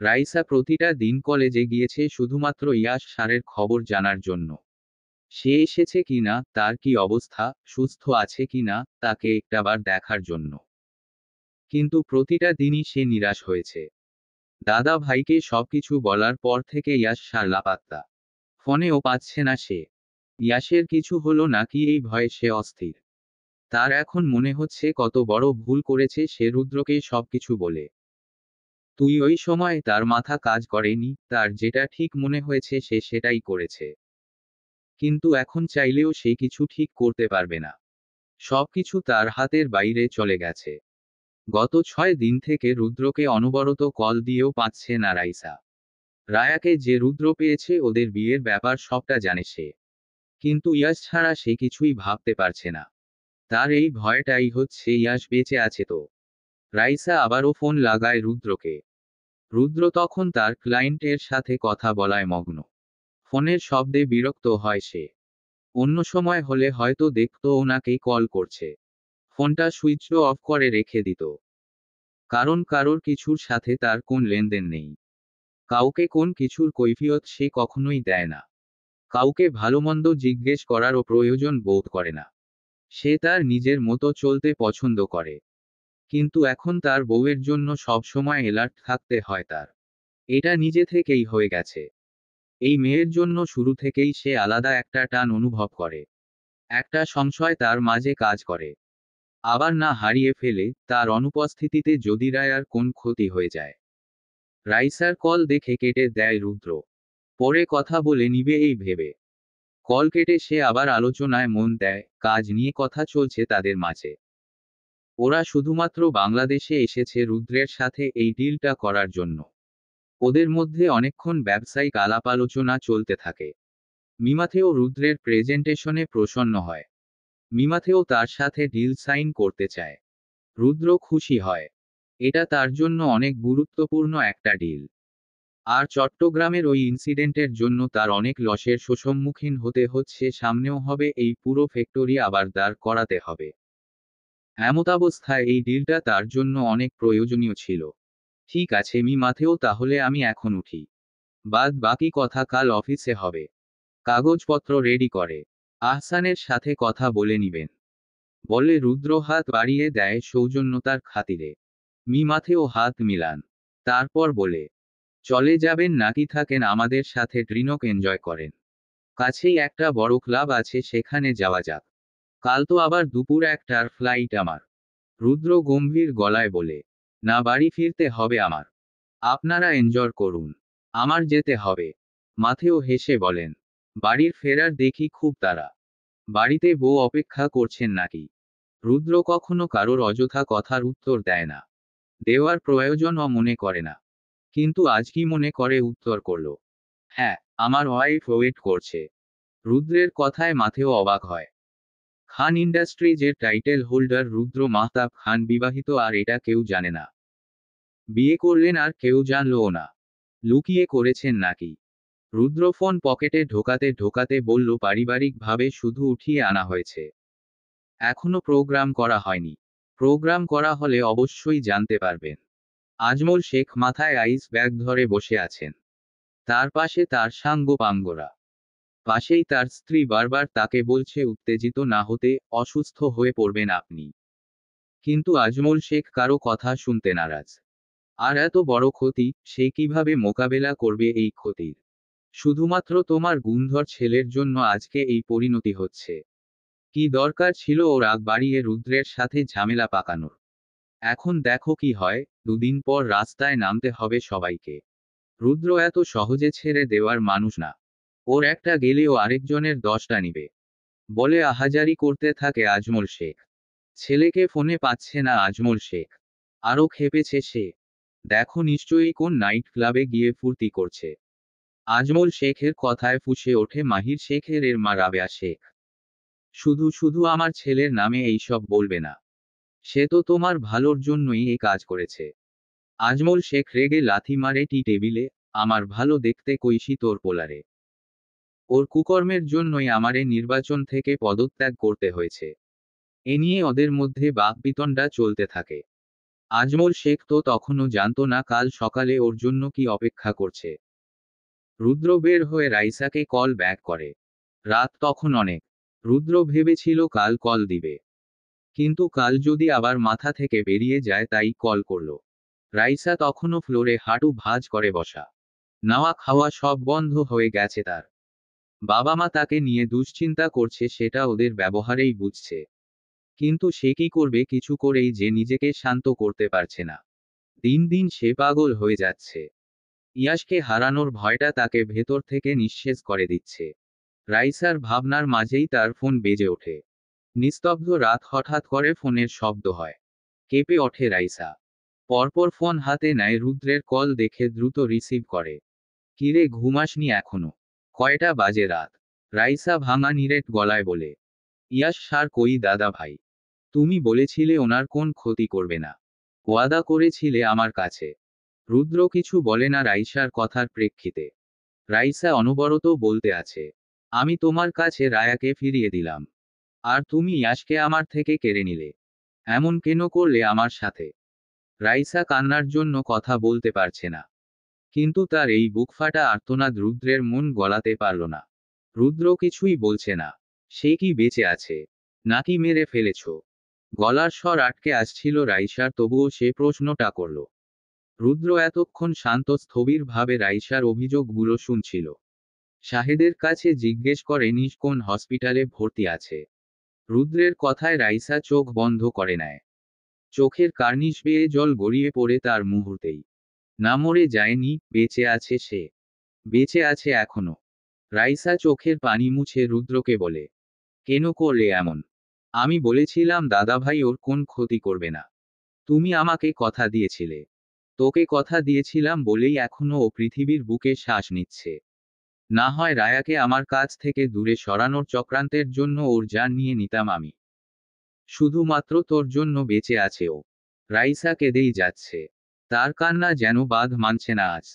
রাইসা প্রতিটা দিন কলেজে গিয়েছে শুধুমাত্র ইয়াশ স্যারের খবর জানার জন্য। সে এসেছে কিনা, তার কি অবস্থা, সুস্থ আছে কিনা, তাকে একটাবার দেখার জন্য। কিন্তু প্রতিটা দিনই সে নিরাশ হয়েছে। দাদা ভাইকে সবকিছু বলার পর থেকে ইয়াশ স্যার লাপাত্তা। ফোনেও পাচ্ছে না সে। ইয়াশের কিছু হলো নাকি এই ভয়ে সে অস্থির। তার এখন মনে হচ্ছে কত বড় ভুল করেছে সে রুদ্রকে সবকিছু বলে। তুই ওই সময় তার মাথা কাজ করেনি, তার যেটা ঠিক মনে হয়েছে সে সেটাই করেছে। কিন্তু এখন চাইলেও সে কিছু ঠিক করতে পারবে না। সবকিছু তার হাতের বাইরে চলে গেছে। গত 6 দিন থেকে রুদ্রকে অনবরত কল দিয়েও পাচ্ছে না রাইসা। রায়াকে যে রুদ্র পেয়েছে ওদের বিয়ের ব্যাপার সবটা জানে সে। কিন্তু ইয়াশ ছাড়া সে কিছুই ভাবতে পারছে না। তার এই ভয়টাই হচ্ছে ইয়াশ বেঁচে আছে তো। রাইসা আবারও ফোন লাগায় রুদ্রকে। রুদ্র তখন তার ক্লায়েন্টের সাথে কথা বলায় মগ্ন। ফোনের শব্দে বিরক্ত হয় সে। অন্য সময় হলে হয়তো দেখতো ওনাকেই কল করছে। ফোনটা সুইচ অফ করে রেখে দিত। কারণ কারোর কিছুর সাথে তার কোন লেনদেন নেই। কাউকে কোন কিছুর কৈফিয়ত সে কখনোই দেয় না। কাউকে ভালোমন্দ জিজ্ঞেস করারও প্রয়োজন বোধ করে না। সে তার নিজের মতো চলতে পছন্দ করে। কিন্তু এখন তার বউয়ের জন্য সবসময় এলার্ট থাকতে হয় তার। এটা নিজে থেকেই হয়ে গেছে। এই মেয়ের জন্য শুরু থেকেই সে আলাদা একটা টান অনুভব করে। একটা সংশয় তার মাঝে কাজ করে। আবার না হারিয়ে ফেলে, তার অনুপস্থিতিতে যদি রায়ার কোন ক্ষতি হয়ে যায়। রাইসার কল দেখে কেটে দেয় রুদ্র। পরে কথা বলে নিবে এই ভেবে। কল কেটে সে আবার আলোচনায় মন দেয়। কাজ নিয়ে কথা চলছে তাদের মাঝে। ওরা শুধুমাত্র বাংলাদেশে এসেছে রুদ্রের সাথে এই ডিলটা করার জন্য। ওদের মধ্যে অনেকক্ষণ ব্যবসায়িক আলাপ আলোচনা চলতে থাকে। মিমাথেও রুদ্রের প্রেজেন্টেশনে প্রসন্ন হয়। মিমাথেও তার সাথে ডিল সাইন করতে চায়। রুদ্র খুশি হয়। এটা তার জন্য অনেক গুরুত্বপূর্ণ একটা ডিল। আর চট্টগ্রামের ওই ইনসিডেন্টের জন্য তার অনেক লসের সম্মুখীন হতে হচ্ছে, সামনেও হবে। এই পুরো ফ্যাক্টরি আবার দাঁড় করাতে হবে। এমতাবস্থায় এই ডিলটা তার জন্য অনেক প্রয়োজনীয় ছিল। ঠিক আছে মিমাথেও, তাহলে আমি এখন উঠি। বাদ বাকি কথা কাল অফিসে হবে। কাগজপত্র রেডি করে আহসানের সাথে কথা বলে নিবেন, বলে রুদ্র হাত বাড়িয়ে দেয় সৌজন্যতার খাতিরে। মিমাথেও হাত মিলান। তারপর বলে, চলে যাবেন নাকি থাকেন আমাদের সাথে ড্রিনক এনজয় করেন? কাছেই একটা বড় ক্লাব আছে, সেখানে যাওয়া যাক। কাল তো আবার দুপুর 1টার ফ্লাইট আমার। রুদ্র গম্ভীর গলায় বলে, না, বাড়ি ফিরতে হবে আমার। আপনারা এনজয় করুন, আমার যেতে হবে। মাথেও হেসে বলেন, বাড়ির ফেরার দেখি খুব তাড়া। বাড়িতে বউ অপেক্ষা করছেন নাকি? রুদ্র কখনো কারোর অযথা কথার উত্তর দেয় না। দেওয়ার প্রয়োজনও মনে করে না। কিন্তু আজ কি মনে করে উত্তর করল, হ্যাঁ, আমার ওয়াইফ ওয়েট করছে। রুদ্রের কথায় মাথেও অবাক হয়। খান ইন্ডাস্ট্রিজের টাইটেল হোল্ডার রুদ্র মাহতাব খান বিবাহিত, আর এটা কেউ জানে না? বিয়ে করলেন আর কেউ জানলও না? লুকিয়ে করেছেন নাকি? রুদ্র ফোন পকেটে ঢোকাতে ঢোকাতে বলল, পারিবারিকভাবে শুধু উঠিয়ে আনা হয়েছে। এখনো প্রোগ্রাম করা হয়নি। প্রোগ্রাম করা হলে অবশ্যই জানতে পারবেন। আজমল শেখ মাথায় আইস ব্যাগ ধরে বসে আছেন। তার পাশে তার সাঙ্গপাঙ্গরা। পাশেই তার স্ত্রী বারবার তাকে বলছে উত্তেজিত না হতে, অসুস্থ হয়ে পড়বেন আপনি। কিন্তু আজমল শেখ কারো কথা শুনতে নারাজ। আর এত বড় ক্ষতি, সে কিভাবে মোকাবেলা করবে এই ক্ষতির? শুধুমাত্র তোমার গুণধর ছেলের জন্য আজকে এই পরিণতি হচ্ছে। কি দরকার ছিল ওর রাগ বাড়িয়ে রুদ্রের সাথে ঝামেলা পাকানোর? এখন দেখো কি হয়। 2 দিন পর রাস্তায় নামতে হবে সবাইকে। রুদ্র এত সহজে ছেড়ে দেওয়ার মানুষ না। ওর একটা গেলেও আরেকজনের 10টা নিবে বলে আহাজারি করতে থাকে আজমল শেখ। ছেলেকে ফোনে পাচ্ছে না আজমল শেখ। আরও খেপেছে সে। দেখো নিশ্চয়ই কোন নাইট ক্লাবে গিয়ে ফুর্তি করছে। আজমল শেখের কথায় ফুঁসে ওঠে মাহির শেখের এর মা রাবেয়া শেখ। শুধু শুধু আমার ছেলের নামে এইসব বলবে না। সে তো তোমার ভালোর জন্যই এই কাজ করেছে। আজমল শেখ রেগে লাথি মারে টি টেবিলে। আমার ভালো দেখতে কইসি তোর পোলারে। ওর কুকর্মের জন্যই আমারে নির্বাচন থেকে পদত্যাগ করতে হয়েছে। এ নিয়ে ওদের মধ্যে বাকবিতণ্ডা চলতে থাকে। আজমল শেখ তো তখনও জানতো না কাল সকালে ওর জন্য কি অপেক্ষা করছে। রুদ্র বের হয়ে রাইসাকে কল ব্যাক করে। রাত তখন অনেক। রুদ্র ভেবেছিল কাল কল দিবে, কিন্তু কাল যদি আবার মাথা থেকে বেরিয়ে যায় তাই কল করল। রাইসা তখনও ফ্লোরে হাঁটু ভাঁজ করে বসা। নাওয়া খাওয়া সব বন্ধ হয়ে গেছে তার। বাবা মা তাকে নিয়ে দুশ্চিন্তা করছে সেটা ওদের ব্যবহারেই বুঝছে। কিন্তু সে কি করবে, কিছু করেই যে নিজেকে শান্ত করতে পারছে না। দিন দিন সে পাগল হয়ে যাচ্ছে। ইয়াশকে হারানোর ভয়টা তাকে ভেতর থেকে নিঃশেষ করে দিচ্ছে। রাইসার ভাবনার মাঝেই তার ফোন বেজে ওঠে। নিস্তব্ধ রাত, হঠাৎ করে ফোনের শব্দ হয়। কেঁপে ওঠে রাইসা। পরপর ফোন হাতে নেয়, রুদ্রের কল দেখে দ্রুত রিসিভ করে। কিরে, ঘুমাসনি এখনো? কয়টা বাজে রাত? রাইসা ভাঙা নিরেট গলায় বলে। ইয়াশ স্যার, কই দাদা ভাই? তুমি বলেছিলে ওনার কোন ক্ষতি করবে না। ওয়াদা করেছিলে আমার কাছে। রুদ্র কিছু বলে না রাইসার কথার প্রেক্ষিতে। রাইসা অনবরত বলতে আছে, আমি তোমার কাছে রায়াকে ফিরিয়ে দিলাম, আর তুমি ইয়াশকে আমার থেকে কেড়ে নিলে। এমন কেন করলে আমার সাথে? রাইসা কান্নার জন্য কথা বলতে পারছে না। কিন্তু তার এই বুকফাটা আর্তনাদ রুদ্রের মন গলাতে পারল না। রুদ্র কিছুই বলছে না। সে কি বেঁচে আছে, নাকি মেরে ফেলেছ? গলার স্বর আটকে আসছিল রাইসার, তবুও সে প্রশ্নটা করল। রুদ্র এতক্ষণ শান্ত স্থবিরভাবে রাইসার অভিযোগগুলো শুনছিল। শাহেদের কাছে জিজ্ঞেস করে নিজ কোন হসপিটালে ভর্তি আছে। রুদ্রের কথায় রাইসা চোখ বন্ধ করে নেয়। চোখের কার্নিশ বেয়ে জল গড়িয়ে পড়ে তার মুহূর্তেই। না, মরে যায়নি, বেঁচে আছে সে। বেঁচে আছে এখনো। রাইসা চোখের পানি মুছে রুদ্রকে বলে, কেন করলে এমন? আমি বলেছিলাম দাদাভাই ওর কোন ক্ষতি করবে না। তুমি আমাকে কথা দিয়েছিলে। তোকে কথা দিয়েছিলাম বলেই এখনো ও পৃথিবীর বুকে শ্বাস নিচ্ছে। না হয় রায়াকে আমার কাছ থেকে দূরে সরানোর চক্রান্তের জন্য ওর জান নিয়ে নিতাম আমি। শুধুমাত্র তোর জন্য বেঁচে আছে ও। রাইসা কেঁদেই যাচ্ছে। তার কান্না যেন বাঁধ মানছে না আজ।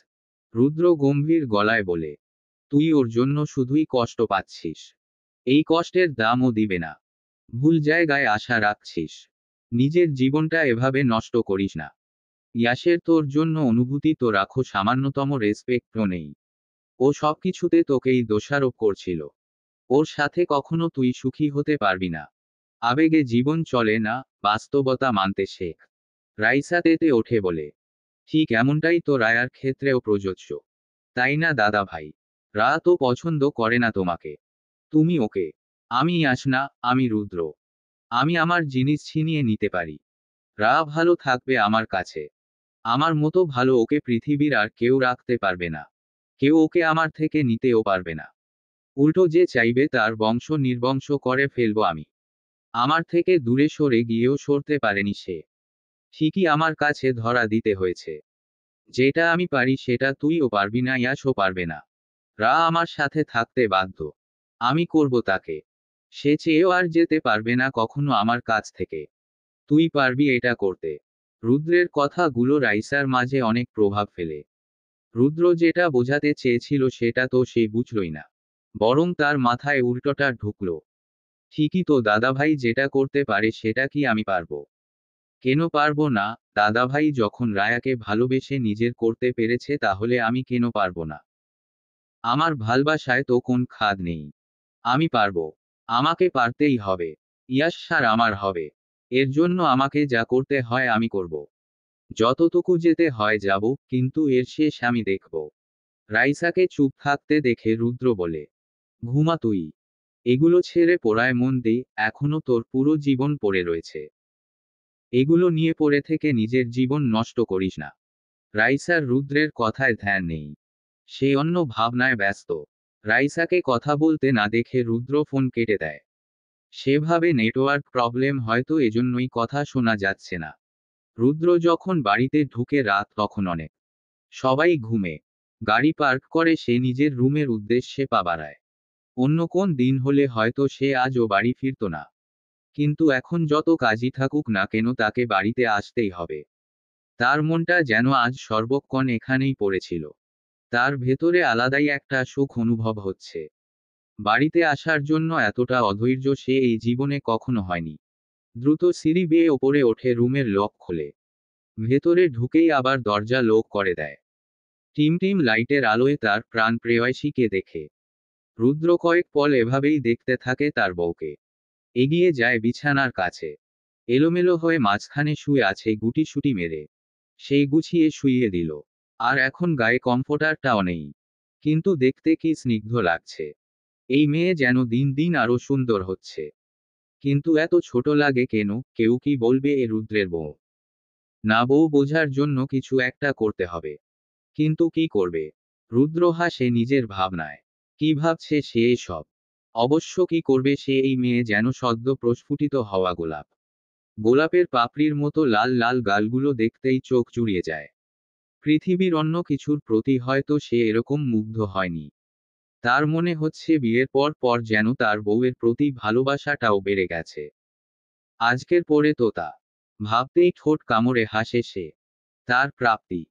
রুদ্র গম্ভীর গলায় বলে, তুই ওর জন্য শুধুই কষ্ট পাচ্ছিস। এই কষ্টের দামও দিবে না। ভুল জায়গায় আশা রাখছিস। নিজের জীবনটা এভাবে নষ্ট করিস না। ইয়াসের তোর জন্য অনুভূতি তো রাখো, সামান্যতম রেসপেক্টও নেই। ও সবকিছুতে তোকেই দোষারোপ করছিল। ওর সাথে কখনো তুই সুখী হতে পারবি না। আবেগে জীবন চলে না, বাস্তবতা মানতে শেখ। রাইসা তেতে ওঠে বলে, ঠিক এমনটাই তো রায়ার ক্ষেত্রেও প্রযোজ্য। তাই না দাদা ভাই? রা তো পছন্দ করে না তোমাকে। তুমি ওকে। আমি ইয়াশ না, আমি রুদ্র। আমি আমার জিনিস ছিনিয়ে নিতে পারি। রা ভালো থাকবে আমার কাছে। আমার মতো ভালো ওকে পৃথিবীর আর কেউ রাখতে পারবে না। কেউ ওকে আমার থেকে নিতেও পারবে না। উল্টো যে চাইবে তার বংশ নির্বংশ করে ফেলবো আমি। আমার থেকে দূরে সরে গিয়েও সরতে পারেনি সে। ঠিকই আমার কাছে ধরা দিতে হয়েছে। যেটা আমি পারি সেটা তুইও পারবি না, ইয়াশও পারবে না। রা আমার সাথে থাকতে বাধ্য। আমি করব তাকে। সে চেয়েও আর যেতে পারবে না কখনো আমার কাছ থেকে। তুই পারবি এটা করতে। রুদ্রের কথাগুলো রাইসার মাঝে অনেক প্রভাব ফেলে। রুদ্র যেটা বোঝাতে চেয়েছিল সেটা তো সে বুঝলই না। বরং তার মাথায় উল্টোটা ঢুকলো। ঠিকই তো, দাদাভাই যেটা করতে পারে সেটা কি আমি পারবো? কেন পারবো না? দাদাভাই যখন রায়াকে ভালোবেসে নিজের করতে পেরেছে তাহলে আমি কেন পারবো না? আমার ভালবাসায় তো কোন খাদ নেই। আমি পারবো। আমাকে পারতেই হবে। ইয়াশ স্যার আমার হবে। এর জন্য আমাকে যা করতে হয় আমি করব। যতটুকু যেতে হয় যাব, কিন্তু এর শেষ আমি দেখব। রাইসাকে চুপ থাকতে দেখে রুদ্র বলে, ঘুমা তুই। এগুলো ছেড়ে পড়ায় মন দে। এখনো তোর পুরো জীবন পড়ে রয়েছে। এগুলো নিয়ে পড়ে থেকে নিজের জীবন নষ্ট করিস না। রাইসার রুদ্রের কথায় ধ্যান নেই। সে অন্য ভাবনায় ব্যস্ত। রাইসাকে কথা বলতে না দেখে রুদ্র ফোন কেটে দেয়। সেভাবে নেটওয়ার্ক প্রবলেম, হয়তো এজন্যই কথা শোনা যাচ্ছে না। রুদ্র যখন বাড়িতে ঢুকে রাত তখন অনেক। সবাই ঘুমে। গাড়ি পার্ক করে সে নিজের রুমের উদ্দেশ্যে পা বাড়ায়। অন্য কোন দিন হলে হয়তো সে আজও বাড়ি ফিরত না। কিন্তু এখন যত কাজই থাকুক না কেন তাকে বাড়িতে আসতেই হবে। তার মনটা যেন আজ সর্বক্ষণ এখানেই পড়েছিল। তার ভেতরে আলাদাই একটা সুখ অনুভব হচ্ছে। বাড়িতে আসার জন্য এতটা অধৈর্য সে এই জীবনে কখনো হয়নি। দ্রুত সিঁড়ি বেয়ে ওপরে ওঠে, রুমের লক খোলে। ভেতরে ঢুকেই আবার দরজা লক করে দেয়। টিম টিম লাইটের আলোয় তার প্রাণ প্রেয়সীকে দেখে রুদ্র কয়েক পল এভাবেই দেখতে থাকে তার বউকে। এগিয়ে যায় বিছানার কাছে। এলোমেলো হয়ে মাঝখানে শুয়ে আছে গুটিসুটি মেরে। সেই গুছিয়ে শুইয়ে দিল। আর এখন গায়ে কমফোর্টারটাও নেই। কিন্তু দেখতে কি স্নিগ্ধ লাগছে। এই মেয়ে যেন দিন দিন আরো সুন্দর হচ্ছে। কিন্তু এত ছোট লাগে কেন? কেউ কি বলবে এ রুদ্রের বউ? না, বউ বোঝার জন্য কিছু একটা করতে হবে। কিন্তু কি করবে? রুদ্র হাসে নিজের ভাবনায়। কি ভাবছে সে এসব? অবশ্য কি করবে সে? এই মেয়ে যেন সদ্য প্রস্ফুটিত হওয়া গোলাপ। গোলাপের পাপড়ির মতো লাল লাল গালগুলো দেখতেই চোখ জুড়িয়ে যায়। পৃথিবীর অন্য কিছুর প্রতি হয়তো সে এরকম মুগ্ধ হয়নি। তার মনে হচ্ছে বিয়ের পর পর যেন তার বউয়ের প্রতি ভালোবাসাটাও বেড়ে গেছে। আজকের পরে তো তা ভাবতেই ঠোঁট কামড়ে হাসে সে। তার প্রাপ্তি,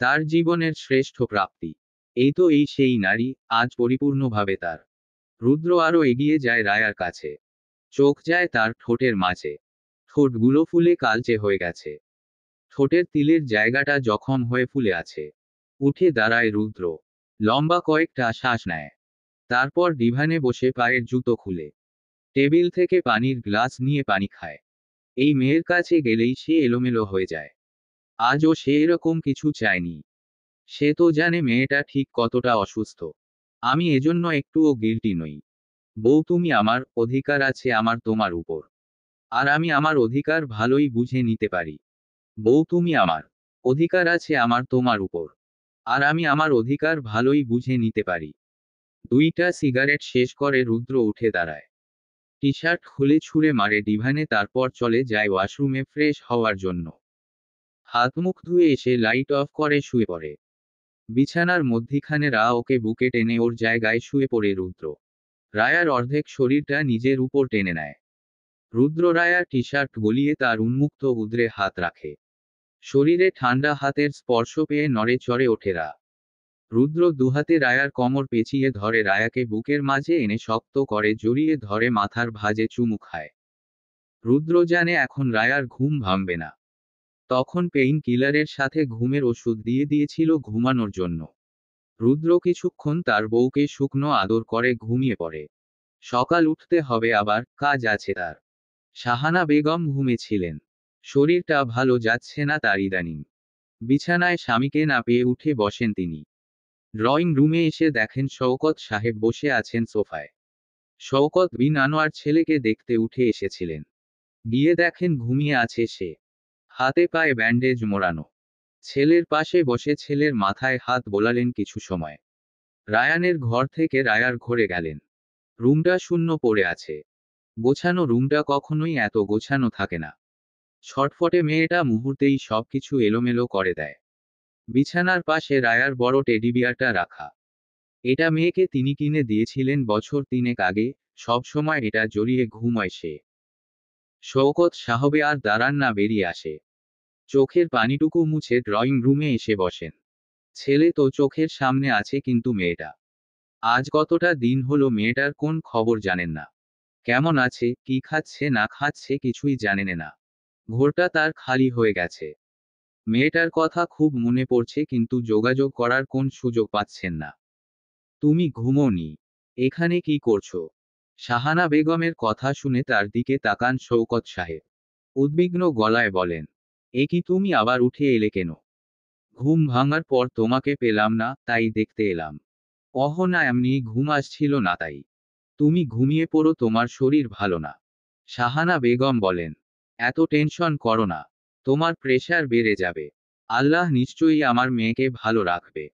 তার জীবনের শ্রেষ্ঠ প্রাপ্তি। এই তো, এই সেই নারী, আজ পরিপূর্ণভাবে তার। রুদ্র আরও এগিয়ে যায় রায়ার কাছে। চোখ যায় তার ঠোঁটের মাঝে। ঠোঁটগুলো ফুলে কালচে হয়ে গেছে। ঠোঁটের তিলের জায়গাটা জখম হয়ে ফুলে আছে। উঠে দাঁড়ায় রুদ্র। লম্বা কয়েকটা শ্বাস নেয়। তারপর ডিভানে বসে পায়ের জুতো খুলে টেবিল থেকে পানির গ্লাস নিয়ে পানি খায়। এই মেয়ের কাছে গেলেই সে এলোমেলো হয়ে যায়। আজও সে এরকম কিছু চায়নি। সে তো জানে মেয়েটা ঠিক কতটা অসুস্থ। আমি এজন্য একটুও গিল্টি নই। বউ, তুমি আমার, অধিকার আছে আমার তোমার উপর। আর আমি আমার অধিকার ভালোই বুঝে নিতে পারি। বউ, তুমি আমার, অধিকার আছে আমার তোমার উপর। আর আমি আমার অধিকার ভালোই বুঝে নিতে পারি। দুইটা সিগারেট শেষ করে রুদ্র উঠে দাঁড়ায়। টি শার্ট খুলে ছুঁড়ে মারে ডিভানে, তারপর চলে যায় ওয়াশরুমে ফ্রেশ হওয়ার জন্য। হাত মুখ ধুয়ে এসে লাইট অফ করে শুয়ে পড়ে। বিছানার মধ্যিখানে ওকে বুকে টেনে ওর জায়গায় শুয়ে পড়ে রুদ্র। রায়ার অর্ধেক শরীরটা নিজের উপর টেনে নেয়। রুদ্র রায়ার টি শার্ট গলিয়ে তার উন্মুক্ত উদরে হাত রাখে। শরীরে ঠান্ডা হাতের স্পর্শ পেয়ে নড়ে চড়ে ওঠে রা। রুদ্র দুহাতে রায়ার কোমর পেঁচিয়ে ধরে রায়াকে বুকের মাঝে এনে শক্ত করে জড়িয়ে ধরে মাথার ভাঁজে চুমু খায়। রুদ্র জানে এখন রায়ার ঘুম ভাঙবে না। তখন পেইন কিলারের সাথে ঘুমের ওষুধ দিয়ে দিয়েছিল ঘুমানোর জন্য। রুদ্র কিছুক্ষণ তার বউকে শুকনো আদর করে ঘুমিয়ে পড়ে। সকাল উঠতে হবে, আবার কাজ আছে তার। শাহানা বেগম ঘুমেছিলেন। শরীরটা ভালো যাচ্ছে না তার ইদানিং। বিছানায় স্বামীকে না পেয়ে উঠে বসেন তিনি। ড্রয়িং রুমে এসে দেখেন শওকত সাহেব বসে আছেন সোফায়। শওকত বিন আনোয়ার ছেলেকে দেখতে উঠে এসেছিলেন। গিয়ে দেখেন ঘুমিয়ে আছে সে। হাতে পায়ে ব্যান্ডেজ মোড়ানো। ছেলের পাশে বসে ছেলের মাথায় হাত বোলালেন কিছু সময়। রায়ানের ঘর থেকে রায়ার ঘরে গেলেন। রুমটা শূন্য পড়ে আছে। গোছানো রুমটা কখনোই এত গোছানো থাকে না। ছটফটে মেয়েটা মুহূর্তেই সবকিছু এলোমেলো করে দেয়। বিছানার পাশে রায়ার বড় টেডিবিয়ারটা রাখা। এটা মেয়েকে তিনি কিনে দিয়েছিলেন বছর 3 আগে। সব সময় এটা জড়িয়ে ঘুমায় সে। শওকত সাহবে আর দাঁড়ান না, বেরিয়ে আসে। চোখের পানিটুকু মুছে ড্রয়িং রুমে এসে বসেন। ছেলে তো চোখের সামনে আছে, কিন্তু মেয়েটা। আজ কতটা দিন হলো মেয়েটার কোন খবর জানেন না। কেমন আছে, কি খাচ্ছে না খাচ্ছে কিছুই জানেন না। ঘোরটা তার খালি হয়ে গেছে। মেয়েটার কথা খুব মনে পড়ছে, কিন্তু যোগাযোগ করার কোন সুযোগ পাচ্ছেন না। তুমি ঘুমোনি? এখানে কি করছো? শাহানা বেগমের কথা শুনে তার দিকে তাকান শওকত সাহেব। উদ্বিগ্ন গলায় বলেন, এ কি, তুমি আবার উঠে এলে কেন? ঘুম ভাঙার পর তোমাকে পেলাম না, তাই দেখতে এলাম। না, এমনি ঘুম আসছিল না তাই। তুমি ঘুমিয়ে পড়ো, তোমার শরীর ভালো না। শাহানা বেগম বলেন, এত টেনশন করো না। তোমার প্রেশার বেড়ে যাবে। আল্লাহ নিশ্চয়ই আমার মেয়েকে ভালো রাখবে।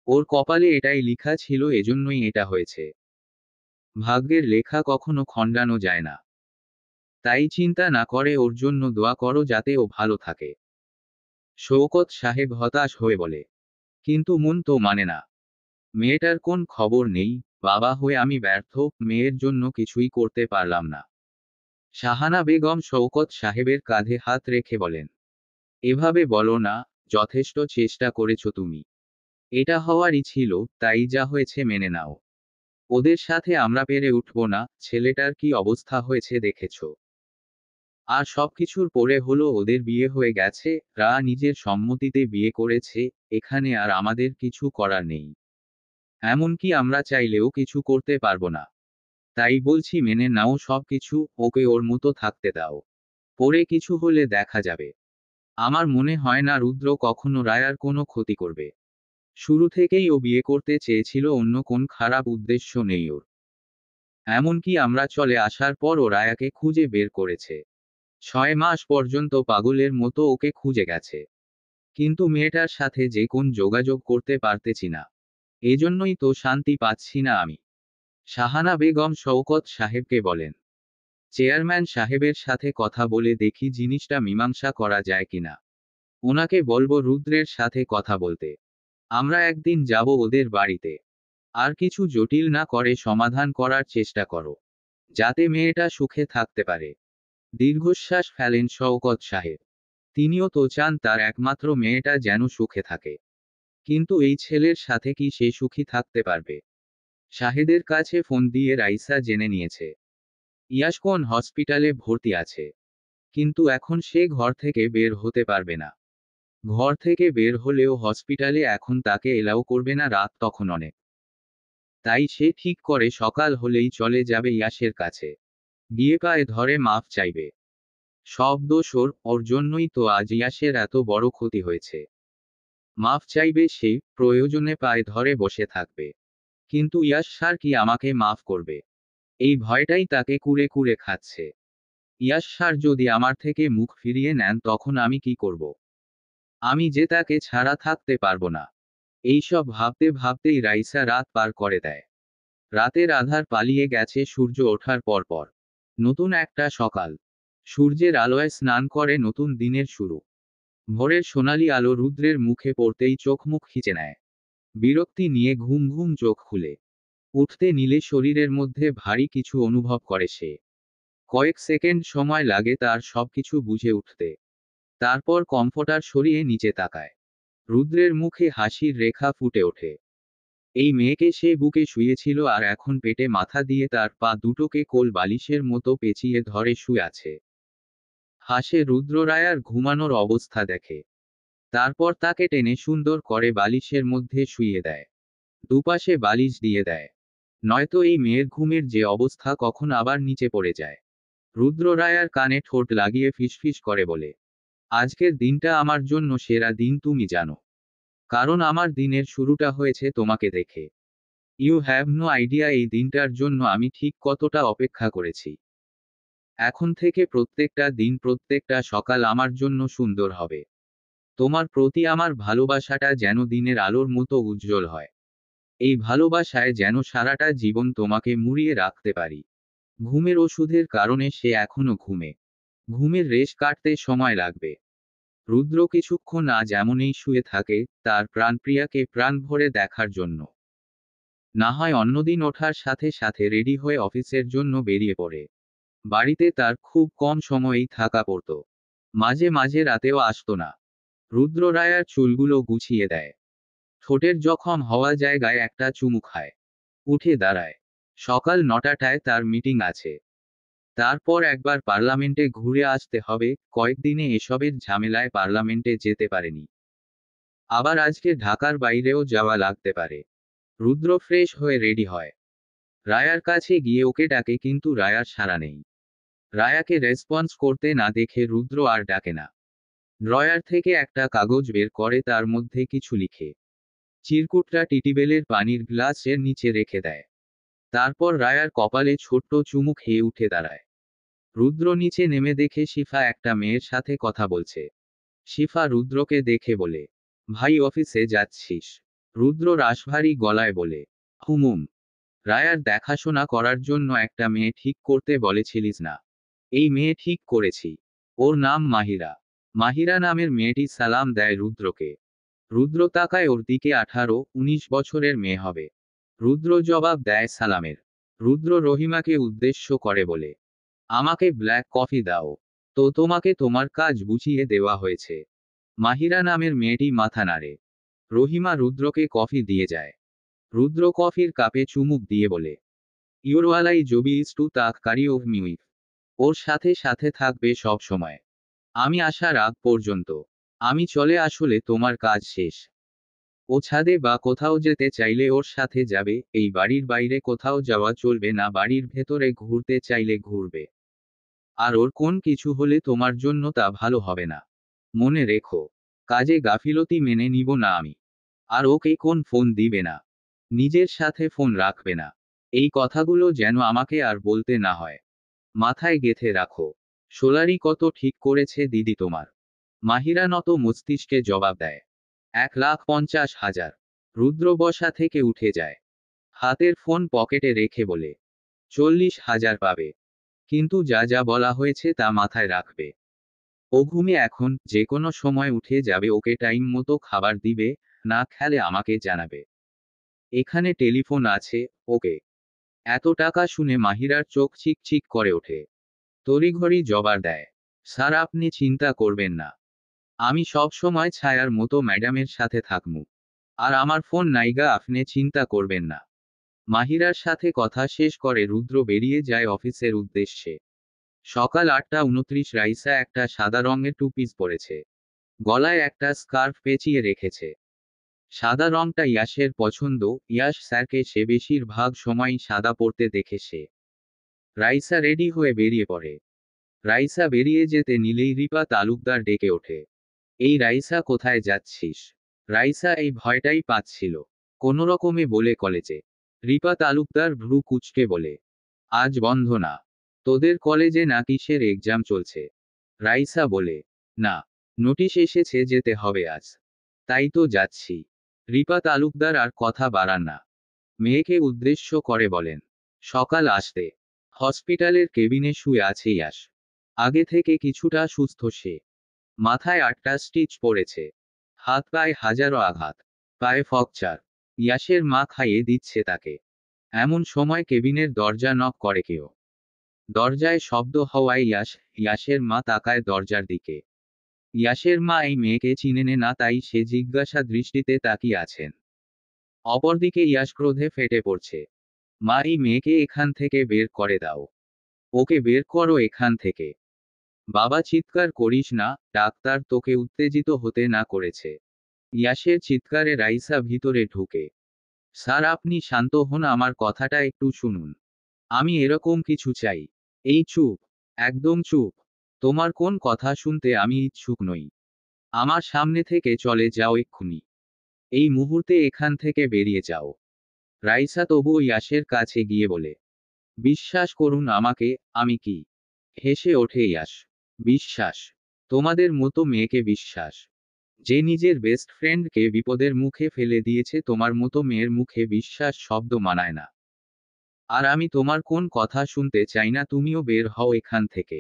ওর কপালে এটাই লিখা ছিল, এজন্যই এটা হয়েছে। ভাগ্যের লেখা কখনো খণ্ডানো যায় না। তাই চিন্তা না করে ওর জন্য দোয়া করো যাতে ও ভালো থাকে। শওকত সাহেব হতাশ হয়ে বলে। কিন্তু মন তো মানে না। মেয়েটার কোন খবর নেই। বাবা হয়ে আমি ব্যর্থ, মেয়ের জন্য কিছুই করতে পারলাম না। শাহানা বেগম শওকত সাহেবের কাঁধে হাত রেখে বলেন, এভাবে বলো না, যথেষ্ট চেষ্টা করেছো তুমি। এটা হওয়ারই ছিল, তাই যা হয়েছে মেনে নাও। ওদের সাথে আমরা পেরে উঠবো না, ছেলেটার কি অবস্থা হয়েছে দেখেছো। আর সবকিছুর পরে হলো ওদের বিয়ে হয়ে গেছে, রা নিজের সম্মতিতে বিয়ে করেছে, এখানে আর আমাদের কিছু করার নেই। এমনকি আমরা চাইলেও কিছু করতে পারবো না। তাই বলছি মেনে নাও সবকিছু, ওকে ওর মতো থাকতে দাও। পরে কিছু হলে দেখা যাবে। আমার মনে হয় না রুদ্র কখনো রায়ার কোনো ক্ষতি করবে। শুরু থেকেই ও বিয়ে করতে চেয়েছিল, অন্য কোন খারাপ উদ্দেশ্য নেই ওর। এমনকি আমরা চলে আসার পর ও রায়াকে খুঁজে বের করেছে। 6 মাস পর্যন্ত পাগলের মতো ওকে খুঁজে গেছে। কিন্তু মেয়েটার সাথে যে কোন যোগাযোগ করতে পারতেছি না। এজন্যই তো শান্তি পাচ্ছি না আমি। শাহানা বেগম শওকত সাহেবকে বলেন, চেয়ারম্যান সাহেবের সাথে কথা বলে দেখি জিনিসটা মীমাংসা করা যায় কিনা। ওনাকে বলবো রুদ্রের সাথে কথা বলতে। আমরা একদিন যাব ওদের বাড়িতে। আর কিছু জটিল না করে সমাধান করার চেষ্টা করো, যাতে মেয়েটা সুখে থাকতে পারে। দীর্ঘশ্বাস ফেলেন শওকত সাহেব। তিনিও তো চান তার একমাত্র মেয়েটা যেন সুখে থাকে। কিন্তু এই ছেলের সাথে কি সে সুখী থাকতে পারবে? শাহেদের কাছে ফোন দিয়ে রাইসা জেনে নিয়েছে ইয়াশ কোন হসপিটালে ভর্তি আছে। কিন্তু এখন সে ঘর থেকে বের হতে পারবে না। ঘর থেকে বের হলেও হসপিটালে এখন তাকে এলাও করবে না, রাত তখন অনেক। তাই সে ঠিক করে সকাল হলেই চলে যাবে ইয়াশের কাছে। গিয়ে পায়ে ধরে মাফ চাইবে। সব দোষ ওর জন্যই তো আজ ইয়াশের এত বড় ক্ষতি হয়েছে। মাফ চাইবে সে, প্রয়োজনে পায়ে ধরে বসে থাকবে। কিন্তু ইয়াশ স্যার কি আমাকে মাফ করবে? এই ভয়টাই তাকে কুরে কুরে খাচ্ছে। ইয়াশ স্যার যদি আমার থেকে মুখ ফিরিয়ে নেন তখন আমি কি করব? আমি যে তাকে ছাড়া থাকতে পারবো না। এইসব ভাবতে ভাবতেই রাইসা রাত পার করে দেয়। রাতের আধার পালিয়ে গেছে সূর্য ওঠার পরপর। নতুন একটা সকাল। সূর্যের আলোয় স্নান করে নতুন দিনের শুরু। ভোরের সোনালি আলো রুদ্রের মুখে পড়তেই চোখ মুখ খিচে নেয়। বিরক্তি নিয়ে ঘুম ঘুম চোখ খুলে উঠতে নিলে শরীরের মধ্যে ভারী কিছু অনুভব করে সে। কয়েক সেকেন্ড সময় লাগে তার সবকিছু বুঝে উঠতে। তারপর কমফোর্টার সরিয়ে নিচে তাকায়। রুদ্রের মুখে হাসির রেখা ফুটে ওঠে। এই মেয়েকে সে বুকে শুয়েছিল আর এখন পেটে মাথা দিয়ে তার পা দুটোকে কোল বালিশের মতো পেঁচিয়ে ধরে শুয়ে আছে। হাসে রুদ্র রায়ার ঘুমানোর অবস্থা দেখে। তারপর তাকে টেনে সুন্দর করে বালিশের মধ্যে শুইয়ে দেয়। দুপাশে বালিশ দিয়ে দেয়। নয়তো এই মেয়ের ঘুমের যে অবস্থা কখন আবার নিচে পড়ে যায়। রুদ্র রায়ার কানে ঠোঁট লাগিয়ে ফিসফিস করে বলে, আজকের দিনটা আমার জন্য সেরা দিন তুমি জানো। কারণ আমার দিনের শুরুটা হয়েছে তোমাকে দেখে। ইউ হ্যাভ নো আইডিয়া এই দিনটার জন্য আমি ঠিক কতটা অপেক্ষা করেছি। এখন থেকে প্রত্যেকটা দিন প্রত্যেকটা সকাল আমার জন্য সুন্দর হবে। তোমার প্রতি আমার ভালোবাসাটা যেন দিনের আলোর মতো উজ্জ্বল হয়। এই ভালোবাসায় যেন সারাটা জীবন তোমাকে মুড়িয়ে রাখতে পারি। ঘুমের ওষুধের কারণে সে এখনো ঘুমে। ঘুমের রেশ কাটতে সময় লাগবে। রুদ্র কিছুক্ষণ আজ এমনই শুয়ে থাকে, তার প্রাণপ্রিয়াকে প্রাণ ভরে দেখার জন্য। না হয় অন্যদিন ওঠার সাথে সাথে রেডি হয়ে অফিসের জন্য বেরিয়ে পড়ে। বাড়িতে তার খুব কম সময়েই থাকা পড়ত। মাঝে মাঝে রাতেও আসতো না। রুদ্র রায়ার চুলগুলো গুছিয়ে দেয়। ঠোঁটের জখম হওয়া জায়গায় একটা চুমু খায়। উঠে দাঁড়ায়। সকাল 9টায় তার মিটিং আছে। তারপর একবার পার্লামেন্টে ঘুরে আসতে হবে, কয়েকদিনে এসবের ঝামেলায় পার্লামেন্টে যেতে পারেনি। আবার আজকে ঢাকার বাইরেও যাওয়া লাগতে পারে। রুদ্র ফ্রেশ হয়ে রেডি হয়। রায়ার কাছে গিয়ে ওকে ডাকে কিন্তু রায়ার সাড়া নেই। রায়াকে রেসপন্স করতে না দেখে রুদ্র আর ডাকে না। ড্রয়ার থেকে একটা কাগজ বের করে তার মধ্যে কিছু লিখে চিরকুটটা টিটিবেলের পানির গ্লাসের নিচে রেখে দেয়। তারপর রায়ার কপালে ছোট্ট চুমু খেয়ে উঠে দাঁড়ায়। রুদ্র নিচে নেমে দেখে শিফা একটা মেয়ের সাথে কথা বলছে। শিফা রুদ্রকে দেখে বলে, ভাই অফিসে যাচ্ছিস? রুদ্র রাশভারী গলায় বলে, হুমুম। রায়ার দেখাশোনা করার জন্য একটা মেয়ে ঠিক করতে বলেছিলিস না? এই মেয়ে ঠিক করেছি। ওর নাম মাহিরা। মাহিরা নামের মেয়েটি সালাম দেয় রুদ্রকে। রুদ্র তাকায় ওর দিকে। 18-19 বছরের মেয়ে হবে। রুদ্র জবাব দেয় সালামের। রুদ্র রহিমাকে উদ্দেশ্য করে বলে, আমাকে ব্ল্যাক কফি দাও। তো তোমাকে তোমার কাজ বুঝিয়ে দেওয়া হয়েছে। মাহিরা নামের মেয়েটি মাথা নাড়ে। রহিমা রুদ্রকে কফি দিয়ে যায়। রুদ্র কফির কাপে চুমুক দিয়ে বলে, ইউরওয়ালাই জবি ইজ টু তাক কারি অফ মিউইফ। ওর সাথে সাথে থাকবে সব সময়। আমি আসার আগ পর্যন্ত। আমি চলে আসলে তোমার কাজ শেষ। ও ছাদে বা কোথাও যেতে চাইলে ওর সাথে যাবে। এই বাড়ির বাইরে কোথাও যাওয়া চলবে না। বাড়ির ভেতরে ঘুরতে চাইলে ঘুরবে। আর ওর কোন কিছু হলে তোমার জন্য তা ভালো হবে না। মনে রেখো, কাজে গাফিলতি মেনে নিব না আমি। আর ওকে কোন ফোন দিবে না। নিজের সাথে ফোন রাখবে না। এই কথাগুলো যেন আমাকে আর বলতে না হয়। মাথায় গেঁথে রাখো। সোলারি কত ঠিক করেছে দিদি তোমার? মাহিরা নত মস্তিষ্কে জবাব দেয়, 1,50,000। রুদ্র বসা থেকে উঠে যায়। হাতের ফোন পকেটে রেখে বলে, 40,000 পাবে। কিন্তু যা যা বলা হয়েছে তা মাথায় রাখবে। ও ঘুমে এখন, যে কোনো সময় উঠে যাবে। ওকে টাইম মতো খাবার দিবে। না খেলে আমাকে জানাবে। এখানে টেলিফোন আছে। ওকে। এত টাকা শুনে মাহিরার চোখ চিকচিক করে ওঠে। তড়িঘড়ি জবাব দেয়, স্যার আপনি চিন্তা করবেন না। আমি সব সময় ছায়ার মতো ম্যাডামের সাথে থাকমু। আর আমার ফোন নাইগা, আপনি চিন্তা করবেন না। মাহিরার সাথে কথা শেষ করে রুদ্র বেরিয়ে যায় অফিসের উদ্দেশ্যে। সকাল 8:29। রাইসা একটা সাদা রঙের টু পিস পরেছে। গলায় একটা স্কার্ফ পেঁচিয়ে রেখেছে। সাদা রংটা ইয়াশের পছন্দ। ইয়াশ স্যারকে সে বেশিরভাগ সময়ই সাদা পরতে দেখে সে। রাইসা রেডি হয়ে বেরিয়ে পড়ে। রাইসা বেরিয়ে যেতে নিলেই রিপা তালুকদার ডেকে ওঠে, এই রাইসা কোথায় যাচ্ছিস? রাইসা এই ভয়টাই পাচ্ছিল। কোনোরকমে বলে কলেজে। রিপা তালুকদার ভ্রু কুঁচকে বলে, আজ বন্ধ না? তোদের কলেজে না কিসের এক্সাম চলছে? রাইসা বলে, না, নোটিশ এসেছে যেতে হবে আজ। তাই তো যাচ্ছি। রিপা তালুকদার আর কথা বাড়ান না। মেয়েকে উদ্দেশ্য করে বলেন, সকাল আসতে। হসপিটালের কেবিনে শুয়ে আছে ইয়াশ। আগে থেকে কিছুটা সুস্থ সে। মাথায় 8টা স্টিচ পড়েছে। হাত পায়ে হাজারো আঘাত। পায়ে ফ্র্যাকচার। ইয়াশের মা খাইয়ে দিচ্ছে তাকে। এমন সময় কেবিনের দরজা নক করে কেউ। দরজায় শব্দ হওয়ায় ইয়াশের মা তাকায় দরজার দিকে। ইয়াশের মা এই মেয়েকে চিনেনে না, তাই সে জিজ্ঞাসা দৃষ্টিতে তাকিয়ে আছেন। অপরদিকে ইয়াশ ক্রোধে ফেটে পড়ছে। মা, এই মেয়েকে এখান থেকে বের করে দাও। ওকে বের করো এখান থেকে। বাবা, চিৎকার করিস না। ডাক্তার তোকে উত্তেজিত হতে না করেছে। ইয়াশের চিৎকারে রাইসা ভিতরে ঢুকে। স্যার আপনি শান্ত হন, আমার কথাটা একটু শুনুন। আমি এরকম কিছু চাই। এই চুপ। একদম চুপ। তোমার কোন কথা শুনতে আমি ইচ্ছুক নই। আমার সামনে থেকে চলে যাও এক্ষুনি। এই মুহূর্তে এখান থেকে বেরিয়ে যাও। রাইসা তবুও ইয়াশের কাছে গিয়ে বলে, বিশ্বাস করুন আমাকে। আমি কি? হেসে ওঠে ইয়াশ। বিশ্বাস? তোমাদের মতো মেয়েকে বিশ্বাস? যে নিজের বেস্ট ফ্রেন্ডকে বিপদের মুখে ফেলে দিয়েছে, তোমার মতো মেয়ের মুখে বিশ্বাস শব্দ মানায় না। আর আমি তোমার কোন কথা শুনতে চাই না। তুমিও বের হও এখান থেকে।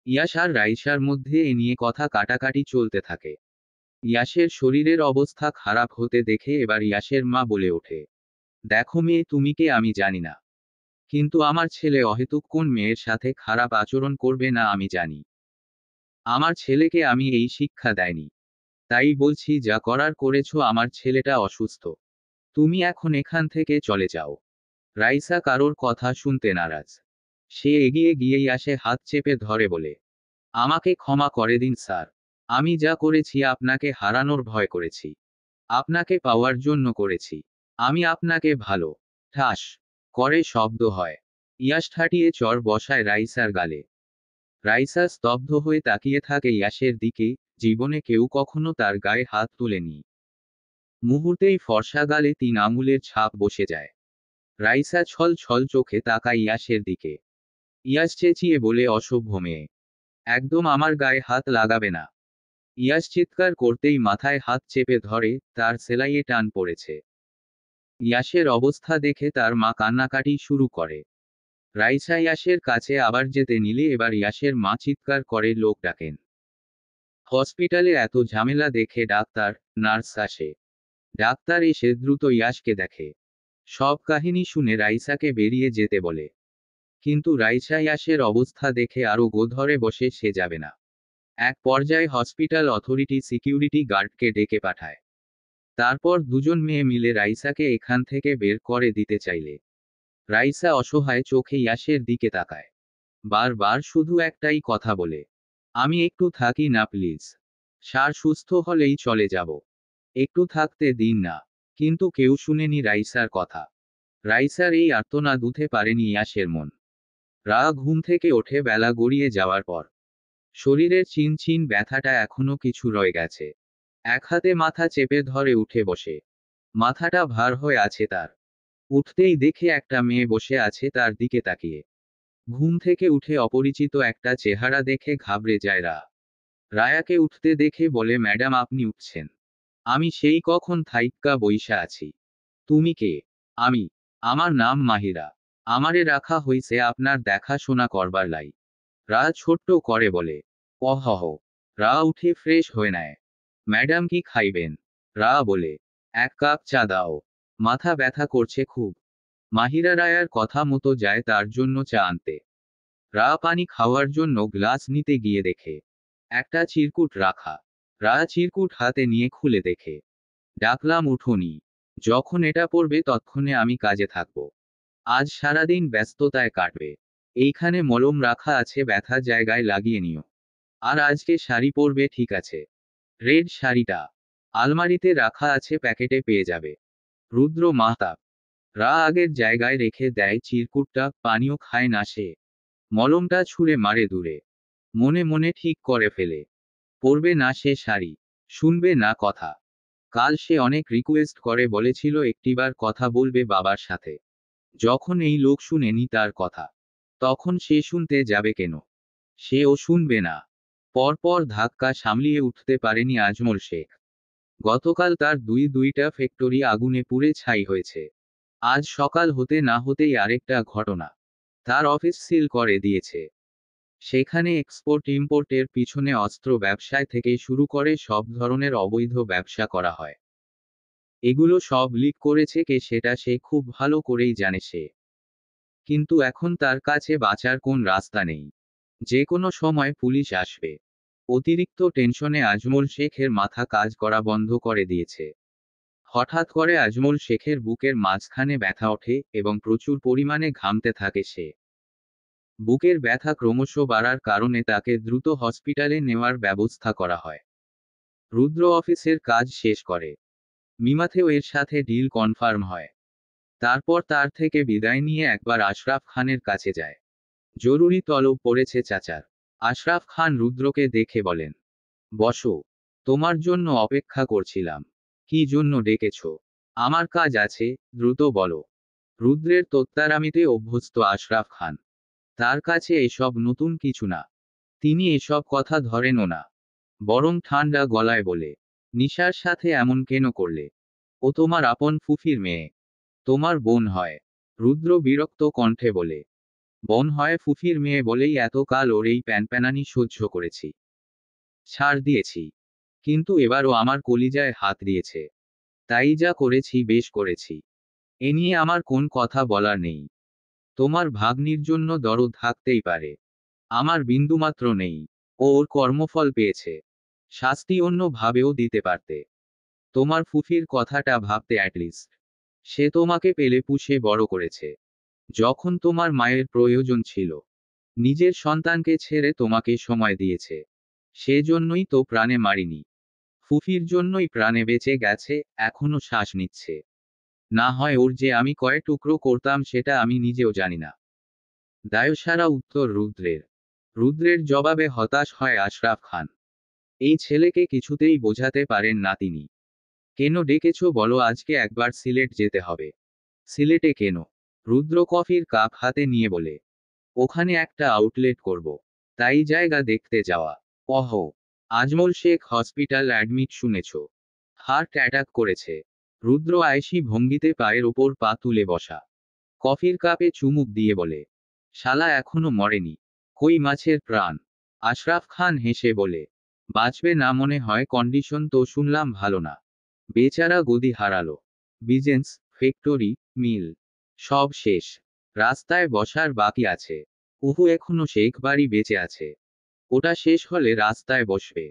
ইয়াশ আর রাইসার মধ্যে এ নিয়ে কথা কাটাকাটি চলতে থাকে। ইয়াশের শরীরের অবস্থা খারাপ হতে দেখে এবার ইয়াশের মা বলে ওঠে, দেখো মেয়ে, তুমি কে আমি জানি না। কিন্তু আমার ছেলে অহেতুক কোন মেয়ের সাথে খারাপ আচরণ করবে না আমি জানি। আমার ছেলেকে আমি এই শিক্ষা দেয়নি। তাই বলছি, যা করার করেছো। আমার ছেলেটা অসুস্থ। তুমি এখন এখান থেকে চলে যাও। রাইসা কারোর কথা শুনতে নারাজ। সে এগিয়ে গিয়েই আসে, হাত চেপে ধরে বলে, আমাকে ক্ষমা করে দিন স্যার। আমি যা করেছি আপনাকে হারানোর ভয় করেছি। আপনাকে পাওয়ার জন্য করেছি। আমি আপনাকে ভালো। ঠাস করে শব্দ হয়। ইয়াশ ঠাটিয়ে চর বসায় রাইসার গালে। রাইসা স্তব্ধ হয়ে তাকিয়ে থাকে ইয়াশের দিকে। জীবনে কেউ কখনো তার গায়ে হাত তুলেনি। মুহূর্তেই ফর্সা গালে 3 আঙুলের ছাপ বসে যায়। রাইসা ছল ছল চোখে তাকায় ইয়াশের দিকে। ইয়াশ চেঁচিয়ে বলে, অসভ্য মেয়ে। একদম আমার গায়ে হাত লাগাবে না। ইয়াশ চিৎকার করতেই মাথায় হাত চেপে ধরে, তার সেলাইয়ে টান পড়েছে। ইয়াশের অবস্থা দেখে তার মা কান্নাকাটি শুরু করে। রাইসা ইয়াশের কাছে আবার যেতে নিলে এবার ইয়াশের মা চিৎকার করে লোক ডাকেন। হসপিটালে এত ঝামেলা দেখে ডাক্তার, নার্স আসে। ডাক্তার এসে দ্রুত ইয়াশকে দেখে। সব কাহিনী শুনে রাইসাকে বেরিয়ে যেতে বলে। কিন্তু রাইসা ইয়াশের অবস্থা দেখে আরো গোধরে বসে, সে যাবে না। এক পর্যায়ে হসপিটাল অথরিটি সিকিউরিটি গার্ডকে ডেকে পাঠায়। তারপর দুজন মেয়ে মিলে রাইসাকে এখান থেকে বের করে দিতে চাইলে রাইসা অসহায় চোখে ইয়াশের দিকে তাকায়। বারবার শুধু একটাই কথা বলে, আমি একটু থাকি না প্লিজ। স্যার সুস্থ হলেই চলে যাব, একটু থাকতে দিন না। কিন্তু কেউ শুনেনি রাইসার কথা। রাইসার এই আর্তনাদ উঠে পারেনি ইয়াশের মন। ঘুম থেকে ওঠে বেলা গড়িয়ে যাওয়ার পর। শরীরের চিনচিন ব্যথাটা এখনো কিছু রয়ে গেছে। এক হাতে মাথা চেপে ধরে উঠে বসে। মাথাটা ভার হয়ে আছে তার। উঠতেই দেখে একটা মেয়ে বসে আছে তার দিকে তাকিয়ে। ঘুম থেকে উঠে অপরিচিত একটা চেহারা দেখে ঘাবড়ে যায় রায়াকে উঠতে দেখে বলে, ম্যাডাম আপনি উঠছেন? আমি সেই কখন থাইক্কা বইসা আছি। তুমি কে? আমি, আমার নাম মাহিরা। আমারে রাখা হইছে আপনার দেখাশোনা করবার লাই। ছোট্ট করে বলে। অহহ। উঠে ফ্রেশ হয়ে নেয়। ম্যাডাম কি খাইবেন? বলে, এক কাপ চা দাও, মাথা ব্যথা করছে খুব। মাহিরা রায়ার কথা মতো যায় তার জন্য চা আনতে। পানি খাওয়ার জন্য গ্লাস নিতে গিয়ে দেখে একটা চিরকুট রাখা। চিরকুট হাতে নিয়ে খুলে দেখে, ডাকলাম উঠোনি, যখন এটা পড়বে তৎক্ষণে আমি কাজে থাকবো। আজ সারাদিন ব্যস্ততায় কাটবে। এইখানে মলম রাখা আছে, ব্যথা জায়গায় লাগিয়ে নিও। আর আজকে শাড়ি পরবে, ঠিক আছে? রেড শাড়িটা আলমারিতে রাখা আছে, প্যাকেটে পেয়ে যাবে। রুদ্র মাহতাব। আগের জায়গায় রেখে দেয় চিরকুটটা, পানিও খায় না সে। মলমটা ছুঁড়ে মারে দূরে। মনে মনে ঠিক করে ফেলে, পরবে না সে শাড়ি, শুনবে না কথা। কাল সে অনেক রিকোয়েস্ট করে বলেছিল একটিবার কথা বলবে বাবার সাথে। যখন এই লোক শুনেনি তার কথা, তখন সে শুনতে যাবে কেন? সেও শুনবে না। পরপর ধাক্কা সামলিয়ে উঠতে পারেনি আজমল শেখ। গতকাল তার দুইটা ফ্যাক্টরি আগুনে পুড়ে ছাই হয়েছে। আজ সকাল হতে না হতেই আরেকটা ঘটনা। তার অফিস সিল করে দিয়েছে। সেখানে এক্সপোর্ট ইম্পোর্টের পিছনে অস্ত্র ব্যবসায় থেকে শুরু করে সব ধরনের অবৈধ ব্যবসা করা হয়। এগুলো সব লিক করেছে কে সেটা সে খুব ভালো করেই জানে সে। কিন্তু এখন তার কাছে বাঁচার কোন রাস্তা নেই। যে কোনো সময় পুলিশ আসবে। অতিরিক্ত টেনশনে আজমল শেখের মাথা কাজ করা বন্ধ করে দিয়েছে। হঠাৎ করে আজমল শেখের বুকের মাঝখানে ব্যথা ওঠে এবং প্রচুর পরিমাণে ঘামতে থাকে সে। বুকের ব্যথা ক্রমশ বাড়ার কারণে তাকে দ্রুত হসপিটালে নেওয়ার ব্যবস্থা করা হয়। রুদ্র অফিসের কাজ শেষ করে। মিমাথেও এর সাথে ডিল কনফার্ম হয়। তারপর তার থেকে বিদায় নিয়ে একবার আশরাফ খানের কাছে যায়। জরুরি তলব পড়েছে চাচার। আশরাফ খান রুদ্রকে দেখে বলেন, বসো, তোমার জন্য অপেক্ষা করছিলাম। কি জন্য ডেকেছ? আমার কাজ আছে, দ্রুত বলো। রুদ্রের তোত্তারামিতে অভ্যস্ত আশরাফ খান। তার কাছে এসব নতুন কিছু না। তিনি এসব কথা ধরেনও না। বরং ঠান্ডা গলায় বলে, নিশার সাথে এমন কেন করলে? ও তোমার আপন ফুফির মেয়ে। তোমার বোন হয়। রুদ্র বিরক্ত কণ্ঠে বলে, বোন হয় ফুফির মেয়ে বলেই এতকাল ওর এই প্যানপ্যানানি সহ্য করেছি। ছাড় দিয়েছি। কিন্তু এবারও আমার কলিজায় হাত দিয়েছে। তাই যা করেছি বেশ করেছি। এ নিয়ে আমার কোন কথা বলার নেই। তোমার ভাগ্নির জন্য দরদ থাকতেই পারে, আমার বিন্দুমাত্র নেই। ও ওর কর্মফল পেয়েছে। শাস্তি অন্য ভাবেও দিতে পারতে। তোমার ফুফির কথাটা ভাবতে অ্যাটলিস্ট। সে তোমাকে পেলে পুষে বড় করেছে। যখন তোমার মায়ের প্রয়োজন ছিল, নিজের সন্তানকে ছেড়ে তোমাকে সময় দিয়েছে। সেজন্যই তো প্রাণে মারিনি। ফুফির জন্যই প্রাণে বেঁচে গেছে, এখনো শ্বাস নিচ্ছে। না হয় ওর যে আমি কয় টুকরো করতাম সেটা আমি নিজেও জানি না। দায়সারা উত্তর রুদ্রের। রুদ্রের জবাবে হতাশ হয় আশরাফ খান। এই ছেলেকে কিছুতেই বোঝাতে পারেন না তিনি। কেন ডেকেছ বলো, আজকে একবার সিলেট যেতে হবে। সিলেটে কেন? রুদ্র কফির কাপ হাতে নিয়ে বলে, ওখানে একটা আউটলেট করব। তাই জায়গা দেখতে যাওয়া। অহ। আজমল শেখ হসপিটাল অ্যাডমিট শুনেছ? হার্ট অ্যাটাক করেছে। রুদ্র আয়েশি ভঙ্গিতে পায়ের ওপর পা তুলে বসা। কফির কাপে চুমুক দিয়ে বলে, শালা এখনো মরেনি। কই মাছের প্রাণ? আশরাফ খান হেসে বলে, বাঁচবে না মনে হয়, কন্ডিশন তো শুনলাম ভালো না। বেচারা গদি হারালো। বিজেন্স, ফ্যাক্টরি, মিল সব শেষ। রাস্তায় বসার বাকি আছে। উহু এখনো শেখ বাড়ি বেঁচে আছে। ওটা শেষ হলে রাস্তায় বসবে।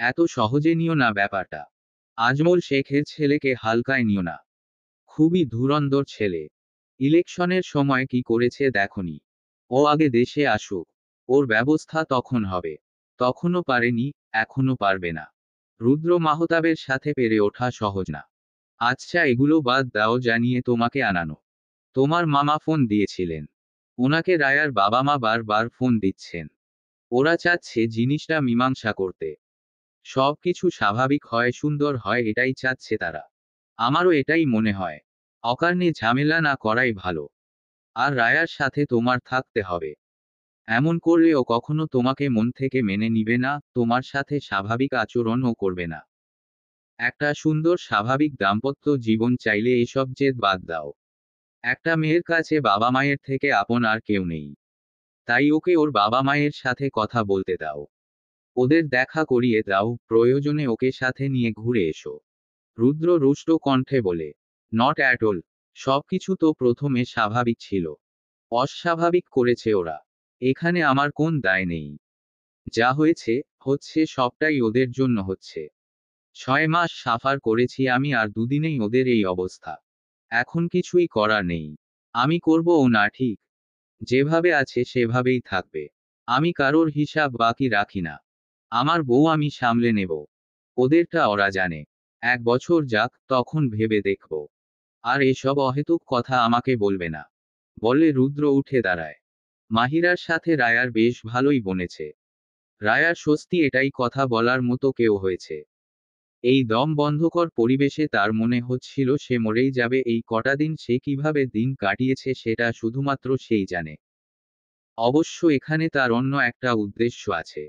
এত সহজে নিও না ব্যাপারটা। আজমল শেখের ছেলেকে হালকায় নিও না। খুবই ধুরন্ধর ছেলে। ইলেকশনের সময় কি করেছে দেখনি? ও আগে দেশে আসুক, ওর ব্যবস্থা তখন হবে। তখনও পারেনি, এখনো পারবে না। রুদ্র মাহতাবের সাথে পেরে ওঠা সহজ না। আচ্ছা এগুলো বাদ দাও, জানিয়ে তোমাকে আনানো। তোমার মামা ফোন দিয়েছিলেন। ওনাকে রায়ার বাবা মা বারবার ফোন দিচ্ছেন। ওরা চাচ্ছে জিনিসটা মীমাংসা করতে। সব কিছু স্বাভাবিক হয়, সুন্দর হয়, এটাই চাচ্ছে তারা। আমারও এটাই মনে হয়। অকারণে ঝামেলা না করাই ভালো। আর রায়ার সাথে তোমার থাকতে হবে। এমন করলে ও কখনো তোমাকে মন থেকে মেনে নিবে না, তোমার সাথে স্বাভাবিক আচরণও করবে না। একটা সুন্দর স্বাভাবিক দাম্পত্য জীবন চাইলে এসব জেদ বাদ দাও। একটা মেয়ের কাছে বাবা মায়ের থেকে আপন আর কেউ নেই। তাই ওকে ওর বাবা মায়ের সাথে কথা বলতে দাও। ওদের দেখা করিয়ে দাও, প্রয়োজনে ওকে সাথে নিয়ে ঘুরে এসো। রুদ্র রুষ্ট কণ্ঠে বলে, নট অ্যাট অল। সবকিছু তো প্রথমে স্বাভাবিক ছিল। অস্বাভাবিক করেছে ওরা। এখানে আমার কোন দায় নেই। যা হয়েছে, হচ্ছে, সবটাই ওদের জন্য হচ্ছে। 6 মাস সাফার করেছি আমি, আর দুদিনেই ওদের এই অবস্থা। এখন কিছুই করার নেই। আমি করব ও না, ঠিক যেভাবে আছে সেভাবেই থাকবে। আমি কারোর হিসাব বাকি রাখি না। আমার বউ আমি সামলে নেব। ওদেরটা ওরা জানে। 1 বছর যাক, তখন ভেবে দেখব। আর এসব অহেতুক কথা আমাকে বলবে না। বলে রুদ্র উঠে দাঁড়ায়। মাহিরার সাথে রায়ার বেশ ভালোই বনেছে। রায়ার স্বস্তি এটাই, কথা বলার মতো কেউ হয়েছে। এই দম বন্ধকর পরিবেশে তার মনে হচ্ছিল সে মরেই যাবে। এই কটা দিন সে কিভাবে দিন কাটিয়েছে সেটা শুধুমাত্র সেই জানে। অবশ্য এখানে তার অন্য একটা উদ্দেশ্য আছে।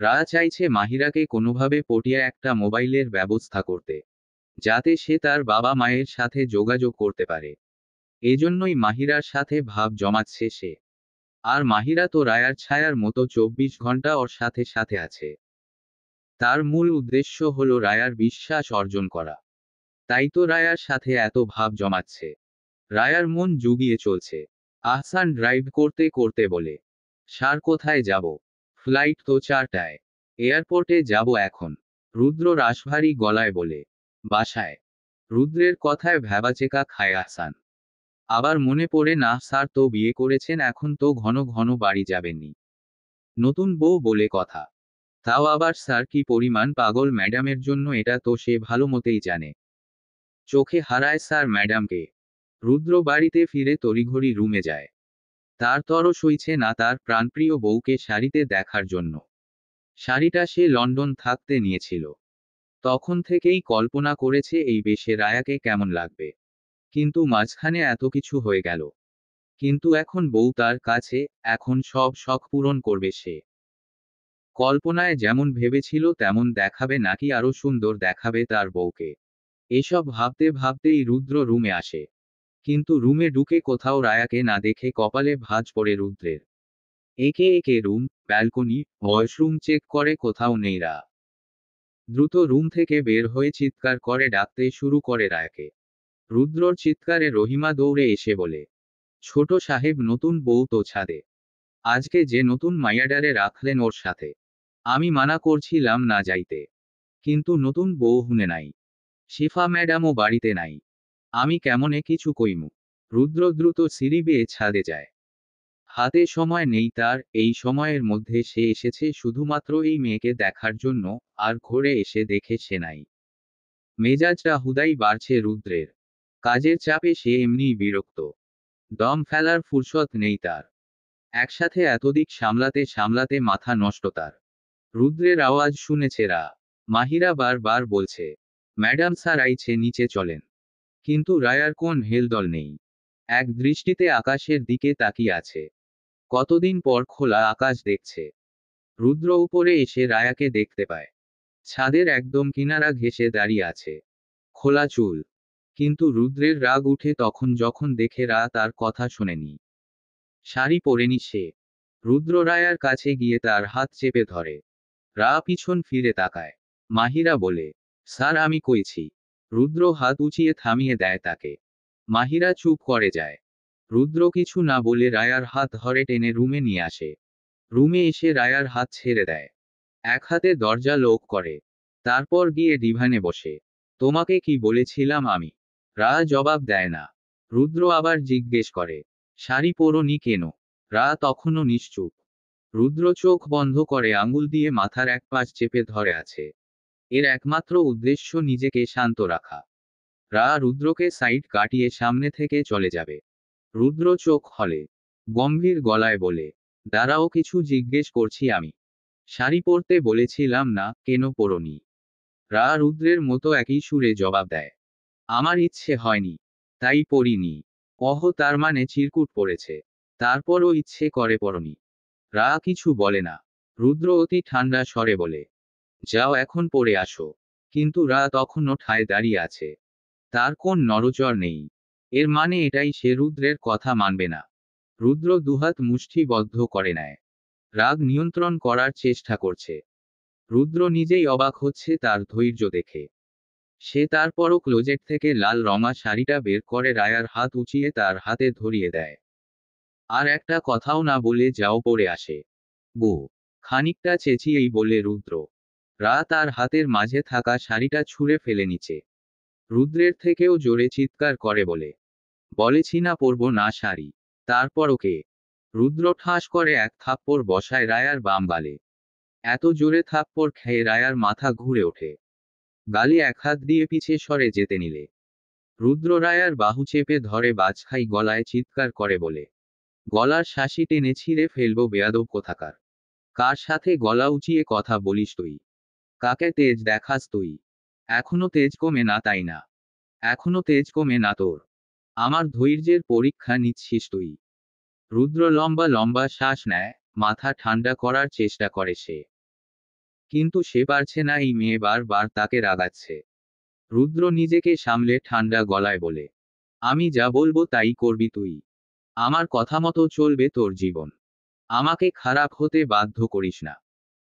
রায়া চাইছে মাহিরাকে কোনোভাবে পটিয়ে একটা মোবাইলের ব্যবস্থা করতে, যাতে সে তার বাবা মায়ের সাথে যোগাযোগ করতে পারে। এজন্যই মাহিরার সাথে ভাব জমাচ্ছে সে। আর মাহিরা তো রায়ার ছায়ার মতো 24 ঘন্টা ওর সাথে সাথে আছে। তার মূল উদ্দেশ্য হলো রায়ার বিশ্বাস অর্জন করা। তাই তো রায়ার সাথে এত ভাব জমাচ্ছে। রায়ার মন জুগিয়ে চলছে। আহসান ড্রাইভ করতে করতে বলে, সার কোথায় যাব? ফ্লাইট তো 4টায়। এয়ারপোর্টে যাব এখন। রুদ্র রাশভারী গলায় বলে, বাসায়। রুদ্রের কথায় ভ্যাবাচেকা খায় আহসান। আবার মনে পড়ে, না স্যার তো বিয়ে করেছেন, এখন তো ঘন ঘন বাড়ি যাবেননি। নতুন বউ বলে কথা। তাও আবার স্যার, কি পরিমাণ পাগল ম্যাডামের জন্য এটা তো সে ভালো মতেই জানে। চোখে হারায় স্যার ম্যাডামকে। রুদ্র বাড়িতে ফিরে তড়িঘড়ি রুমে যায়। তার তরস সইছে না তার প্রাণপ্রিয় বউকে শাড়িতে দেখার জন্য। শাড়িটা সে লন্ডন থাকতে নিয়েছিল। তখন থেকেই কল্পনা করেছে এই বেশে রায়াকে কেমন লাগবে। কিন্তু মাঝখানে এত কিছু হয়ে গেল। কিন্তু এখন বউ তার কাছে, এখন সব শখ পূরণ করবে সে। কল্পনায় যেমন ভেবেছিল তেমন দেখাবে নাকি আরো সুন্দর দেখাবে তার বউকে। এসব ভাবতে ভাবতেই রুদ্র রুমে আসে। কিন্তু রুমে ঢুকে কোথাও রায়াকে না দেখে কপালে ভাঁজ পড়ে রুদ্রের। একে একে রুম, ব্যালকনি, ওয়াশরুম চেক করে, কোথাও নেই রা। দ্রুত রুম থেকে বের হয়ে চিৎকার করে ডাকতে শুরু করে রায়াকে। রুদ্রর চিৎকারে রহিমা দৌড়ে এসে বলে, ছোট সাহেব, নতুন বউ তো ছাদে। আজকে যে নতুন মাইয়াডারে রাখলেন ওর সাথে। আমি মানা করছিলাম না যাইতে। কিন্তু নতুন বউ হুনে নাই। শিফা ম্যাডামও বাড়িতে নাই। আমি কেমনে কিছু কইমু। রুদ্র দ্রুত সিঁড়ি বেয়ে ছাদে যায়। হাতে সময় নেই তার। এই সময়ের মধ্যে সে এসেছে শুধুমাত্র এই মেয়েকে দেখার জন্য। আর ঘরে এসে দেখে সে নাই। মেজাজটা হুদাই বাড়ছে রুদ্রের। কাজের চাপে সে এমনিই বিরক্ত। দম ফেলার ফুরসত নেই তার। একসাথে এতদিক সামলাতে সামলাতে মাথা নষ্ট তার। রুদ্রের আওয়াজ শুনেছে রা। মাহিরা বার বলছে, ম্যাডাম স্যার আইছে, নিচে চলেন। কিন্তু রায়ার কোন হেলদল নেই। এক দৃষ্টিতে আকাশের দিকে তাকিয়ে আছে। কতদিন পর খোলা আকাশ দেখছে। রুদ্র উপরে এসে রায়াকে দেখতে পায়। ছাদের একদম কিনারা ঘেঁষে দাঁড়িয়ে আছে, খোলা চুল। কিন্তু রুদ্রের রাগ উঠে তখন যখন দেখে রা তার কথা শোনেনি, শাড়ি পরেনি সে। রুদ্র রায়ার কাছে গিয়ে তার হাত চেপে ধরে। রা পিছন ফিরে তাকায়। মাহিরা বলে, স্যার আমি কইছি। রুদ্র হাত উঁচিয়ে থামিয়ে দেয় তাকে। মাহিরা চুপ করে যায়। রুদ্র কিছু না বলে রায়ার হাত ধরে টেনে রুমে নিয়ে আসে। রুমে এসে রায়ার হাত ছেড়ে দেয়। এক হাতে দরজা লক করে। তারপর গিয়ে ডিভানে বসে। তোমাকে কি বলেছিলাম আমি? রা জবাব দেয় না। রুদ্র আবার জিজ্ঞেস করে, শাড়ি পরোনি কেন? রা তখনও নিশ্চুপ। রুদ্র চোখ বন্ধ করে আঙুল দিয়ে মাথার এক পাশ চেপে ধরে আছে। এর একমাত্র উদ্দেশ্য নিজেকে শান্ত রাখা। রা রুদ্রকে সাইড কাটিয়ে সামনে থেকে চলে যাবে। রুদ্র চোখ খোলে। গম্ভীর গলায় বলে, দাঁড়াও, কিছু জিজ্ঞেস করছি আমি। শাড়ি পরতে বলেছিলাম না, কেন পরোনি? রা রুদ্রের মতো একই সুরে জবাব দেয়, আমার ইচ্ছে হয়নি, তাই পরিনি। তার মানে চিরকুট পড়েছে, তারপরও ইচ্ছে করে পরনি। রা কিছু বলে না। রুদ্র অতি ঠান্ডা স্বরে বলে, যাও এখন পড়ে আসো। কিন্তু রা তখনও ঠায় দাঁড়িয়ে আছে। তার কোন নড়চড় নেই। এর মানে এটাই, সে রুদ্রের কথা মানবে না। রুদ্র দুহাত মুষ্টিবদ্ধ করে নেয়। রাগ নিয়ন্ত্রণ করার চেষ্টা করছে। রুদ্র নিজেই অবাক হচ্ছে তার ধৈর্য দেখে। সে তারপরও ক্লোজেট থেকে লাল রঙা শাড়িটা বের করে রায়ার হাত উঁচিয়ে তার হাতে ধরিয়ে দেয়। আর একটা কথাও না বলে যাও পড়ে আসে। গো, খানিকটা চেঁচিয়েই বলে রুদ্র। রা তার হাতের মাঝে থাকা শাড়িটা ছুঁড়ে ফেলে নিচে। রুদ্রের থেকেও জোরে চিৎকার করে বলে, বলেছি না পরব না শাড়ি। তারপর ওকে। রুদ্র ঠাস করে এক থাপ্পড় বসায় রায়ার বাম গালে। এত জোরে থাপ্পড় খেয়ে রায়ার মাথা ঘুরে ওঠে। গালে এক হাত দিয়ে পিছে সরে যেতে নিলে রুদ্র রায়ার বাহু চেপে ধরে বাজখাই গলায় চিৎকার করে বলে, গলার শাসি টেনে ছিঁড়ে ফেলবো বেয়াদব কোথাকার। কার সাথে গলা উঁচিয়ে কথা বলিস তুই? কাকে তেজ দেখাস তুই? এখনো তেজ কমে না তাই না? এখনো তেজ কমে না তোর? আমার ধৈর্যের পরীক্ষা নিচ্ছিস তুই? রুদ্র লম্বা লম্বা শ্বাস নেয়। মাথা ঠান্ডা করার চেষ্টা করে সে। কিন্তু সে পারছে না, এই মেয়ে বারবার তাকে রাগাচ্ছে। রুদ্র নিজেকে সামলে ঠান্ডা গলায় বলে, আমি যা বলবো তাই করবি তুই। আমার কথা মতো চলবে তোর জীবন। আমাকে খারাপ হতে বাধ্য করিস না।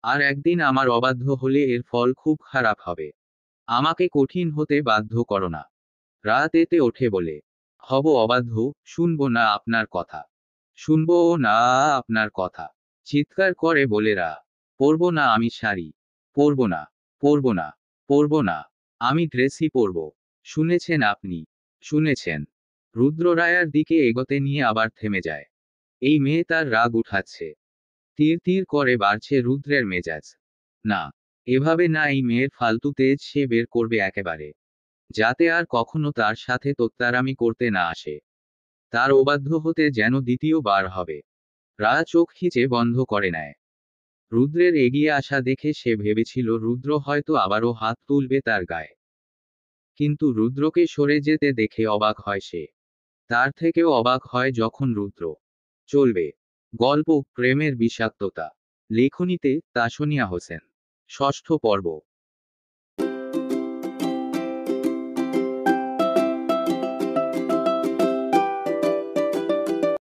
আর একদিন আমার অবাধ্য হলে এর ফল খুব খারাপ হবে। আমাকে কঠিন হতে বাধ্য করো না। রাত এতে ওঠে বলে, হব অবাধ্য, শুনবো না আপনার কথা। শুনবো না আপনার কথা। চিৎকার করে বলে রা, পরবো না আমি শাড়ি। পরবো না, পরবো না, পরবো না। আমি ড্রেসই পরবো। শুনেছেন আপনি? শুনেছেন? রুদ্র রায়ার দিকে এগোতে নিয়ে আবার থেমে যায়। এই মেয়ে তার রাগ উঠাচ্ছে। তীর তীর করে বাড়ছে রুদ্রের মেজাজ। না, এভাবে না, এই মেয়ের ফালতু তেজ সে বের করবে একেবারে। যাতে আর কখনো তার সাথে তোত্তারামি করতে না আসে। তার অবাধ্য হতে যেন দ্বিতীয়বার হবে। রা চোখ খিচে বন্ধ করে নেয়। রুদ্রের এগিয়ে আসা দেখে সে ভেবেছিল রুদ্র হয়তো আবারও হাত তুলবে তার গায়ে। কিন্তু রুদ্রকে সরে যেতে দেখে অবাক হয় সে। তার থেকেও অবাক হয় যখন রুদ্র চলবে। গল্প প্রেমের বিষাক্ততা। লেখনীতে তাসনিয়া হোসেন। ষষ্ঠ পর্ব।